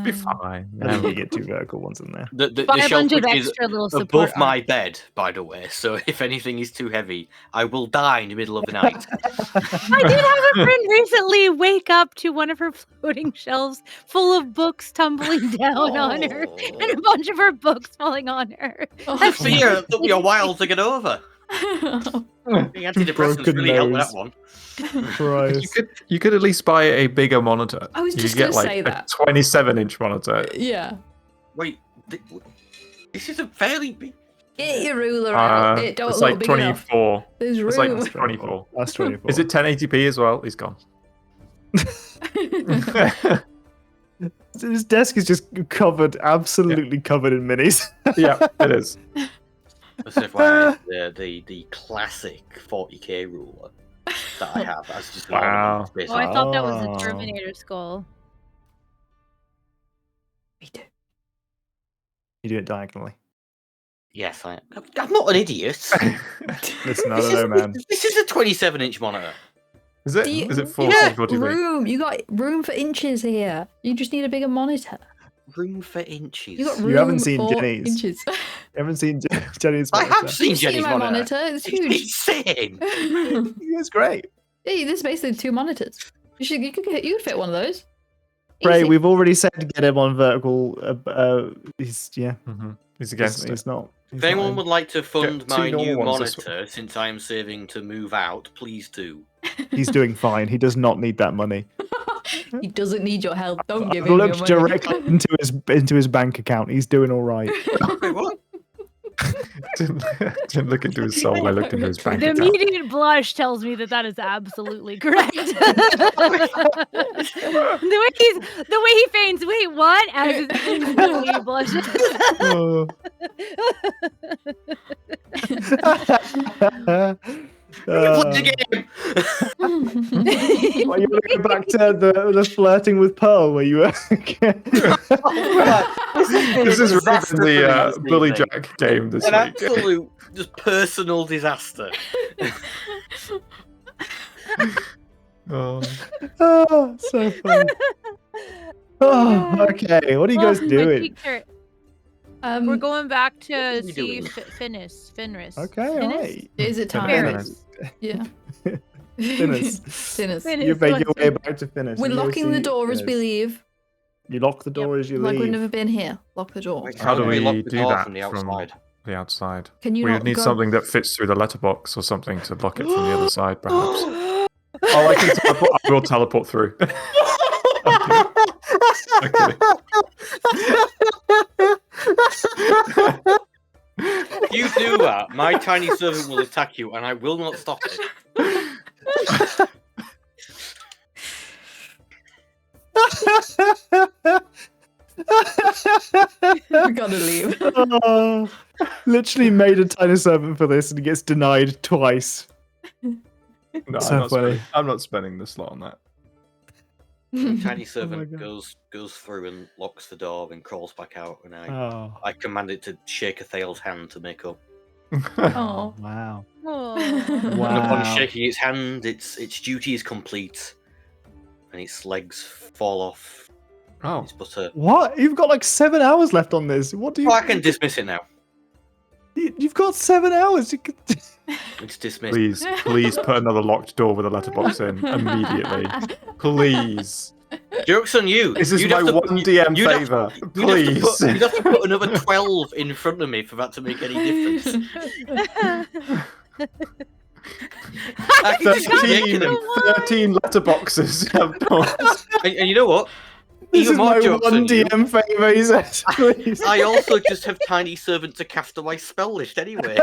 Be fine. I think you get 2 vertical ones in there. the Buy a shelf bunch of which is extra little support above my bed, by the way. So if anything is too heavy, I will die in the middle of the night. I did have a friend recently wake up to one of her floating shelves full of books tumbling down on her, and a bunch of her books falling on her. That's So yeah, it took me a while to get over. The antidepressants Broken really helped with nose. that one. Christ. You could at least buy a bigger monitor. I was you just could get gonna like say that. a 27-inch monitor. Yeah. Wait, this is a fairly big. Get your ruler out. It don't It's look like big enough. 24. There's It's room. like 24. That's 24. Is it 1080p as well? He's gone. His desk is just covered, absolutely covered in minis. Yeah, it is. As if I had the classic 40k ruler that I have. That's just an Wow. ornament, basically. Oh, I thought that was Oh. the Terminator skull. Me too. You do it diagonally. Yes, I'm not an idiot. Listen, I don't know, man. This is a 27-inch monitor. Is it? Do you- Is it full? Yeah, What do you think? room. You got room for inches here. You just need a bigger monitor. Room for inches. You got room You haven't seen for Jenny's. inches. You haven't seen Jenny's I monitor? have seen You've seen Jenny's my monitor. It's huge. It's insane. It's great. Hey, this is basically 2 monitors. You could fit one of those. Ray, Easy. we've already said to get him on vertical. He's He's against it. he's not. If anyone would like to fund Get 2 my new normal ones this monitor, since I am saving to move out, please do. He's doing fine. He does not need that money. He doesn't need your help. Don't give I've him your looked money. directly into his bank account. He's doing all right. Wait, what? Didn't look into his soul. I looked into his bank The account. immediate blush tells me that that is absolutely correct. the way he feigns, wait, what? As his instantly blushes. Play the game. Well, you want to go back to the flirting with Pearl, where you were. This is rather Disaster than the for me, Bully Steve. Jack game this An week. absolute just personal disaster. Oh. Oh, so funny. Oh, okay. What are you guys My doing? cheeks hurt. We're going back to are we see doing? Fenris. Okay, Fenris? alright. Is it time? Ferris. Yeah. Finis. Finis. Finis. You make Go your on, way back to Finis. We're and go locking the see door as we Finis. leave. You lock the door as you Like we've leave. never been here. Lock the door. Wait, How do we lock the do door that from the from outside? the outside? Can you We not would need go? something that fits through the letterbox or something to lock it from the other side, perhaps. Oh, I can teleport. I will teleport through. Okay. If you do that, my tiny servant will attack you, and I will not stop it. We gotta leave. Oh, literally made a tiny servant for this and gets denied twice. No, So funny. I'm not spending the slot on that. My tiny my servant God. goes through and locks the door and crawls back out, and Oh, I command it to shake Athale's hand to make up. Oh. wow. Oh. And upon Wow. shaking its hand, its duty is complete, and its legs fall off. Oh, It's but a... What? You've got like 7 hours left on this. What do you? Oh, I can dismiss it now. You've got 7 hours. You could... It's dismissed. please put another locked door with a letterbox in immediately. Please. Joke's on you. This is You'd my have to one DM you'd have- favour. You'd Please. have to put another 12 in front of me for that to make any difference. I can just keep 13, making them. 13 letterboxes have doors. And you know what? This Even is more my jokes one on you. DM favor. He says, please. I also just have Tiny Servant to cast on my spell list anyway.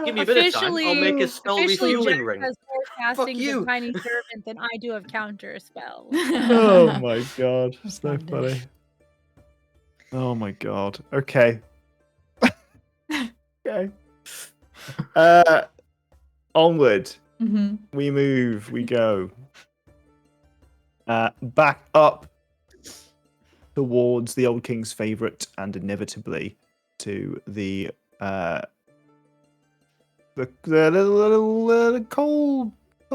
Give me a bit of time. I'll make a spell Officially, refueling Jack ring. has more castings you. of Tiny Servant than I do of counter spells. Oh my god, so Splendid. funny. Oh my god. Okay. Okay. Onward. Mhm. We move. We go. Back up towards the old king's favorite, and inevitably to the little coal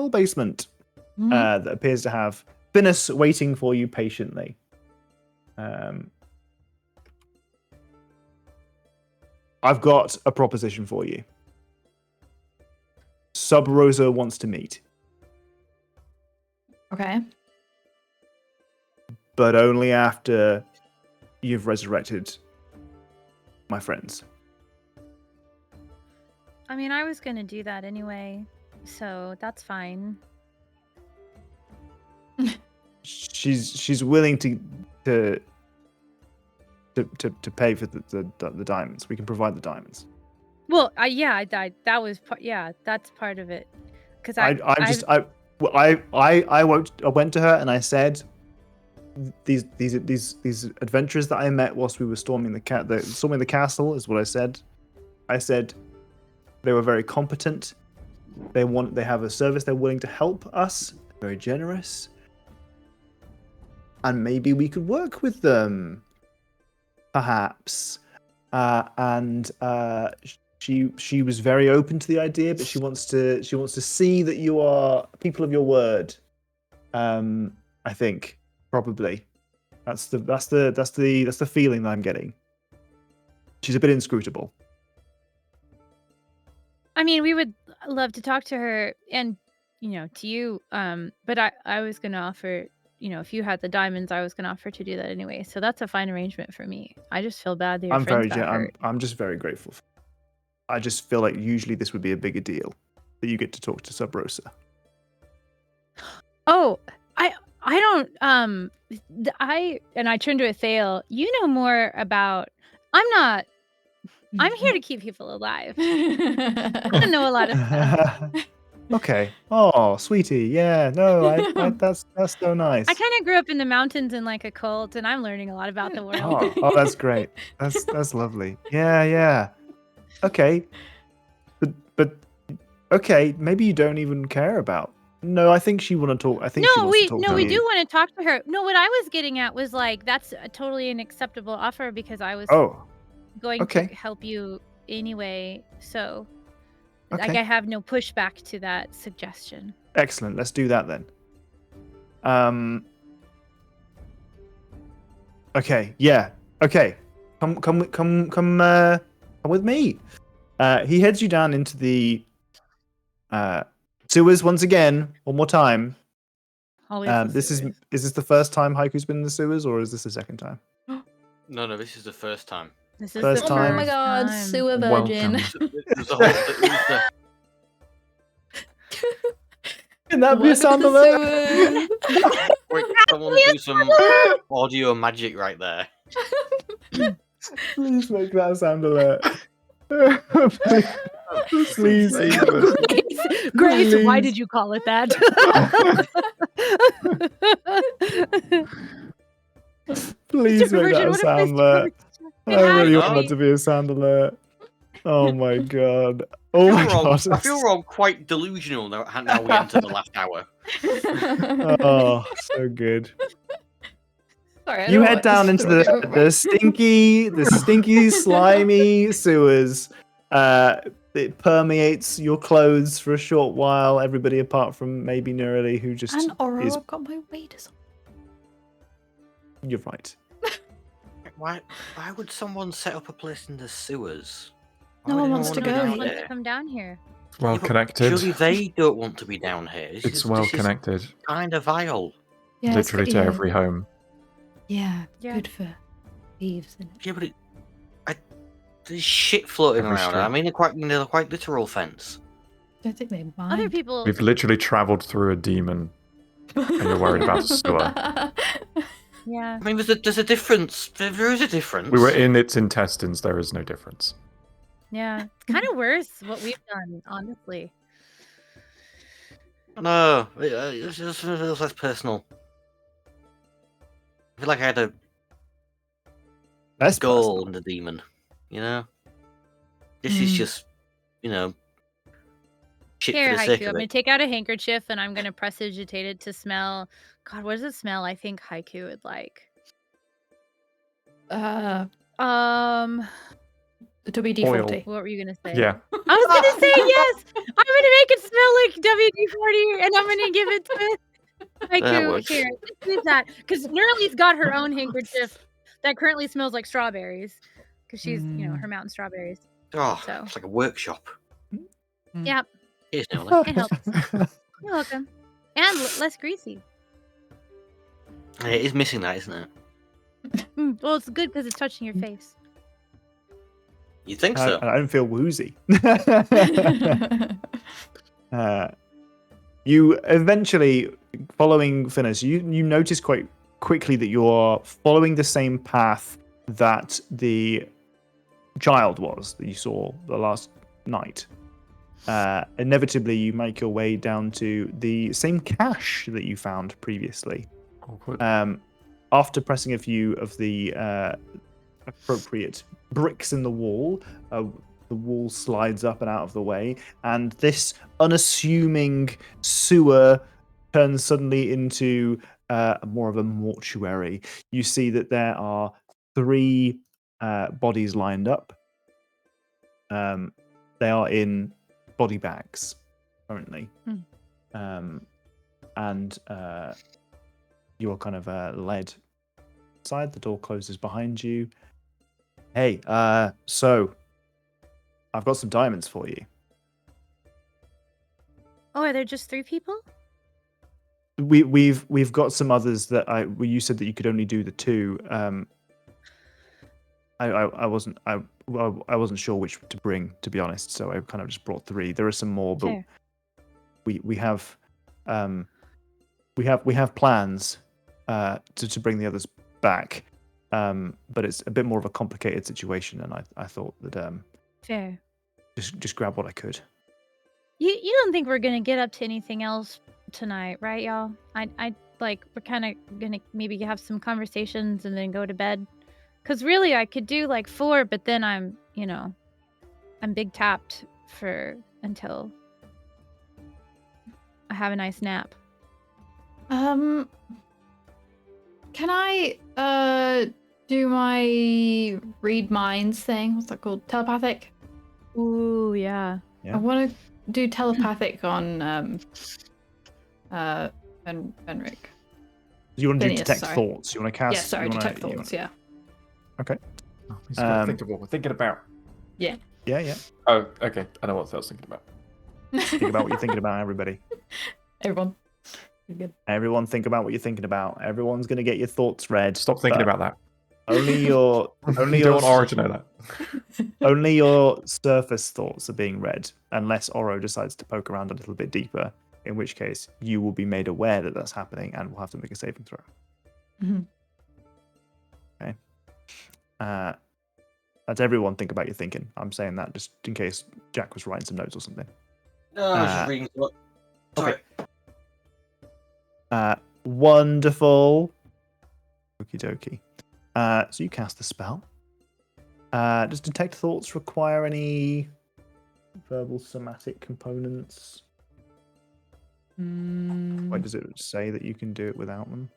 basement. Mhm. That appears to have Finis waiting for you patiently. I've got a proposition for you. Sub Rosa wants to meet, Okay. but only after you've resurrected my friends. I mean, I was gonna do that anyway, so that's fine. She's willing to pay for the diamonds. We can provide the diamonds. Well, that was that's part of it. Because I went to her and I said, these adventurers that I met whilst we were storming the castle is what I said. I said they were very competent. They have a service they're willing to help us. Very generous. And maybe we could work with them, perhaps. She was very open to the idea, but she wants to see that you are people of your word. I think probably that's the feeling that I'm getting. She's a bit inscrutable. I mean, we would love to talk to her and, to you. But I was going to offer, if you had the diamonds, I was going to offer to do that anyway. So that's a fine arrangement for me. I just feel bad that your friends got hurt. I'm just very grateful. I just feel like usually this would be a bigger deal that you get to talk to Sub Rosa. Oh, I don't, I turned to Athale. You know more about, I'm here to keep people alive. I don't know a lot of stuff. Okay. Oh, sweetie. Yeah. No, that's so nice. I kind of grew up in the mountains in like a cult, and I'm learning a lot about the world. Oh, that's great. That's lovely. Yeah. Okay. But okay, maybe you don't even care about. No, I think she want to talk. I think she wants to talk to we you. do want to talk to her. No, what I was getting at was like that's a totally an acceptable offer because I was going okay. to help you anyway. So Okay. like I have no pushback to that suggestion. Excellent. Let's do that then. Okay, yeah. Okay. Come with me. He heads you down into the sewers once again, one more time. Always the Is sewers. this the first time Haiku's been in the sewers, or is this the second time? No, this is the first time. This is First the time. Oh my first god, time. sewer virgin. There's a whole. Can that be a Welcome sound to alert? sewers. Wait, someone do some audio magic right there. Please make that a sound alert. Please. Grace, why Please. did you call it that? Please make that a sound alert. I really want be. that to be a sound alert. Oh my god. Oh my god. I feel we're all quite delusional now we enter the last hour. Oh, so good. Sorry, I You don't head like down this into story. the stinky, slimy sewers. It permeates your clothes for a short while. Everybody apart from maybe Neroli, who just And Oro, is. I've got my waders on. You're right. Why would someone set up a place in the sewers? No Why one would wants anyone to wanna go be Who down wants there? to come down here? Well Yeah, but connected. Surely they don't want to be down here. It's well connected. Kind of vile. Yeah, it's Literally good, to yeah. every home. Yeah, Yeah. good for thieves. Isn't it? Yeah, but there's shit floating Every around. street. I mean, they're quite literal fence. Don't think they mind. Other people. We've literally travelled through a demon. you're worried about a sewer. Yeah. I mean, there's a difference. There is a difference. We were in its intestines. There is no difference. Yeah. It's kind of worse what we've done, honestly. No, it's just less personal. I feel like I had a That's goal and a demon. You know, this is just, shit Here, for the sake Haiku. I'm of gonna it. take out a handkerchief and I'm gonna prestidigitate it to smell. God, what does it smell? I think Haiku would like. WD-40. What were you gonna say? Yeah. I was gonna say yes. I'm gonna make it smell like WD-40, and I'm gonna give it to Haiku. works. Here, use that because Nerly's got her own handkerchief that currently smells like strawberries because she's, her mountain strawberries. Oh, So. it's like a workshop. Yep, Here's Nelly. it helps. You're welcome. And less greasy. It is missing that, isn't it? Well, it's good because it's touching your face. You think so? I don't feel woozy. You eventually, following Finis, you notice quite quickly that you are following the same path that the child was that you saw the last night. Inevitably, you make your way down to the same cache that you found previously. Awkward. After pressing a few of the appropriate bricks in the wall, the wall slides up and out of the way, and this unassuming sewer turns suddenly into more of a mortuary. You see that there are 3 bodies lined up. They are in body bags currently. And you are kind of led inside. The door closes behind you. Hey, so I've got some diamonds for you. Oh, are there just 3 people? We've got some others that you said that you could only do the 2. I wasn't sure which to bring, to be honest, so I kind of just brought 3. There are some more, but Fair. we have plans to bring the others back, but it's a bit more of a complicated situation, and I thought that Fair. just grab what I could. You don't think we're gonna get up to anything else tonight, right, y'all? I like we're kind of gonna maybe have some conversations and then go to bed. Cause really, I could do like 4, but then I'm big tapped until I have a nice nap. Can I do my read minds thing? What's that called? Telepathic? Ooh, yeah. Yeah. I want to do telepathic on Fenric. You want to do Phineas, detect sorry. thoughts? You want to cast? Yeah, sorry, you wanna- detect you wanna- thoughts. Yeah. Okay. Oh, he's got to think of what we're thinking about. Yeah. Oh, okay. I know what I was thinking about. Think about what you're thinking about, everybody. Everyone. You're good. Everyone, think about what you're thinking about. Everyone's gonna get your thoughts read. Stop thinking but about that. Only your only You your don't want Aura to know that. only your surface thoughts are being read, unless Oro decides to poke around a little bit deeper. In which case, you will be made aware that that's happening, and will have to make a saving throw. Mhm. Okay. That's everyone. Think about your thinking. I'm saying that just in case Jack was writing some notes or something. No, I was just reading. Sorry. Wonderful. Okie dokie. So you cast the spell. Does detect thoughts require any verbal somatic components? Why does it say that you can do it without them?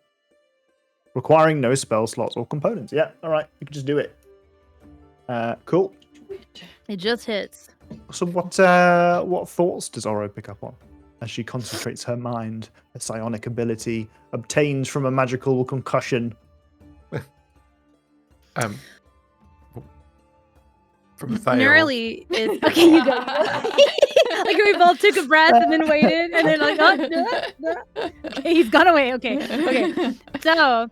Requiring no spell slots or components. Yeah, all right. You can just do it. Cool. It just hits. So what thoughts does Oro pick up on as she concentrates her mind? A psionic ability obtained from a magical concussion. From Thale. Nearly is okay. You go. Like we both took a breath and then waited, and then like, oh, okay, he's gone away. Okay. So,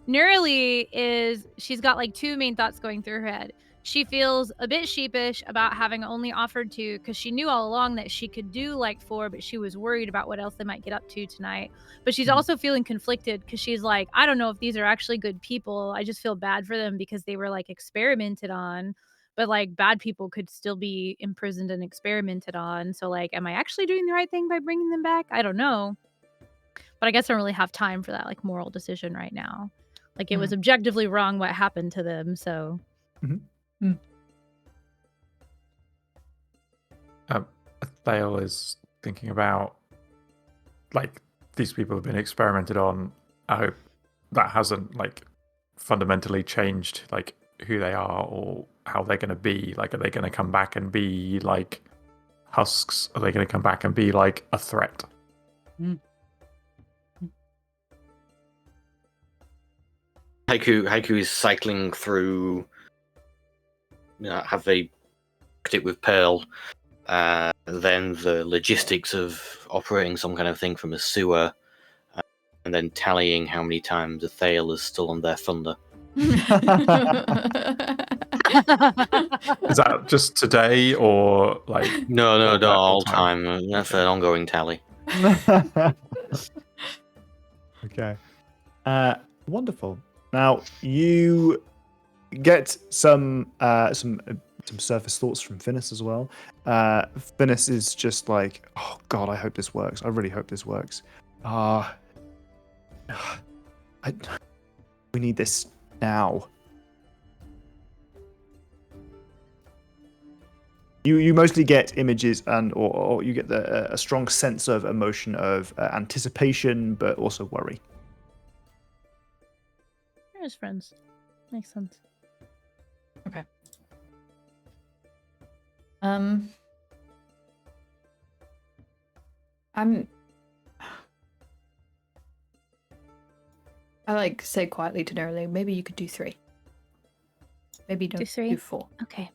Nearly she's got like two main thoughts going through her head. She feels a bit sheepish about having only offered 2 because she knew all along that she could do like 4, but she was worried about what else they might get up to tonight. But she's also feeling conflicted because she's like, I don't know if these are actually good people. I just feel bad for them because they were like experimented on, but like bad people could still be imprisoned and experimented on. So like, am I actually doing the right thing by bringing them back? I don't know. But I guess I don't really have time for that like moral decision right now. Like it was objectively wrong what happened to them. So. Thale is thinking about, like, these people have been experimented on. I hope that hasn't like fundamentally changed like who they are or how they're going to be. Like, are they going to come back and be like husks? Are they going to come back and be like a threat? Haiku is cycling through. Have they cooked it with Pearl? Then the logistics of operating some kind of thing from a sewer, and then tallying how many times a Thale has stolen their thunder. Is that just today or like? No, all all time? time. That's an ongoing tally. Okay. Wonderful. Now you get some surface thoughts from Finis as well. Finis is just like, oh god, I hope this works. I really hope this works. We need this now. You mostly get images and or you get a strong sense of emotion of anticipation, but also worry. They're his friends. Makes sense. Okay. I like say quietly to Neroli, maybe you could do 3. Maybe don't Do 3? do 4. Okay.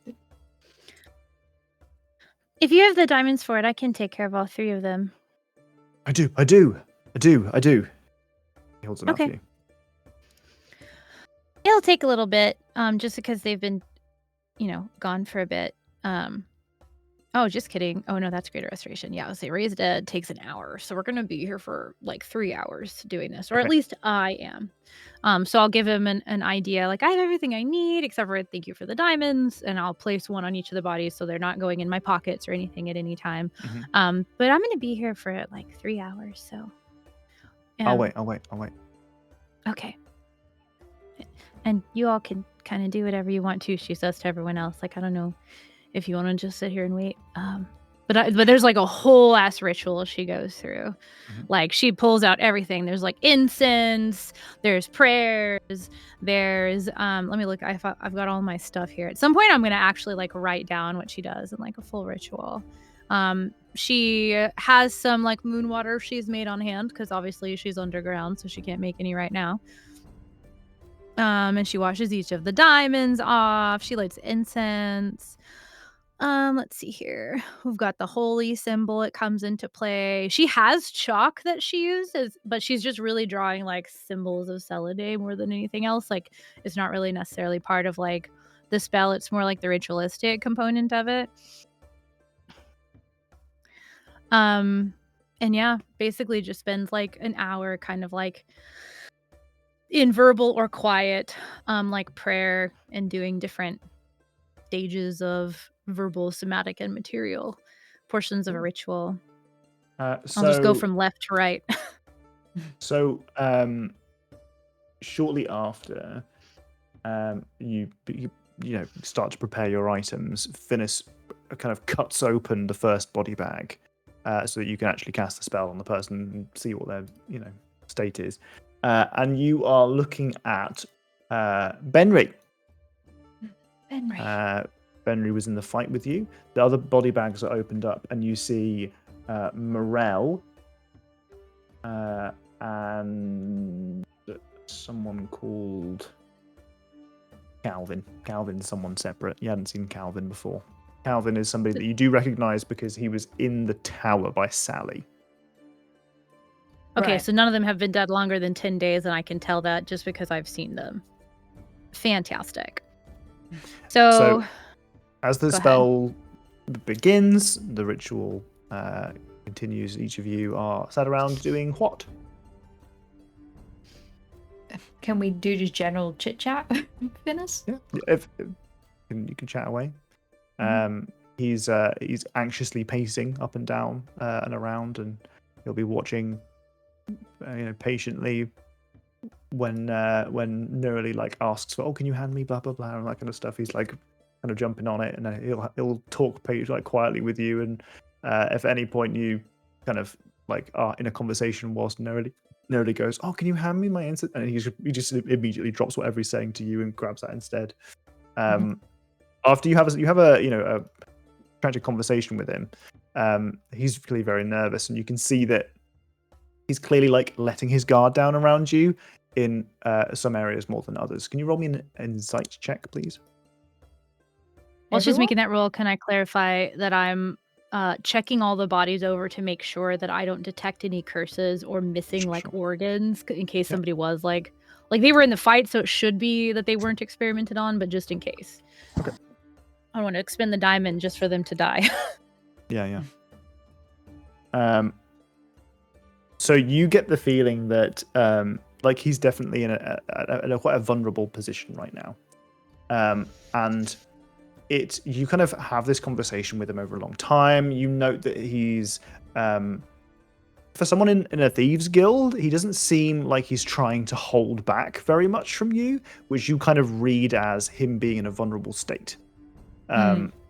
If you have the diamonds for it, I can take care of all 3 of them. I do. He holds it out for you. It'll take a little bit, just because they've been, gone for a bit. Oh, just kidding. Oh no, that's Greater Restoration. Yeah, I was say Raise Dead takes an hour, so we're gonna be here for like 3 hours doing this, or at least I am. So I'll give him an idea. Like I have everything I need except for thank you for the diamonds, and I'll place 1 on each of the bodies so they're not going in my pockets or anything at any time. Mm-hmm. But I'm gonna be here for like 3 hours, so. I'll wait. Okay. And you all can kind of do whatever you want to, she says to everyone else. Like, I don't know if you want to just sit here and wait. But there's like a whole ass ritual she goes through. Like she pulls out everything. There's like incense, there's prayers, there's let me look. I've got all my stuff here. At some point I'm gonna actually like write down what she does in like a full ritual. She has some like moon water she's made on hand because obviously she's underground, so she can't make any right now. And she washes each of the diamonds off. She lights incense. Let's see here. We've got the holy symbol. It comes into play. She has chalk that she uses, but she's just really drawing like symbols of Celadae more than anything else. Like it's not really necessarily part of like the spell. It's more like the ritualistic component of it. And yeah, basically just spends like an hour kind of like in verbal or quiet, like prayer and doing different stages of verbal, somatic, and material portions of a ritual. I'll just go from left to right. So, shortly after, you start to prepare your items. Finis kind of cuts open the first body bag, so that you can actually cast the spell on the person and see what their state is. And you are looking at Benry. Benry was in the fight with you. The other body bags are opened up, and you see Morel and someone called Calvin. Calvin's someone separate. You hadn't seen Calvin before. Calvin is somebody that you do recognize because he was in the tower by Sally. Okay, Right. so none of them have been dead longer than 10 days, and I can tell that just because I've seen them. Fantastic. So as the spell begins, the ritual continues. Each of you are sat around doing what? Can we do just general chit chat, Finis? Yeah, if you can chat away. He's anxiously pacing up and down and around, and he'll be watching, patiently when Nerly like asks for, can you hand me blah blah blah and that kind of stuff. He's like kind of jumping on it, and he'll talk like quietly with you, and if at any point you kind of like are in a conversation whilst Nerly goes, can you hand me my instant, and he just immediately drops whatever he's saying to you and grabs that instead. After you have a tragic conversation with him, he's clearly very nervous, and you can see that he's clearly like letting his guard down around you in some areas more than others. Can you roll me an insight check, please? While she's making that roll, can I clarify that I'm checking all the bodies over to make sure that I don't detect any curses or missing like organs in case somebody was like they were in the fight, so it should be that they weren't experimented on, but just in case. Okay. I don't want to expend the diamond just for them to die. Yeah. So you get the feeling that like he's definitely in a quite a vulnerable position right now, and you kind of have this conversation with him over a long time. You note that he's for someone in a thieves guild, he doesn't seem like he's trying to hold back very much from you, which you kind of read as him being in a vulnerable state.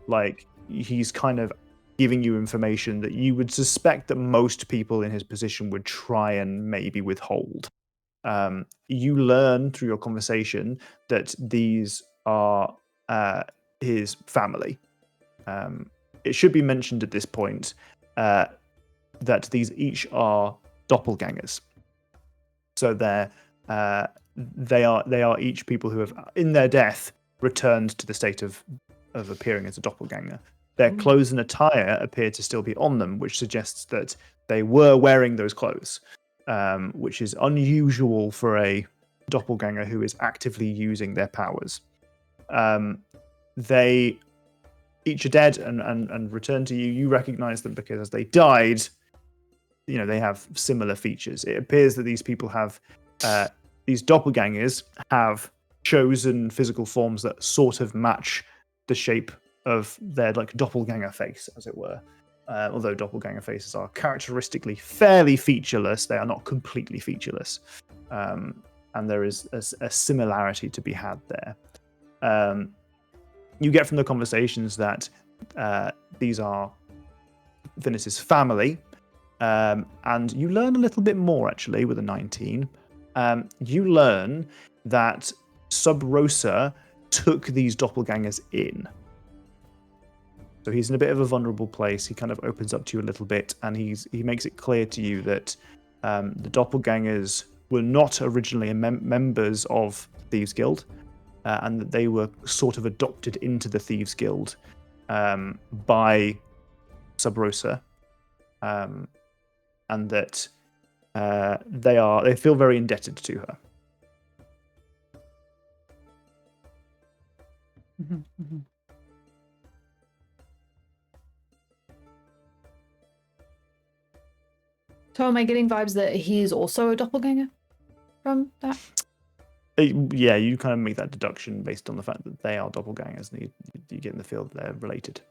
Like he's kind of giving you information that you would suspect that most people in his position would try and maybe withhold. You learn through your conversation that these are his family. It should be mentioned at this point that these each are doppelgangers. So they are each people who have, in their death, returned to the state of appearing as a doppelganger. Their clothes and attire appear to still be on them, which suggests that they were wearing those clothes, which is unusual for a doppelganger who is actively using their powers. They each are dead and return to you. You recognize them because as they died, they have similar features. It appears that these people have, these doppelgangers have chosen physical forms that sort of match the shape of their like doppelganger face, as it were. Although doppelganger faces are characteristically fairly featureless, they are not completely featureless. And there is a similarity to be had there. You get from the conversations that these are Finis's family, and you learn a little bit more actually with a 19. You learn that Sub Rosa took these doppelgangers in. So he's in a bit of a vulnerable place. He kind of opens up to you a little bit, and he makes it clear to you that the doppelgangers were not originally members of Thieves Guild, and that they were sort of adopted into the Thieves Guild by Sub Rosa, and that they feel very indebted to her. So am I getting vibes that he's also a doppelganger from that? Yeah, you kind of make that deduction based on the fact that they are doppelgangers, and you get in the feel that they're related.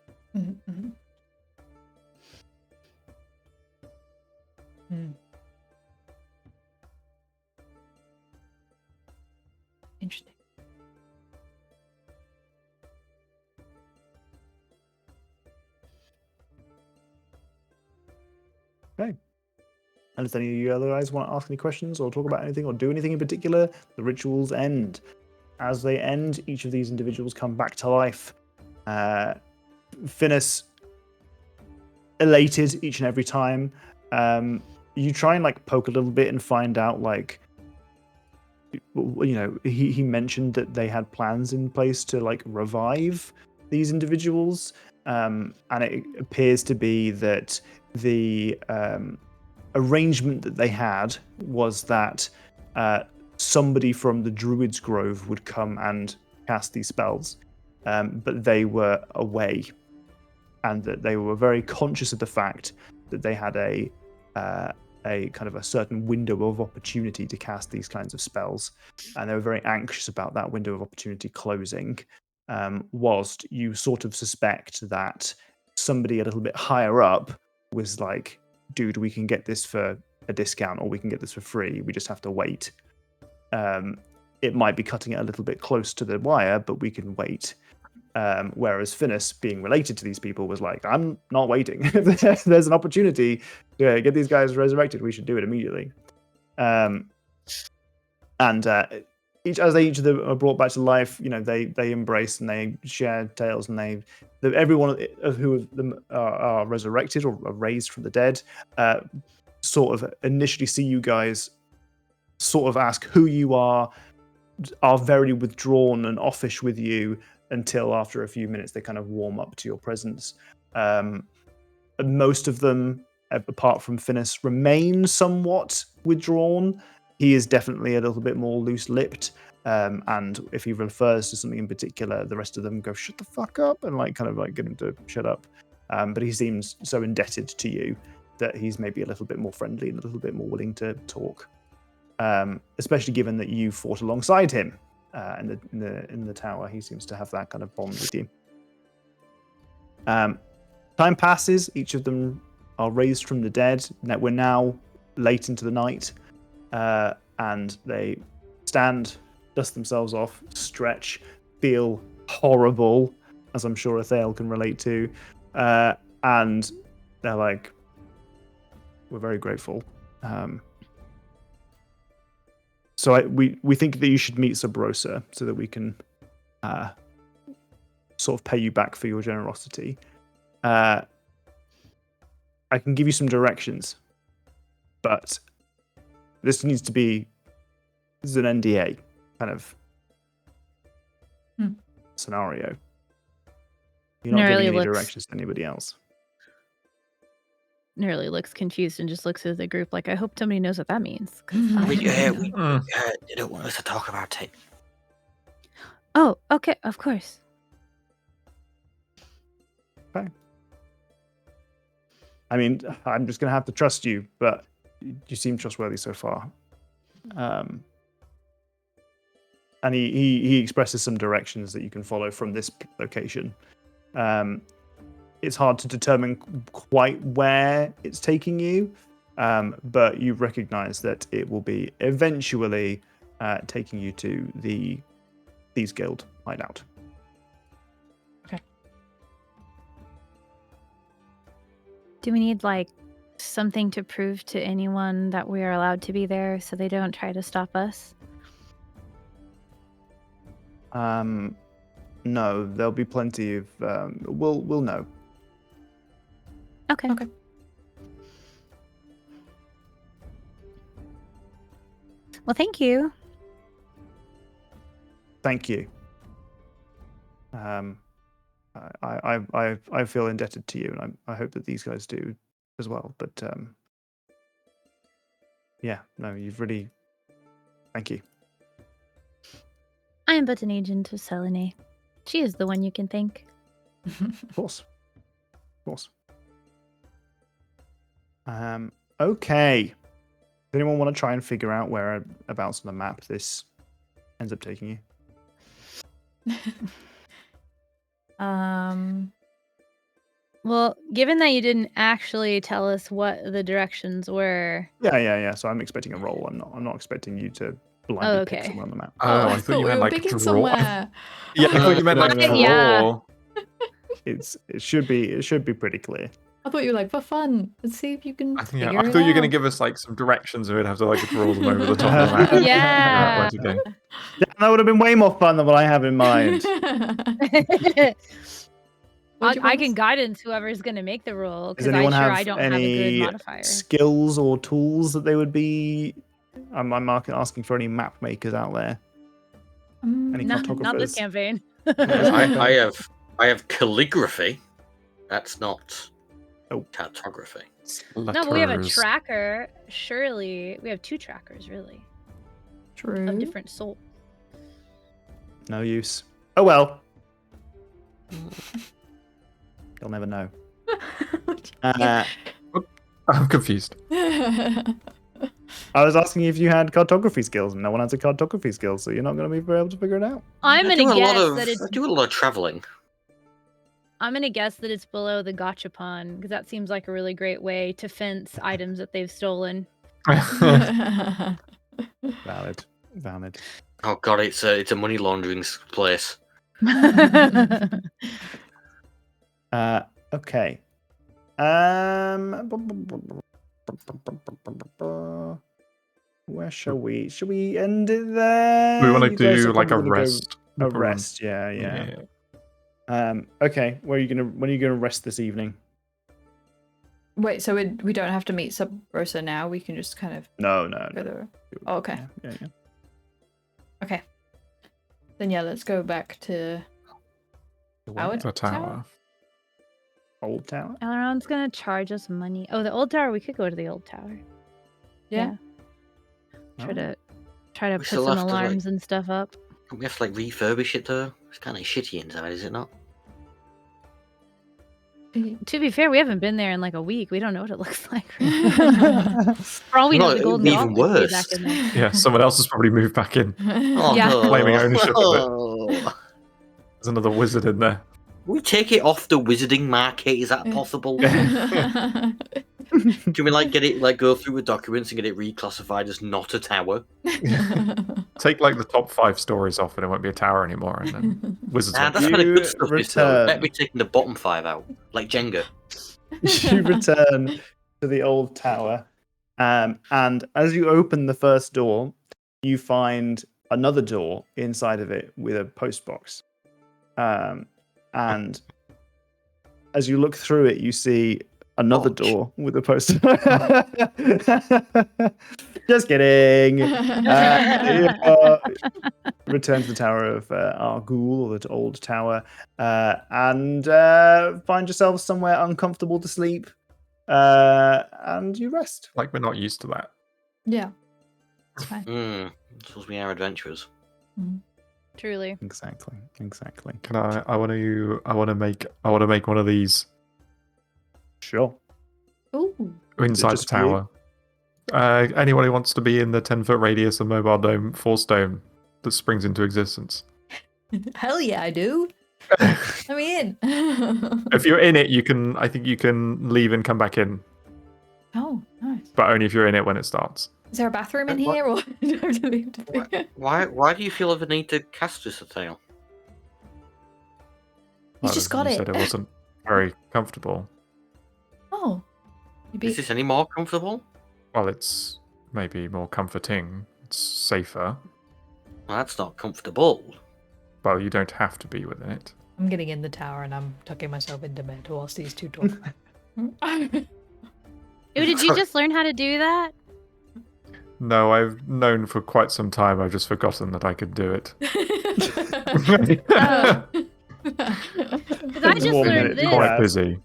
Interesting. Okay. And does any of you other guys want to ask any questions or talk about anything or do anything in particular? The rituals end. As they end, each of these individuals come back to life. Finis, elated each and every time. You try and like poke a little bit and find out like, he mentioned that they had plans in place to like revive these individuals. And it appears to be that the arrangement that they had was that somebody from the Druid's Grove would come and cast these spells, but they were away, and that they were very conscious of the fact that they had a kind of a certain window of opportunity to cast these kinds of spells, and they were very anxious about that window of opportunity closing, whilst you sort of suspect that somebody a little bit higher up was like, dude, we can get this for a discount or we can get this for free. We just have to wait. It might be cutting it a little bit close to the wire, but we can wait. Whereas Finis, being related to these people, was like, I'm not waiting. If there's an opportunity to get these guys resurrected, we should do it immediately. And each of them are brought back to life, they embrace and they share tales, and everyone of who of them are resurrected or are raised from the dead, sort of initially see you guys, sort of ask who you are very withdrawn and offish with you, until after a few minutes they kind of warm up to your presence. Most of them, apart from Finis, remain somewhat withdrawn. He is definitely a little bit more loose-lipped, and if he refers to something in particular, the rest of them go, shut the fuck up, and kind of get him to shut up. But he seems so indebted to you that he's maybe a little bit more friendly and a little bit more willing to talk, especially given that you fought alongside him in the tower. He seems to have that kind of bond with you. Time passes. Each of them are raised from the dead. We're now late into the night, and they stand, dust themselves off, stretch, feel horrible, as I'm sure Athale can relate to, and they're like, we're very grateful. So we think that you should meet Sub Rosa so that we can sort of pay you back for your generosity. I can give you some directions, but this is an NDA kind of scenario. You're not giving any directions to anybody else. Nearly looks confused and just looks at the group like, I hope somebody knows what that means. We don't want us to talk about it. Oh, okay, of course. Okay. I mean, I'm just going to have to trust you, but you seem trustworthy so far. And he expresses some directions that you can follow from this location. It's hard to determine quite where it's taking you, but you recognize that it will be eventually taking you to the Thieves Guild hideout. Okay. Do we need something to prove to anyone that we are allowed to be there so they don't try to stop us? No, there'll be plenty of. We'll know. Okay. Okay. Well, thank you. Thank you. I feel indebted to you, and I hope that these guys do as well. But yeah, no, you've really. Thank you. I am but an agent of Selene. She is the one you can thank. Of course. Of course. Okay. Does anyone want to try and figure out whereabouts on the map this ends up taking you? Well, given that you didn't actually tell us what the directions were. Yeah. So I'm expecting a roll. I'm not expecting you to blindly pick okay. somewhere on the map. Oh, I thought you we meant were like picking draw. somewhere. Yeah, I thought you meant like No. draw. Yeah. It should be pretty clear. I thought you were like, for fun. Let's see if you can I figure thought it you were going to out. give us like some directions, and we'd have to like draw them over the top of the map. Yeah. Where to go. That would have been way more fun than what I have in mind. What'd you I want can us- guidance whoever's going to make the roll Does because anyone have I don't have a good any modifier. skills or tools that they would be? I'm asking for any map makers out there. Any Not cartographers? this campaign. I have calligraphy. That's not cartography. No, but we have a Letters. tracker. Surely we have 2 trackers, really, True. of different souls. No use. Oh well. You'll never know. I'm confused. I was asking if you had cartography skills, and no one has a cartography skills, so you're not going to be able to figure it out. I'm I gonna do a lot guess of that it's. I do a lot of traveling. I'm gonna guess that it's below the gachapon because that seems like a really great way to fence items that they've stolen. Valid. Oh god, it's a money laundering place. Okay. Where shall we? Shall we end it there? We want to You guys do are like a probably gonna rest. go- A rest, yeah. Okay. When are you gonna rest this evening? Wait, so we don't have to meet Sub Rosa now? We can just kind of No. go there. Oh, okay. Yeah. Okay. Then yeah, let's go back to our The tower. Old tower. Aileron's gonna charge us money. Oh, the old tower. We could go to the old tower. Yeah. Try to We put still some have to, like- alarms and stuff up. We have to like refurbish it though. It's kind of shitty inside, is it not? To be fair, we haven't been there in like a week. We don't know what it looks like. For all we know, No, the it golden would be even goblin could be worse. back in there. Yeah, someone else has probably moved back in. Oh, Yeah. no. Claiming ownership of it. it. There's another wizard in there. We take it off the wizarding market. Is that possible? Can we like get it like go through the documents and get it reclassified as not a tower? Take like the top 5 stories off, and it won't be a tower anymore. And then wizards. Nah, won't that's be- where the You good stuff is though. return. Better be taking the bottom 5 out, like Jenga. You return to the old tower, and as you open the first door, you find another door inside of it with a post box. And as you look through it, you see another Ouch. door with a post. Just kidding. Return to the Tower of Argul, or the old tower, and find yourself somewhere uncomfortable to sleep, and you rest. Like we're not used to that. Yeah. It's fine. Suppose we are adventurers. Truly. Exactly. Can I want to make one of these Sure. Ooh. inside the just for you? tower. Anyone who wants to be in the 10-foot radius of mobile dome force dome that springs into existence. Hell yeah, I do. Let me in. If you're in it, I think you can leave and come back in, Oh, nice. but only if you're in it when it starts. Is there a bathroom in What? here, or do I have to leave to Why do you feel the need to cast this a tail? He's just got you it. said it wasn't very comfortable. Oh. Maybe. Is this any more comfortable? Well, it's maybe more comforting. It's safer. Well, that's not comfortable. Well, you don't have to be within it. I'm getting in the tower and I'm tucking myself into bed whilst these two talk. Did you just learn how to do that? No, I've known for quite some time. I've just forgotten that I could do it. Because I Takes just 1 learned minute to this. Quite cast. busy.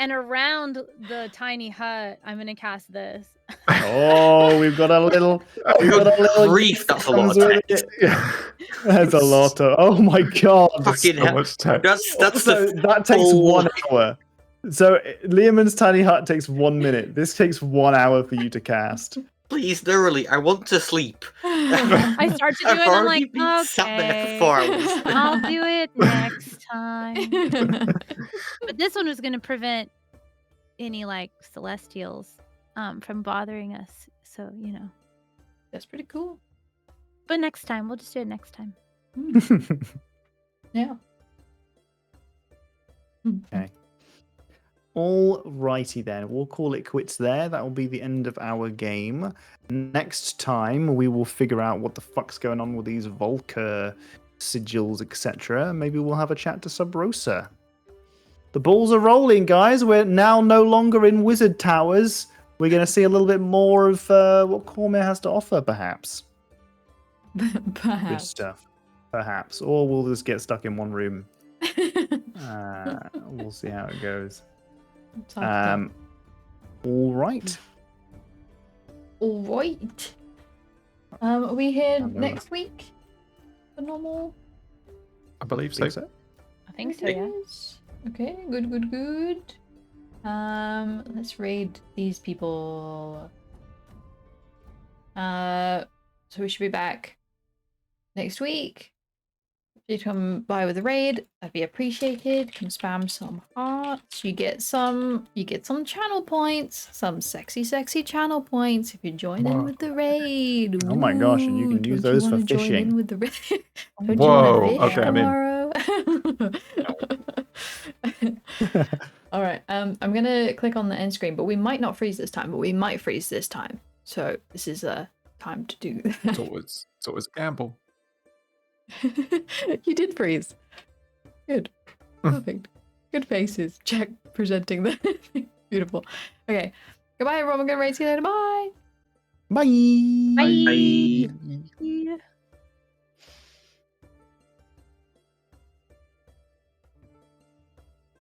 And around the tiny hut, I'm gonna cast this. Oh, we've got a little. We've got a little grief, that's a lot comes of with text. it. That's a lot of. Oh my god! Fucking So hell. much text. That's So the that takes full- 1 hour. So Liamon's tiny hut takes 1 minute. This takes 1 hour for you to cast. Please, thoroughly, I want to sleep. I start to do I've it, and I'm already like, been sat there for okay, 4 hours. I'll do it next time. But this one was gonna prevent any like celestials from bothering us. So That's pretty cool. But next time, we'll just do it next time. Yeah. Okay. All righty then. We'll call it quits there. That will be the end of our game. Next time, we will figure out what the fuck's going on with these Volker sigils, etc. Maybe we'll have a chat to Sub Rosa. The balls are rolling, guys. We're now no longer in Wizard Towers. We're going to see a little bit more of what Cormir has to offer, perhaps. Good Perhaps. stuff. Perhaps. Or we'll just get stuck in one room. We'll see how it goes. All right. All right. Are we here Hello. next week? The normal. I believe so. Think so? I think so, yeah. Yes. Okay. Good. Good. Good. Let's raid these people. So we should be back next week. If you come by with a raid, that'd be appreciated. Come spam some hearts. You get some channel points. Some sexy channel points if you join in Wow. with the raid. Oh my gosh, and you can use Don't those you for wanna join in fishing. with the raid? Don't Whoa, you want to fish okay, I'm in. tomorrow? All right. I'm gonna click on the end screen, but we might not freeze this time. But we might freeze this time. So this is a time to do. It's always a gamble. You did freeze. Good. Perfect. Good faces. Check presenting the beautiful. Okay. Goodbye everyone. We're gonna raid you later. Bye. Bye. Bye. Bye.